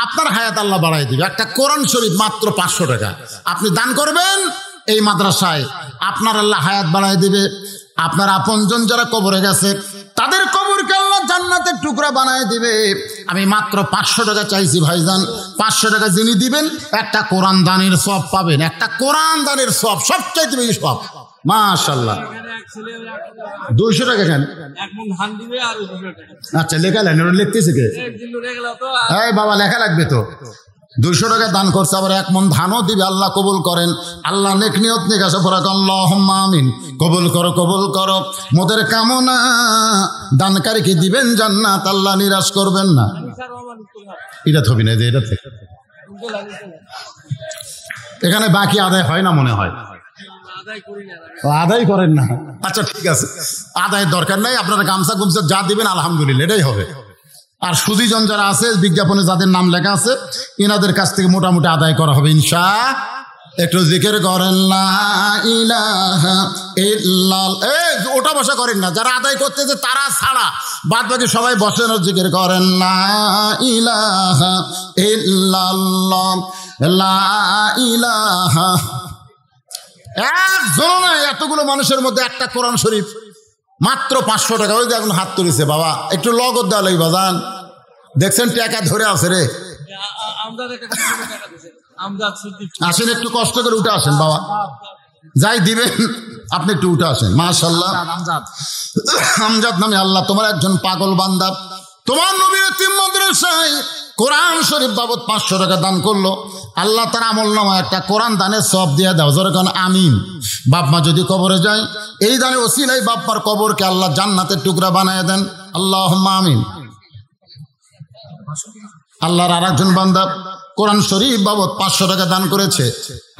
S1: আপনার হায়াত আল্লাহ বাড়ায় দিবে। একটা কোরআন শরীফ মাত্র 500 টাকা আপনি দান করবেন এই মাদ্রাসায়, আপনার আল্লাহ হায়াত বাড়ায় দিবে। আপনার আপনজন যারা কবরে গেছে তাদের কবরকে আল্লাহ জান্নাতের টুকরা বানায় দিবে। আমি মাত্র 500 টাকা চাইছি ভাইজান। 500 টাকা যিনি দিবেন একটা কোরআন দানের সওয়াব পাবেন। একটা কোরআন দানের সওয়াব সবচাইতে বেশি সওয়াব। মাশাআল্লাহ। 200 টাকা কেন? আচ্ছা লেখা লাইন লিখতেছে কে? এই বাবা লেখা লাগবে তো। 200 টাকা দান করছে, আবার 1 মণ ধানও দিবে। আল্লাহ কবুল করেন। আল্লাহ নেক নিয়ত নিয়ে গেছে পড়া আল্লাহুম্মা আমিন। কবুল করো মোদের কামনা। দানকারীকে দিবেন জান্নাত, আল্লাহ নিরাশ করবেন না। এটা থবি না, এটা থেকে এখানে বাকি আদায় হয় না মনে হয়। আদায় করেন না? আচ্ছা ঠিক আছে, আদায়ের দরকার নাই। আপনারা গামছা গুমছা যা দিবেন আলহামদুলিল্লাহ এটাই হবে। আর সুধীজন যারা আছে বিজ্ঞাপনে যাদের নাম লেখা আছে এনাদের কাছ থেকে মোটামুটি আদায় করা হবে ইনশাআল্লাহ। একটু জিকির করেন লা ইলাহা ইল্লাল্লাহ। ওটা বসা করেন না, যারা আদায় করতেছে তারা ছাড়া বাদ বাকি সবাই বসেন আর জিকির করেন লা ইলাহা ইল্লাল্লাহ লা ইলাহা। একজন নয়, এতগুলো মানুষের মধ্যে একটা কোরআন শরীফ মাত্র 500 টাকা। ওই যে এখন হাত তুলেছে বাবা, একটু লগত দেওয়া লাগবে বাজান। দেখছেন টাকা ধরে আছে রে। আসেন একটু কষ্ট করে উঠে আসেন বাবা, যাই দিবেন আপনি একটু উঠে আসেন। মাশাআল্লাহ, আমজাদ নামে আল্লাহ তোমার একজন পাগল বান্দা তোমার নবীর এতিম মাদ্রাসায় কোরআন শরীফ বাবদ 500 টাকা দান করলো। আল্লাহ তার আমল নামায় একটা কোরআন দানের সওয়াব দিয়ে দাও, জোরে কোন আমিন। বাপ মা যদি কবরে যায় এই দানের ওসিলায় বাপ মার কবরকে আল্লাহ জান্নাতের টুকরা বানায় দেন, আল্লাহুম্মা আমিন। আল্লাহর আর একজন বান্দা কোরআন শরীফ বাবদ 500 টাকা দান করেছে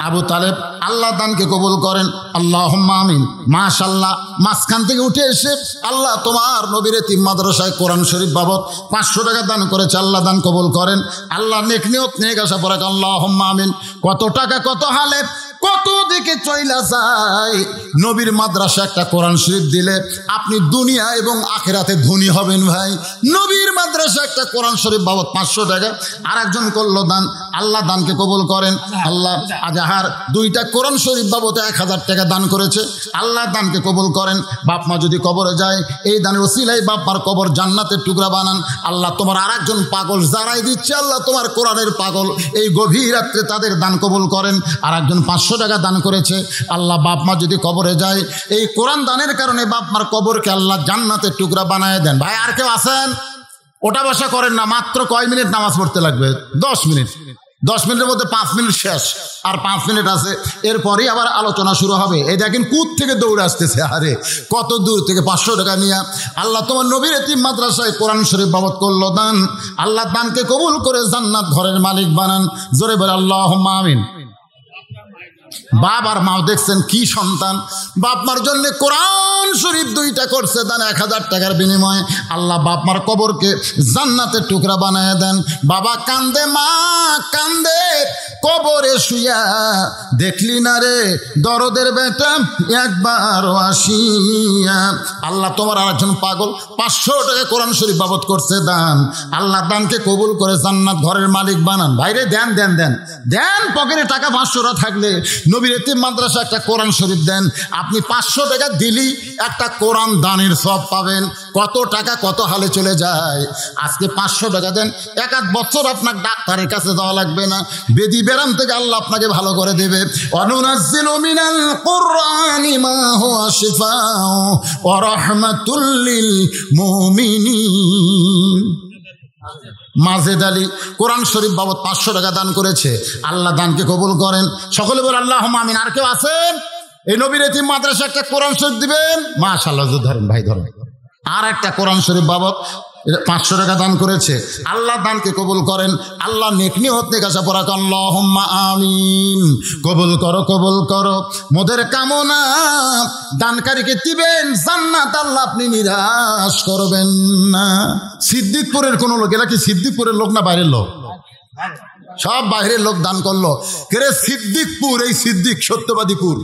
S1: আবু তালেব, আল্লাহ দানকে কবুল করেন, আল্লাহুম্মা আমিন। মাশাআল্লাহ, মাঝখান থেকে উঠে এসে আল্লাহ তোমার নবীর এতিম মাদ্রাসায় কোরআন শরীফ বাবদ 500 টাকা দান করেছে, আল্লাহ দান কবুল করেন। আল্লাহ নেক নিয়ত নেক আশা পড়াক, আল্লাহুম্মা আমিন। কত টাকা কত হালে কত দিকে চইলা যায়, নবীর মাদ্রাসা একটা কোরআন শরীফ দিলে আপনি দুনিয়া এবং আখিরাতে ধনী হবেন ভাই। নবীর মাদ্রাসা একটা কোরআন শরীফ বাবদ 500 টাকা আর একজন করলো দান, আল্লাহ দানকে কবুল করেন। আল্লাহ আজাহার 2টা কোরআন শরীফ বাবদ 1000 টাকা দান করেছে, আল্লাহ দানকে কবুল করেন। বাপ মা যদি কবরে যায় এই দানের ওসিলায় বাপ মার কবর জান্নাতের টুকরা বানান। আল্লাহ তোমার আর একজন পাগল যারাই দিচ্ছে আল্লাহ তোমার কোরআনের পাগল এই গভীর রাত্রে তাদের দান কবুল করেন। আর একজন 500 টাকা দান করেছে, আল্লাহ বাপ মা যদি কবরে যায় এই কোরআন দানের কারণে বাপ মার কবরকে আল্লাহ জান্নাতের টুকরা বানায় দেন। ভাই আর কেউ আছেন? ওটা বসা করেন না, মাত্র কয় মিনিট নামাজ পড়তে লাগবে? 10 মিনিট। 10 মিনিটের মধ্যে 5 মিনিট শেষ, আর 5 মিনিট আছে, এরপরই আবার আলোচনা শুরু হবে। এই দেখেন কুদ থেকে দৌড়ে আসতেছে, আরে কত দূর থেকে 500 টাকা নিয়ে আল্লাহ তোমার নবীর এতিম মাদ্রাসায় কোরআন শরীফ বাবদ করলো দান, আল্লাহ দানকে কবুল করে জান্নাত ঘরের মালিক বানান, জোরে বলে আল্লাহুম্মা আমিন। বাপ আর মাও দেখছেন কি সন্তান, বাপ মার জন্য কোরআন শরীফ 2টা করছে দান 1000 টাকার বিনিময়ে, আল্লাহ বাপ মার কবরকে জান্নাতের টুকরা বানায় দেন। বাবা কান্দে, মা কান্দে কবরে শুয়া, দেখলি না রে দরদের বেটা একবারও আসিয়া। আল্লাহ তোমার আর একজন পাগল 500 টাকা কোরআন শরীফ বাবদ করছে দান, আল্লাহ দানকে কবুল করে জান্নাত ঘরের মালিক বানান। ভাইরে দেন দেন দেন দেন, পকেটে টাকা 500 টাকা থাকলে নবীর এতিম মাদ্রাসা একটা কোরআন শরীফ দেন, আপনি 500 টাকা দিলেই একটা কোরআন দানের সওয়াব পাবেন। কত টাকা কত হালে চলে যায়। আজকে 500 টাকা দেন, 1 বছর আপনার ডাক্তারের কাছে যাওয়া লাগবে না, বেদি বেরাম থেকে আল্লাহ আপনাকে ভালো করে দেবে। অনুনাজ্জিলু মিনাল কুরআনি মা হুয়া শিফাউ ওয়া রাহমাতুল লিল মুমিনিন। মাজেদ আলী কোরআন শরীফ বাবদ 500 টাকা দান করেছে, আল্লাহ দানকে কবুল করেন। সকলে বলে আল্লাহুম্মা আমিন। আর কেউ আছেন এই নবীর এতিম মাদ্রাসা একটা কোরআন শরীফ দিবেন? মাশাআল্লাহ, ধরেন ভাই ধরেন। আর একটা কোরআন শরীফ বাবদ 500 টাকা দান করেছে, আল্লাহ দানকে কবুল করেন। আল্লাহ নেক নিয়ত নেক আশা পড়া, আল্লাহুম্মা আমিন। কবুল করো কবুল করো মোদের কামনা, দানকারীকে দিবেন জান্নাত, আল্লাহ আপনি নিরাশ করবেন না। সিদ্দিকপুরের কোন লোক, এরা কি সিদ্দিকপুরের লোক না বাইরের লোক? সব বাইরের লোক দান করলো। কেরে সিদ্দিকপুর, এই সিদ্দিক সত্যবাদীপুর,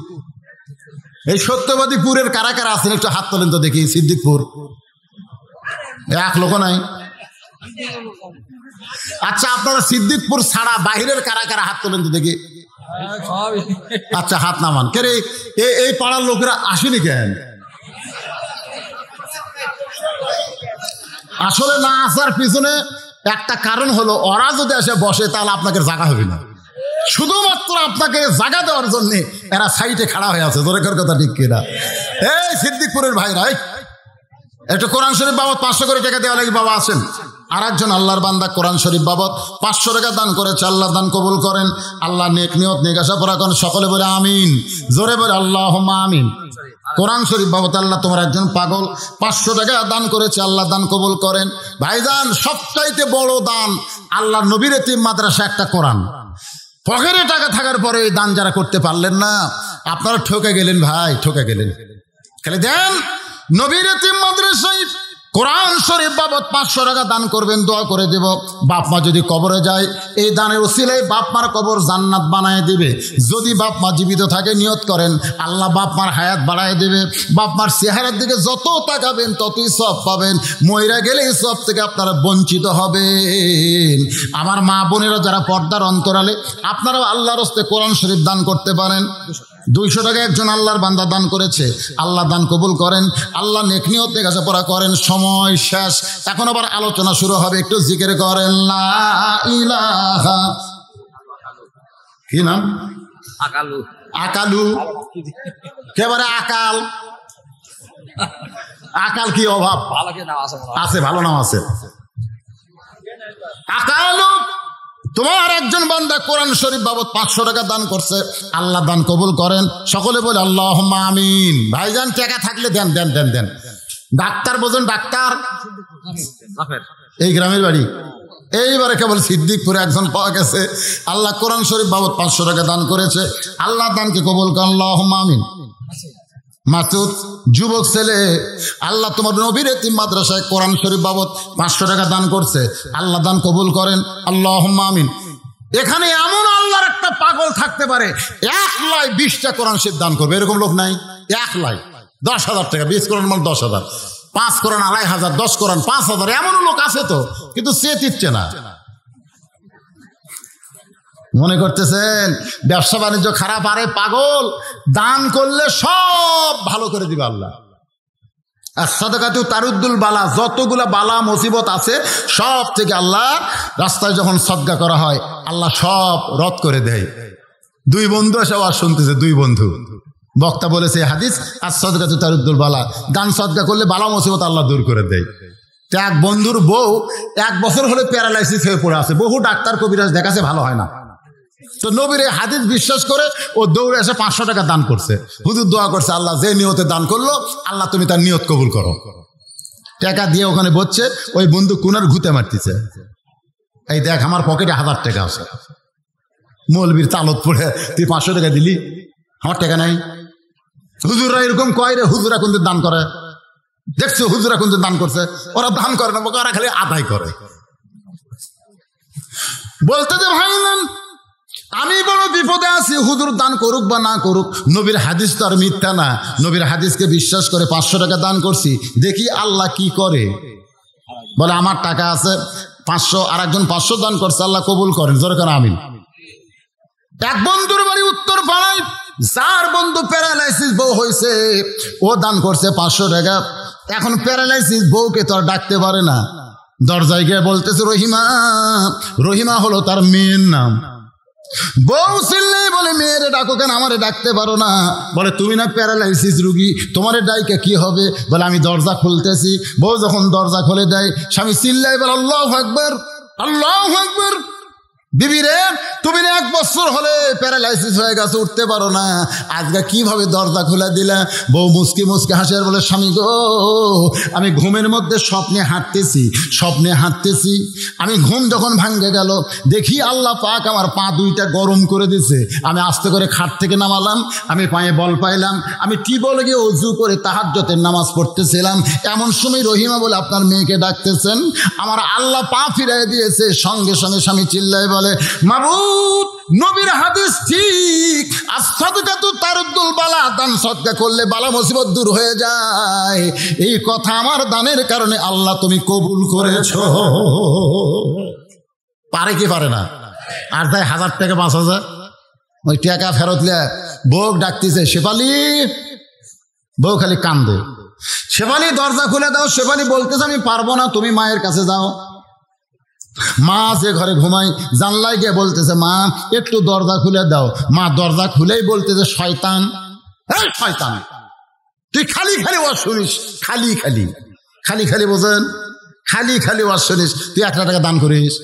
S1: এই সত্যবাদীপুরের কারা কারা আছেন একটু হাত তোলেন তো দেখি। সিদ্দিকপুর 1 লোক নাই। আচ্ছা, আপনারা সিদ্দিকপুর ছাড়া বাহিরের কারা কারা হাত তোলেন তো দেখি। আচ্ছা, হাত নামান। কে রে এই পাড়ার লোকেরা আসেনি কেন? আসলে না আসার পিছনে একটা কারণ হলো, ওরা যদি এসে বসে তাহলে আপনাকে জায়গা হবে না, শুধুমাত্র আপনাকে জায়গা দেওয়ার জন্য এরা সাইডে খাড়া হয়ে আছে। দরকার কথা ঠিক কিনা? এই সিদ্দিকপুরের ভাইরা একটা কোরআন শরীফ বাবদ 500 করে টাকা দেওয়া লাগে। বাবা আছেন? আর একজন আল্লাহর বান্দা কোরআন শরীফ বাবদ 500 টাকা দান করেছে, আল্লাহ দান কবুল করেন। আল্লাহ নেক নিয়ত নেক আশা পূরা করেন। সকলে বলে আমিন, জোরে বলে আল্লাহুম্মা আমিন। কোরআন শরীফ বাবদ আল্লাহ তোমার একজন পাগল 500 টাকা দান করেছে, আল্লাহ দান কবুল করেন। ভাইজান, সবচাইতে বড় দান আল্লাহ নবীর এতিম মাদ্রাসা একটা কোরআন। পকেটে টাকা থাকার পরে এই দান যারা করতে পারলেন না, আপনারা ঠকে গেলেন ভাই, ঠকে গেলেন। খালি দেন নবীর এতিম মাদ্রাসায় কোরআন শরীফ বাবদ 500 টাকা দান করবেন, দোয়া করে দেব। বাপ মা যদি কবরে যায় এই দানের ওসিলায় বাপ মার কবর জান্নাত বানায় দিবে। যদি বাপ মা জীবিত থাকে নিয়ত করেন আল্লাহ বাপ মার হায়াত বাড়ায় দেবে। বাপ মার চেহারার দিকে যত তাকাবেন ততই সব পাবেন, মইরা গেলে এই সব থেকে আপনারা বঞ্চিত হবেন। আমার মা বোনেরা যারা পর্দার অন্তরালে, আপনারাও আল্লাহর হস্তে কোরআন শরীফ দান করতে পারেন। 200 টাকা একজন আল্লাহর বান্দা দান করেছে, আল্লাহ দান কবুল করেন, আল্লাহ নেক নিয়ত লেখাপড়া করেন। সময় শেষ, এখন আবার আলোচনা শুরু হবে, একটু জিকির করেন লা ইলাহা। কি নাম?
S2: আকালু।
S1: আকালু কেবারে আকাল, আকাল কি অভাব আছে? ভালো নাম আছে আকালু। তোমার একজন বান্দা কোরআন শরীফ বাবদ 500 টাকা দান করছে, আল্লাহ দান কবুল করেন। সকলে বলে আল্লাহুম্মা আমিন। ভাইজান টাকা থাকলে দেন দেন দেন দেন। ডাক্তার বোঝেন, ডাক্তার এই গ্রামের বাড়ি, এইবারে কেবল সিদ্দিকপুরে একজন পাওয়া গেছে, আল্লাহ কোরআন শরীফ বাবদ 500 টাকা দান করেছে, আল্লাহ দানকে কবুল করেন, আল্লাহুম্মা আমিন। মাসুদ যুবক ছেলে, আল্লাহ তোমার নবীর এতিম মাদ্রাসায় কোরআন শরীফ বাবদ 500 টাকা দান করছে, আল্লাহ দান কবুল করেন, আল্লাহুম্মা আমিন। এখানে এমন আল্লাহর একটা পাগল থাকতে পারে 1,20,টা কোরআন শরীফ দান করবে, এরকম লোক নাই? 1,00,000 10,000 টাকা, 20 কোরআন মানে 10,000, 5 কোরআন 2,500, 10 কোরআন 5,000, এমন লোক আছে তো, কিন্তু সে দিচ্ছে না। মনে করতেছেন ব্যবসা বাণিজ্য খারাপ? আরে পাগল, দান করলে সব ভালো করে দিবে আল্লাহ। আর সাদাকাতু তারুদ্দুল বালা, যতগুলা বালা মুসিবত আছে সব থেকে আল্লাহ রাস্তায় যখন সদকা করা হয় আল্লাহ সব রদ করে দেয়। 2 বন্ধু এসে আওয়াজ শুনতেছে, 2 বন্ধু, বক্তা বলেছে হাদিস আর সাদাকাতু তারুদ্দুল বালা, দান সদকা করলে বালা মুসিবত আল্লাহ দূর করে দেয়। তো এক বন্ধুর বউ 1 বছর হলে প্যারালাইসিস হয়ে পড়ে আছে, বহু ডাক্তার কবিরাজ দেখাছে, ভালো হয় না। তো নবীর এই হাদিস বিশ্বাস করে ও দৌড়ে এসে 500 টাকা দান করছে। হুজুর দোয়া করছে, আল্লাহ যে নিয়তে দান করলো আল্লাহ তুমি তার নিয়ত কবুল করো। টাকা দিয়ে ওখানে বসছে, ওই বন্ধু কুনার ঘুতে মারতেছে, এই দেখ আমার পকেটে 1000 টাকা আছে। মৌলবীর তালত পড়ে তুই 500 টাকা দিলি, আমার টাকা নাই। হুজুররা এরকম কয় রে, হুজুরা কোনদিন দান করে? দেখছো হুজুরা কোনদিন দান করছে? ওরা দান করে না, ওরা খালি আদায় করে। বলতে যে ভাই আমি বড় বিপদে আছি, হুজুর দান করুক বা না করুক, নবীর হাদিস তো আর মিথ্যা না। নবীর হাদিসকে বিশ্বাস করে 500 টাকা দান করছি, দেখি আল্লাহ কি করে। বলে আমার টাকা আছে 500, আর একজন 500 দান করছে, আল্লাহ কবুল করেন, জোরে কেন আমিন। এক বন্ধুর বাড়ি উত্তর পাড়ায়, যার বন্ধু প্যারালাইসিস বউ হয়েছে, ও দান করছে 500 টাকা। এখন প্যারালাইসিস বউকে তো আর ডাকতে পারে না, দরজায় গিয়ে বলতেছে রহিমা। রহিমা হলো তার মেয়ের নাম। বউ ছিললে বলে মেয়েরে ডাকো কেন, আমারে ডাকতে পারো না? বলে তুমি না প্যারালাইসিস রুগী, তোমারে ডাইকে কি হবে? বলে আমি দরজা খুলতেছি। বউ যখন দরজা খুলে দেয়, স্বামী চিল্লাই বলে আল্লাহু আকবার, আল্লাহু আকবার। বিবি রে, তুমি 1 বছর হলে প্যারালাইসিস হয়ে গেছে, উঠতে পারো না, আজকে কিভাবে দরজা খুলে দিলা? বউ মুসকি মুসকি হাসে আর বলে স্বামী গো, আমি ঘুমের মধ্যে স্বপ্নে হাঁটতেছি। আমি ঘুম যখন ভাঙ্গে গেল, দেখি আল্লাহ পাক আমার পা 2টা গরম করে দিছে। আমি আস্তে করে খাট থেকে নামালাম, আমি পায়ে বল পাইলাম, আমি কি বলে গিয়ে অজু করে তাহাজ্জুদের নামাজ পড়তেছিলাম। এমন সময় রহিমা বলে আপনার মেয়েকে ডাকতেছেন। আমার আল্লাহ পা ফিরাই দিয়েছে। সঙ্গে সঙ্গে স্বামী চিল্লায় বলে মাবুদ, নবীর হাদিস ঠিক, as-সাদকাতু তারুদ্দুল বালা, দান সদকা করলে বালা মুসিবত দূর হয়ে যায়। এই কথা আমার দানের কারণে আল্লাহ তুমি কবুল করেছো। পারে কি পারে না? আর তাই 1000 টাকা 5,000, ওই টাকা ফেরত লিয়া বউ ডাকতেছে, শেফালি। বউ খালি কান্দে, শেফালি দরজা খুলে দাও। শেফালি বলতেছে আমি পারবো না, তুমি মায়ের কাছে যাও। মা যে ঘরে ঘুমাই, জানলায় গিয়ে বলতেছে মা একটু দরজা খুলে দাও। মা দরজা খুলেই বলতেছে শয়তান, শয়তান তুই খালি খালি ওয়াজ শুনিস, খালি বোঝেন, খালি ওয়াজ শুনিস। তুই 1 টাকা দান করিস,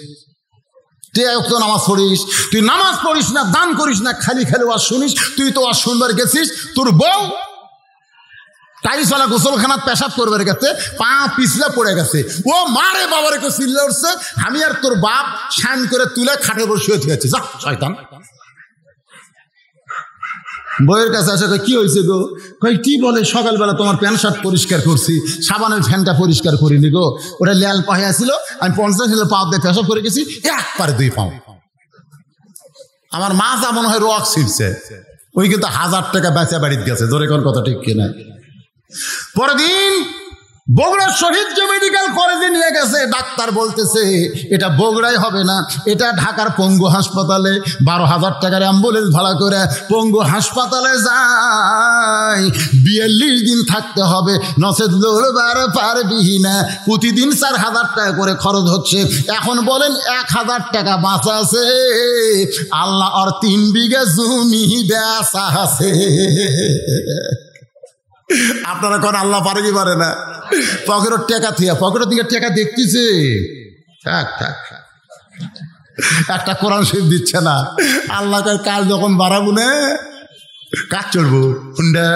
S1: তুই একটু নামাজ পড়িস, তুই নামাজ পড়িস না, দান করিস না, খালি ওয়াজ শুনিস। তুই তো ওয়াজ শুনবার গেছিস, তোর বউ টাইসওয়ালা গোসলখানাত পেশাব করবার গেছে, পা পিছলে পড়ে গেছে। ও মারে বাবার একটু চিল্লে উঠছে, আমি আর তোর বাপ শান করে তুলে খাটে বসে থুয়েছি, যা শয়তান। বইয়ের কাছে আসে, কি হয়েছে গো? কি বলে, সকালবেলা তোমার প্যান্ট শার্ট পরিষ্কার করছি, সাবানের ফ্যানটা পরিষ্কার করিনি গো, ওটা ল্যাল পাহিয়া ছিল, আমি 50 কিলো পা দিয়ে পেশাব করে গেছি, একবারে 2 পাও। আমার মা যা মনে হয় রক ছিঁড়ছে। ওই কিন্তু 1000 টাকা বেচা বাড়িতে গেছে, ধরে কোন কথা ঠিক কিনা। পরের দিন বগুড়া শহীদ যে মেডিকেল কলেজে নিয়ে গেছে, ডাক্তার বলতেছে এটা বগুড়াই হবে না, এটা ঢাকার পঙ্গু হাসপাতালে। 12,000 টাকার অ্যাম্বুলেন্স ভাড়া করে পঙ্গু হাসপাতালে যায়, 42 দিন থাকতে হবে, নচেত লড়বার পারবি না। প্রতিদিন 4,000 টাকা করে খরচ হচ্ছে। এখন বলেন 1,000 টাকা বাঁচা আছে, আল্লাহ আর 3 বিঘা জমি বেচা আছে। আপনারা কোন আল্লাহ পারে কি পারে না? পকেটের টাকা থিয়া পকেটের দিকে টাকা দেখতেছে, থাক থাক, একটা কোরআন শরীফ দিচ্ছে না। আল্লাহ কাল যখন বাড়াবো না, কাজ চড়বো হুন্ডা,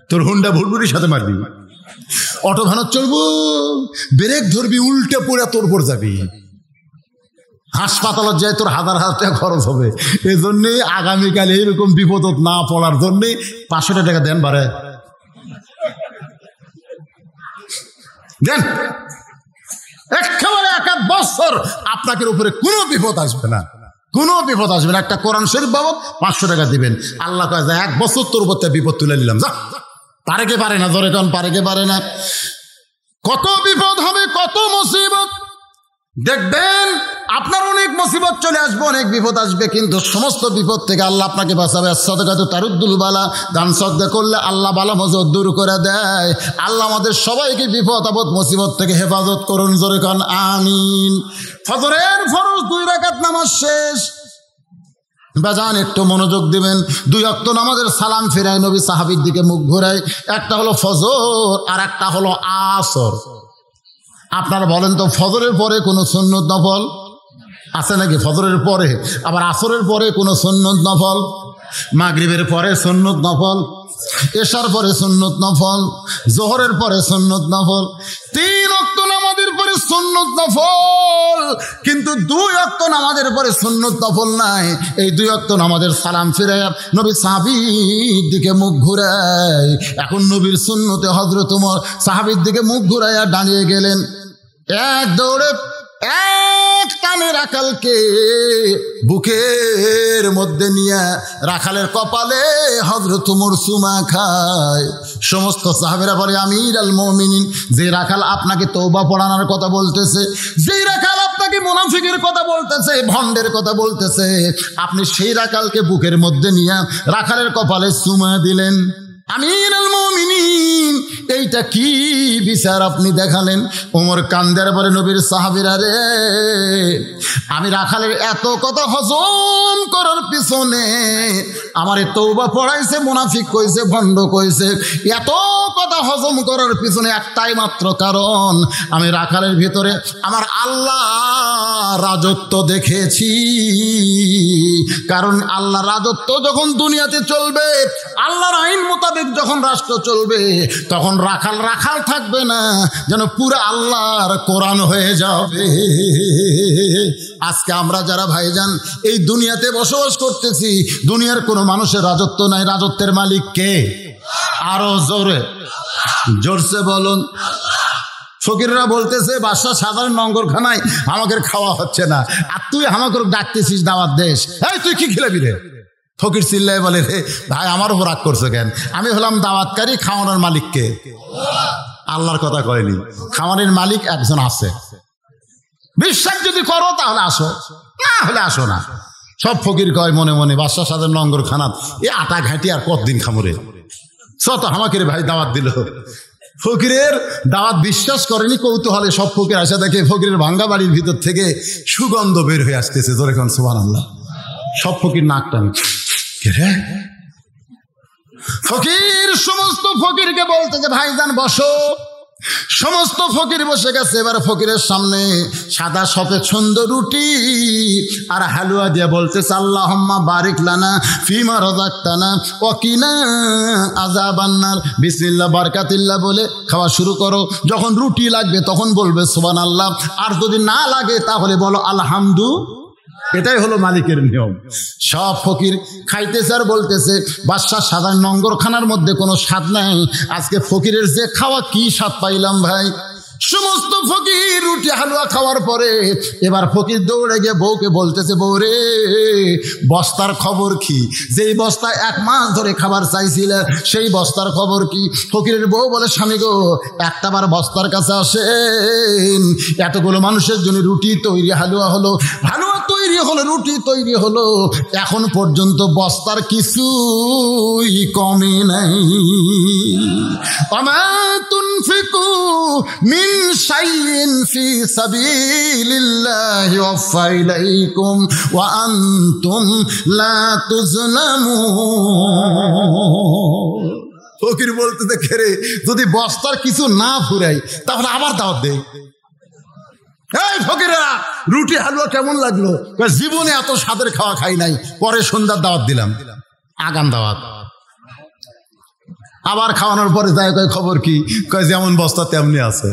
S1: তোর হুন্ডা ভুলভুলির সাথে মারবি, অটো ভ্যানত চড়বো, ব্রেক ধরবি, উল্টে পড়ে তোর পর যাবি, হাসপাতালত যায় তোর 1,000 টাকা খরচ হবে। এই জন্যে আগামীকাল এইরকম বিপদ না পড়ার জন্যে 500 টাকা দেন, বাড়ে দেন, একেবারে 1 বছর আপনাদের উপরে কোনো বিপদ আসবে না, কোনো বিপদ আসবে না। একটা কোরআন শরীফ বাবদ 500 টাকা দিবেন। আল্লাহ কয় যায় 1 বছর তোর উপর বিপদ তুলে নিলাম, যা। পারে কে পারে না? ধরে কারণ পারে কে পারে না? কত বিপদ হবে, কত মুসিবত দেখবেন। আপনার অনেক মুসিবত চলে আসবে, অনেক বিপদ আসবে, কিন্তু সমস্ত বিপদ থেকে আল্লাহ আপনাকে বাঁচাবে। সাদাকাতু তারুদ্দুল বালা, দান সাদকা করলে আল্লাহ বালা মুসিবত দূর করে দেয়। আল্লাহ আমাদের সবাইকে বিপদ আপদ মুসিবত থেকে হেফাজত করুন, জোরে কান আমিন। ফজরের ফরজ 2 রাকাত নামাজ শেষ, বাজান একটু মনোযোগ দিবেন। 2 ওয়াক্ত নামাজের সালাম ফেরায় নবী সাহাবীর দিকে মুখ ঘোরায়। একটা হলো ফজর আর একটা হলো আসর। আপনারা বলেন তো, ফজরের পরে কোনো সুন্নত নফল আছে নাকি? ফজরের পরে, আবার আসরের পরে কোনো সুন্নত নফল, মাগরিবের পরে সুন্নত নফল, এশার পরে সুন্নত নফল, জোহরের পরে সুন্নত নফল, 3 ওয়াক্ত নামাজের পরে সুন্নত নফল। কিন্তু 2 ওয়াক্ত নামাজের পরে সুন্নত নফল নাই। এই 2 ওয়াক্ত নামাজের সালাম ফিরায় নবী সাহাবীর দিকে মুখ ঘুরায়। এখন নবীর সুন্নতে হযরত ওমর সাহাবীর দিকে মুখ ঘুরাইয়া দাঁড়িয়ে গেলেন। এক দৌড়ে এক টানে রাখালকে বুকের মধ্যে নিয়ে রাখালের কপালে হযরত ওমর চুমা খায়। সমস্ত সাহাবীরা বলে, আমির আল মুমিনিন, যে রাখাল আপনাকে তওবা পড়ানোর কথা বলতেছে, যেই রাখাল আপনাকে মুনাফিকের কথা বলতেছে, ভণ্ডের কথা বলতেছে, আপনি সেই রাখালকে বুকের মধ্যে নিয়ে রাখালের কপালে চুমা দিলেন। আমির আল মুমিনিন, এইটা কি বিচার আপনি দেখালেন? ওমর কান্দের পরে নবীর সাহাবীরা রে, আমি রাখালের এত কথা হজম করার পিছনে আমারে তওবা পড়াইছে, মুনাফিক কইছে, ভণ্ড কইছে, এত কথা হজম করার পিছনে একটাই মাত্র কারণ, আমি রাখালের ভিতরে আমার আল্লাহ রাজত্ব দেখেছি। কারণ আল্লাহ রাজত্ব যখন দুনিয়াতে চলবে, আল্লাহর আইন মোতাবেক যখন রাষ্ট্র চলবে, তখন রাখাল রাখাল থাকবে না, যেন পুরো আল্লাহর কোরআন হয়ে যাবে। আজকে আমরা যারা ভাইজান এই দুনিয়াতে বসবাস করতেছি, দুনিয়ার কোনো মানুষের রাজত্ব নাই। রাজত্বের মালিক কে? আরো জোরে জোরসে বলুন। ফকিররা বলতেছে, বাদশা সাধারণ নঙ্গরখানায় আমাকে খাওয়া হচ্ছে না, আর তুই আমাকে ডাকতেছিস দাওয়াত দেশ, এই তুই কি খেলাবি রে? ফকির চিল্লাই বলে, রে ভাই আমার উপর রাগ করছো কেন? আমি হলাম দাওয়াতকারী, খাওয়ানোর মালিক কে? আল্লাহর কথা কয়নি, খাওয়ানোর মালিক একজন আছে। বিশ্বাস যদি করো তাহলে আসো, না হলে আসো না। সব ফকির কয় মনে মনে, বাদশা সাধারণ নঙ্গরখানাত এ আটা ঘাঁটি আর কতদিন খামরে, সত আমাকে ভাই দাওয়াত দিল। ফকিরের দাওয়াত বিশ্বাস করেনি, কৌতূহলে সব ফকির আসা দেখে ফকিরের ভাঙ্গা বাড়ির ভিতর থেকে সুগন্ধ বের হয়ে আসতেছে। জোরে কোন সুবহানাল্লাহ। সব ফকির নাক টানে, ফকির সমস্ত ফকিরকে বলতেছে, ভাইজান বসো। সমস্ত ফকির বসে গেছে। এবার ফকিরের সামনে সাদা সফেদ সুন্দর রুটি আর হালুয়া দিয়ে বলতেছে, আল্লাহুম্মা বারিক লানা ফিমা রাযাকতানা ওয়া কিনা আযাবান্নার। বিসমিল্লাহ বারাকাতিল্লাহ বলে খাওয়া শুরু করো। যখন রুটি লাগবে তখন বলবে সুবহানাল্লাহ, আর যদি না লাগে তাহলে বলো আলহামদুলিল্লাহ। এটাই হলো মালিকের নিয়ম। সব ফকির খাইতেছে আর বলতেছে, বাদশাহ সাধারণ নঙ্গরখানার মধ্যে কোনো স্বাদ নাই, আজকে ফকিরের যে খাওয়া কি স্বাদ পাইলাম ভাই। সমস্ত ফকির রুটি হালুয়া খাওয়ার পরে এবার ফকির দৌড়ে গিয়ে বউকে বলতেছে, বউ রে বস্তার খবর কি? যেই বস্তা 1 মাস ধরে খাবার চাইছিলে সেই বস্তার খবর কি? ফকিরের বউ বলে, স্বামী গো একটাবার বস্তার কাছে আসেন, এতগুলো মানুষের জন্য রুটি তৈরি, হালুয়া হলো, হালুয়া তৈরি হলো, রুটি তৈরি হলো, এখন পর্যন্ত বস্তার কিছুই কমে নাই। ওমা তুনফিকু মিন শাইইন ফি সাবিলিল্লাহি ওয়াফা ইলাইকুম ওয়া আনতুম লা তুজলামুন। ফকির বলতে দেখে রে, যদি বস্তার কিছু না ফুরাই তাহলে আবার দাওয়াত দেই। এই ফকিরা রুটি হালুয়া কেমন লাগলো? জীবনে এত স্বাদের খাওয়া খাই নাই। পরে সন্ধ্যার দাওয়াত দিলাম, আগাম দাওয়াত। আবার খাওয়ানোর পরে যায়, কয় খবর কি? কয় যেমন বস্তা তেমনি আছে।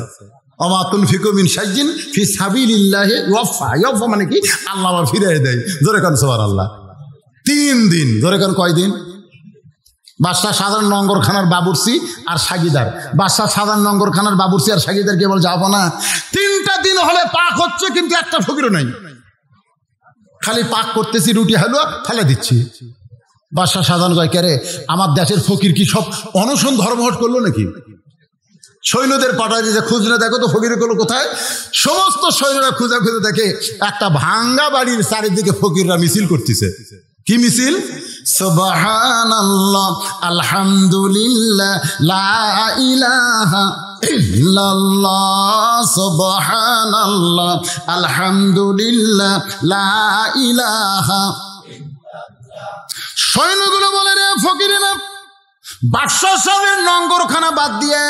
S1: ওমা তুনফিকু মিন শাইইন ফি সাবিলিল্লাহি ওয়াফা, ওয়াফা মানে কি? আল্লাহ আবার ফিরিয়ে দেয়। জোরে কান সুবহানাল্লাহ। 3 দিন, জোরে কান কয় দিন? বাদশাহ সাধারণ নঙ্গরখানার বাবুর্চি আর সাগিদার, বাদশাহ সাধারণ নঙ্গরখানার বাবুর্চি আর সাগিদার কে বল যাবো না। 3টা দিন হলে পাক হচ্ছে, কিন্তু একটা ফকিরও নাই। খালি পাক করতেছি, রুটি হালুয়া ফেলে দিচ্ছি। বাদশাহ সাধারণ কয়, কে রে আমার দেশের ফকির কি সব অনশন ধর্মঘট করলো নাকি? সৈন্যদের পাঠায় যে খুঁজলে দেখো তো ফকির গুলো কোথায়। সমস্ত সৈন্যরা খুঁজে খুঁজে দেখে একটা ভাঙ্গা বাড়ির চারিদিকে ফকিররা মিছিল করতেছে। কি মিছিল? সুবহানাল্লাহ, আলহামদুলিল্লাহ, লা ইলাহা ইল্লাল্লাহ, সুবহানাল্লাহ, আলহামদুলিল্লাহ, লা ইলাহা। সৈন্যগুলো বলে, রে ফকিরেরা, বাদশাহ সাহেবের নঙ্গরখানা বাদ দিয়ে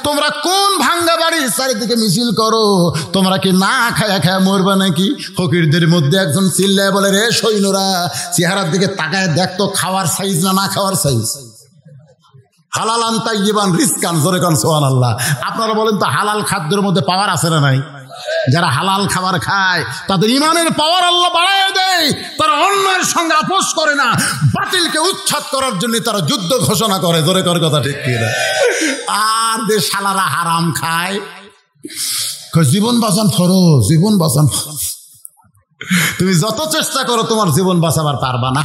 S1: তোমরা কোন ভাঙ্গা বাড়ির চারিদিকে মিছিল করো? তোমরা কি না খায়া খায়া মরবা নাকি? ফকিরদের মধ্যে একজন চিল্লায় বলে, রে সৈন্যরা, চেহারার দিকে তাকায় দেখতো খাওয়ার সাইজ না খাওয়ার সাইজ। হালালান তাইয়িবান রিজকান, জোরে কান সুবহানাল্লাহ। আপনারা বলেন তো হালাল খাদ্যের মধ্যে পাওয়ার আছে না নাই? যারা হালাল খাবার খায় তাদের ইমানের পাওয়ার আল্লাহ বাড়ায় দেয়। তারা অন্যের সঙ্গে আপোষ করে না, বাতিলকে উচ্ছেদ করার জন্য তারা যুদ্ধ ঘোষণা করে। জোরে কর কথা ঠিক কি না? আর যে শালারা হারাম খায়, জীবন বাঁচান ফরজ, জীবন বাঁচান। তুমি যত চেষ্টা করো তোমার জীবন বাঁচাবার পারবা না,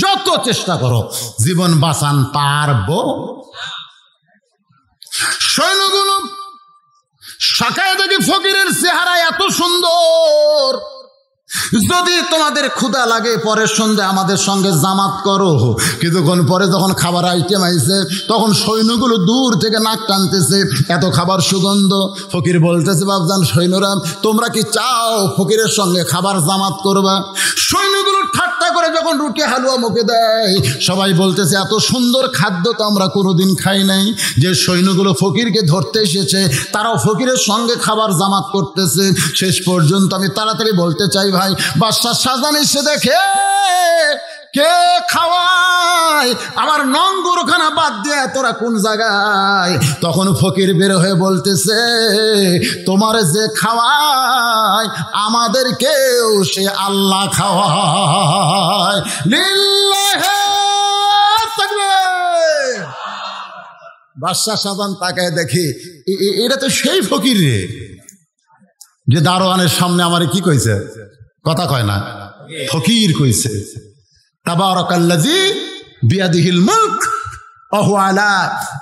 S1: যত চেষ্টা করো জীবন বাঁচান পারবো। সৈন্যগুলো সকালে দেখি ফকিরের চেহারা এত সুন্দর, যদি তোমাদের ক্ষুধা লাগে পরের সন্ধ্যে আমাদের সঙ্গে জামাত করো। কিছুক্ষণ পরে যখন খাবার আইটেম আইছে তখন সৈন্যগুলো দূর থেকে নাক টানতেছে, এত খাবার সুগন্ধ। ফকির বলতেছে, বাবজান সৈন্যরা, তোমরা কি চাও ফকিরের সঙ্গে খাবার জামাত করবা? সৈন্যগুলো ঠাট্টা করে যখন রুটি হালুয়া মুখে দেয়, সবাই বলতেছে, এত সুন্দর খাদ্য তো আমরা কোনোদিন খাই নাই। যে সৈন্যগুলো ফকিরকে ধরতে এসেছে তারাও ফকিরের সঙ্গে খাবার জামাত করতেছে। শেষ পর্যন্ত আমি তাড়াতাড়ি বলতে চাই, ভাই, বাদশাহ শাহজাহান এসে দেখে কে খাওয়ায়, আমার নঙ্গরখানা বাদ দিয়ে তোরা কোন জায়গায়? তখন ফকির বের হয়ে বলতেছে, তোমার যে খাওয়ায় আমাদেরকেও সে আল্লাহ খাওয়ায়। লিল্লাহি তাকবীর। বাদশাহ শাহজাহান তাকায় দেখে এটা তো সেই ফকির রে, যে দারোয়ানের সামনে আমারে কি কইছে? কথা কয় না, ফকির কইছে। তাবারাকাল্লাযী বিয়াদিহিল মুলক ওয়া হুয়া আলা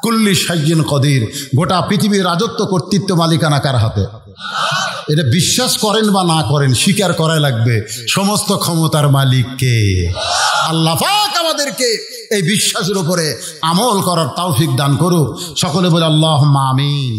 S1: কুল্লি শাইইন কদির। গোটা পৃথিবীর রাজত্ব কর্তৃত্ব মালিকানা কার হাতে? এটা বিশ্বাস করেন বা না করেন, স্বীকার করাই লাগবে, সমস্ত ক্ষমতার মালিক কে? আল্লাহ পাক আমাদেরকে এই বিশ্বাসের উপরে আমল করার তৌফিক দান করুক। সকলে বলে আল্লাহুম্মা আমিন।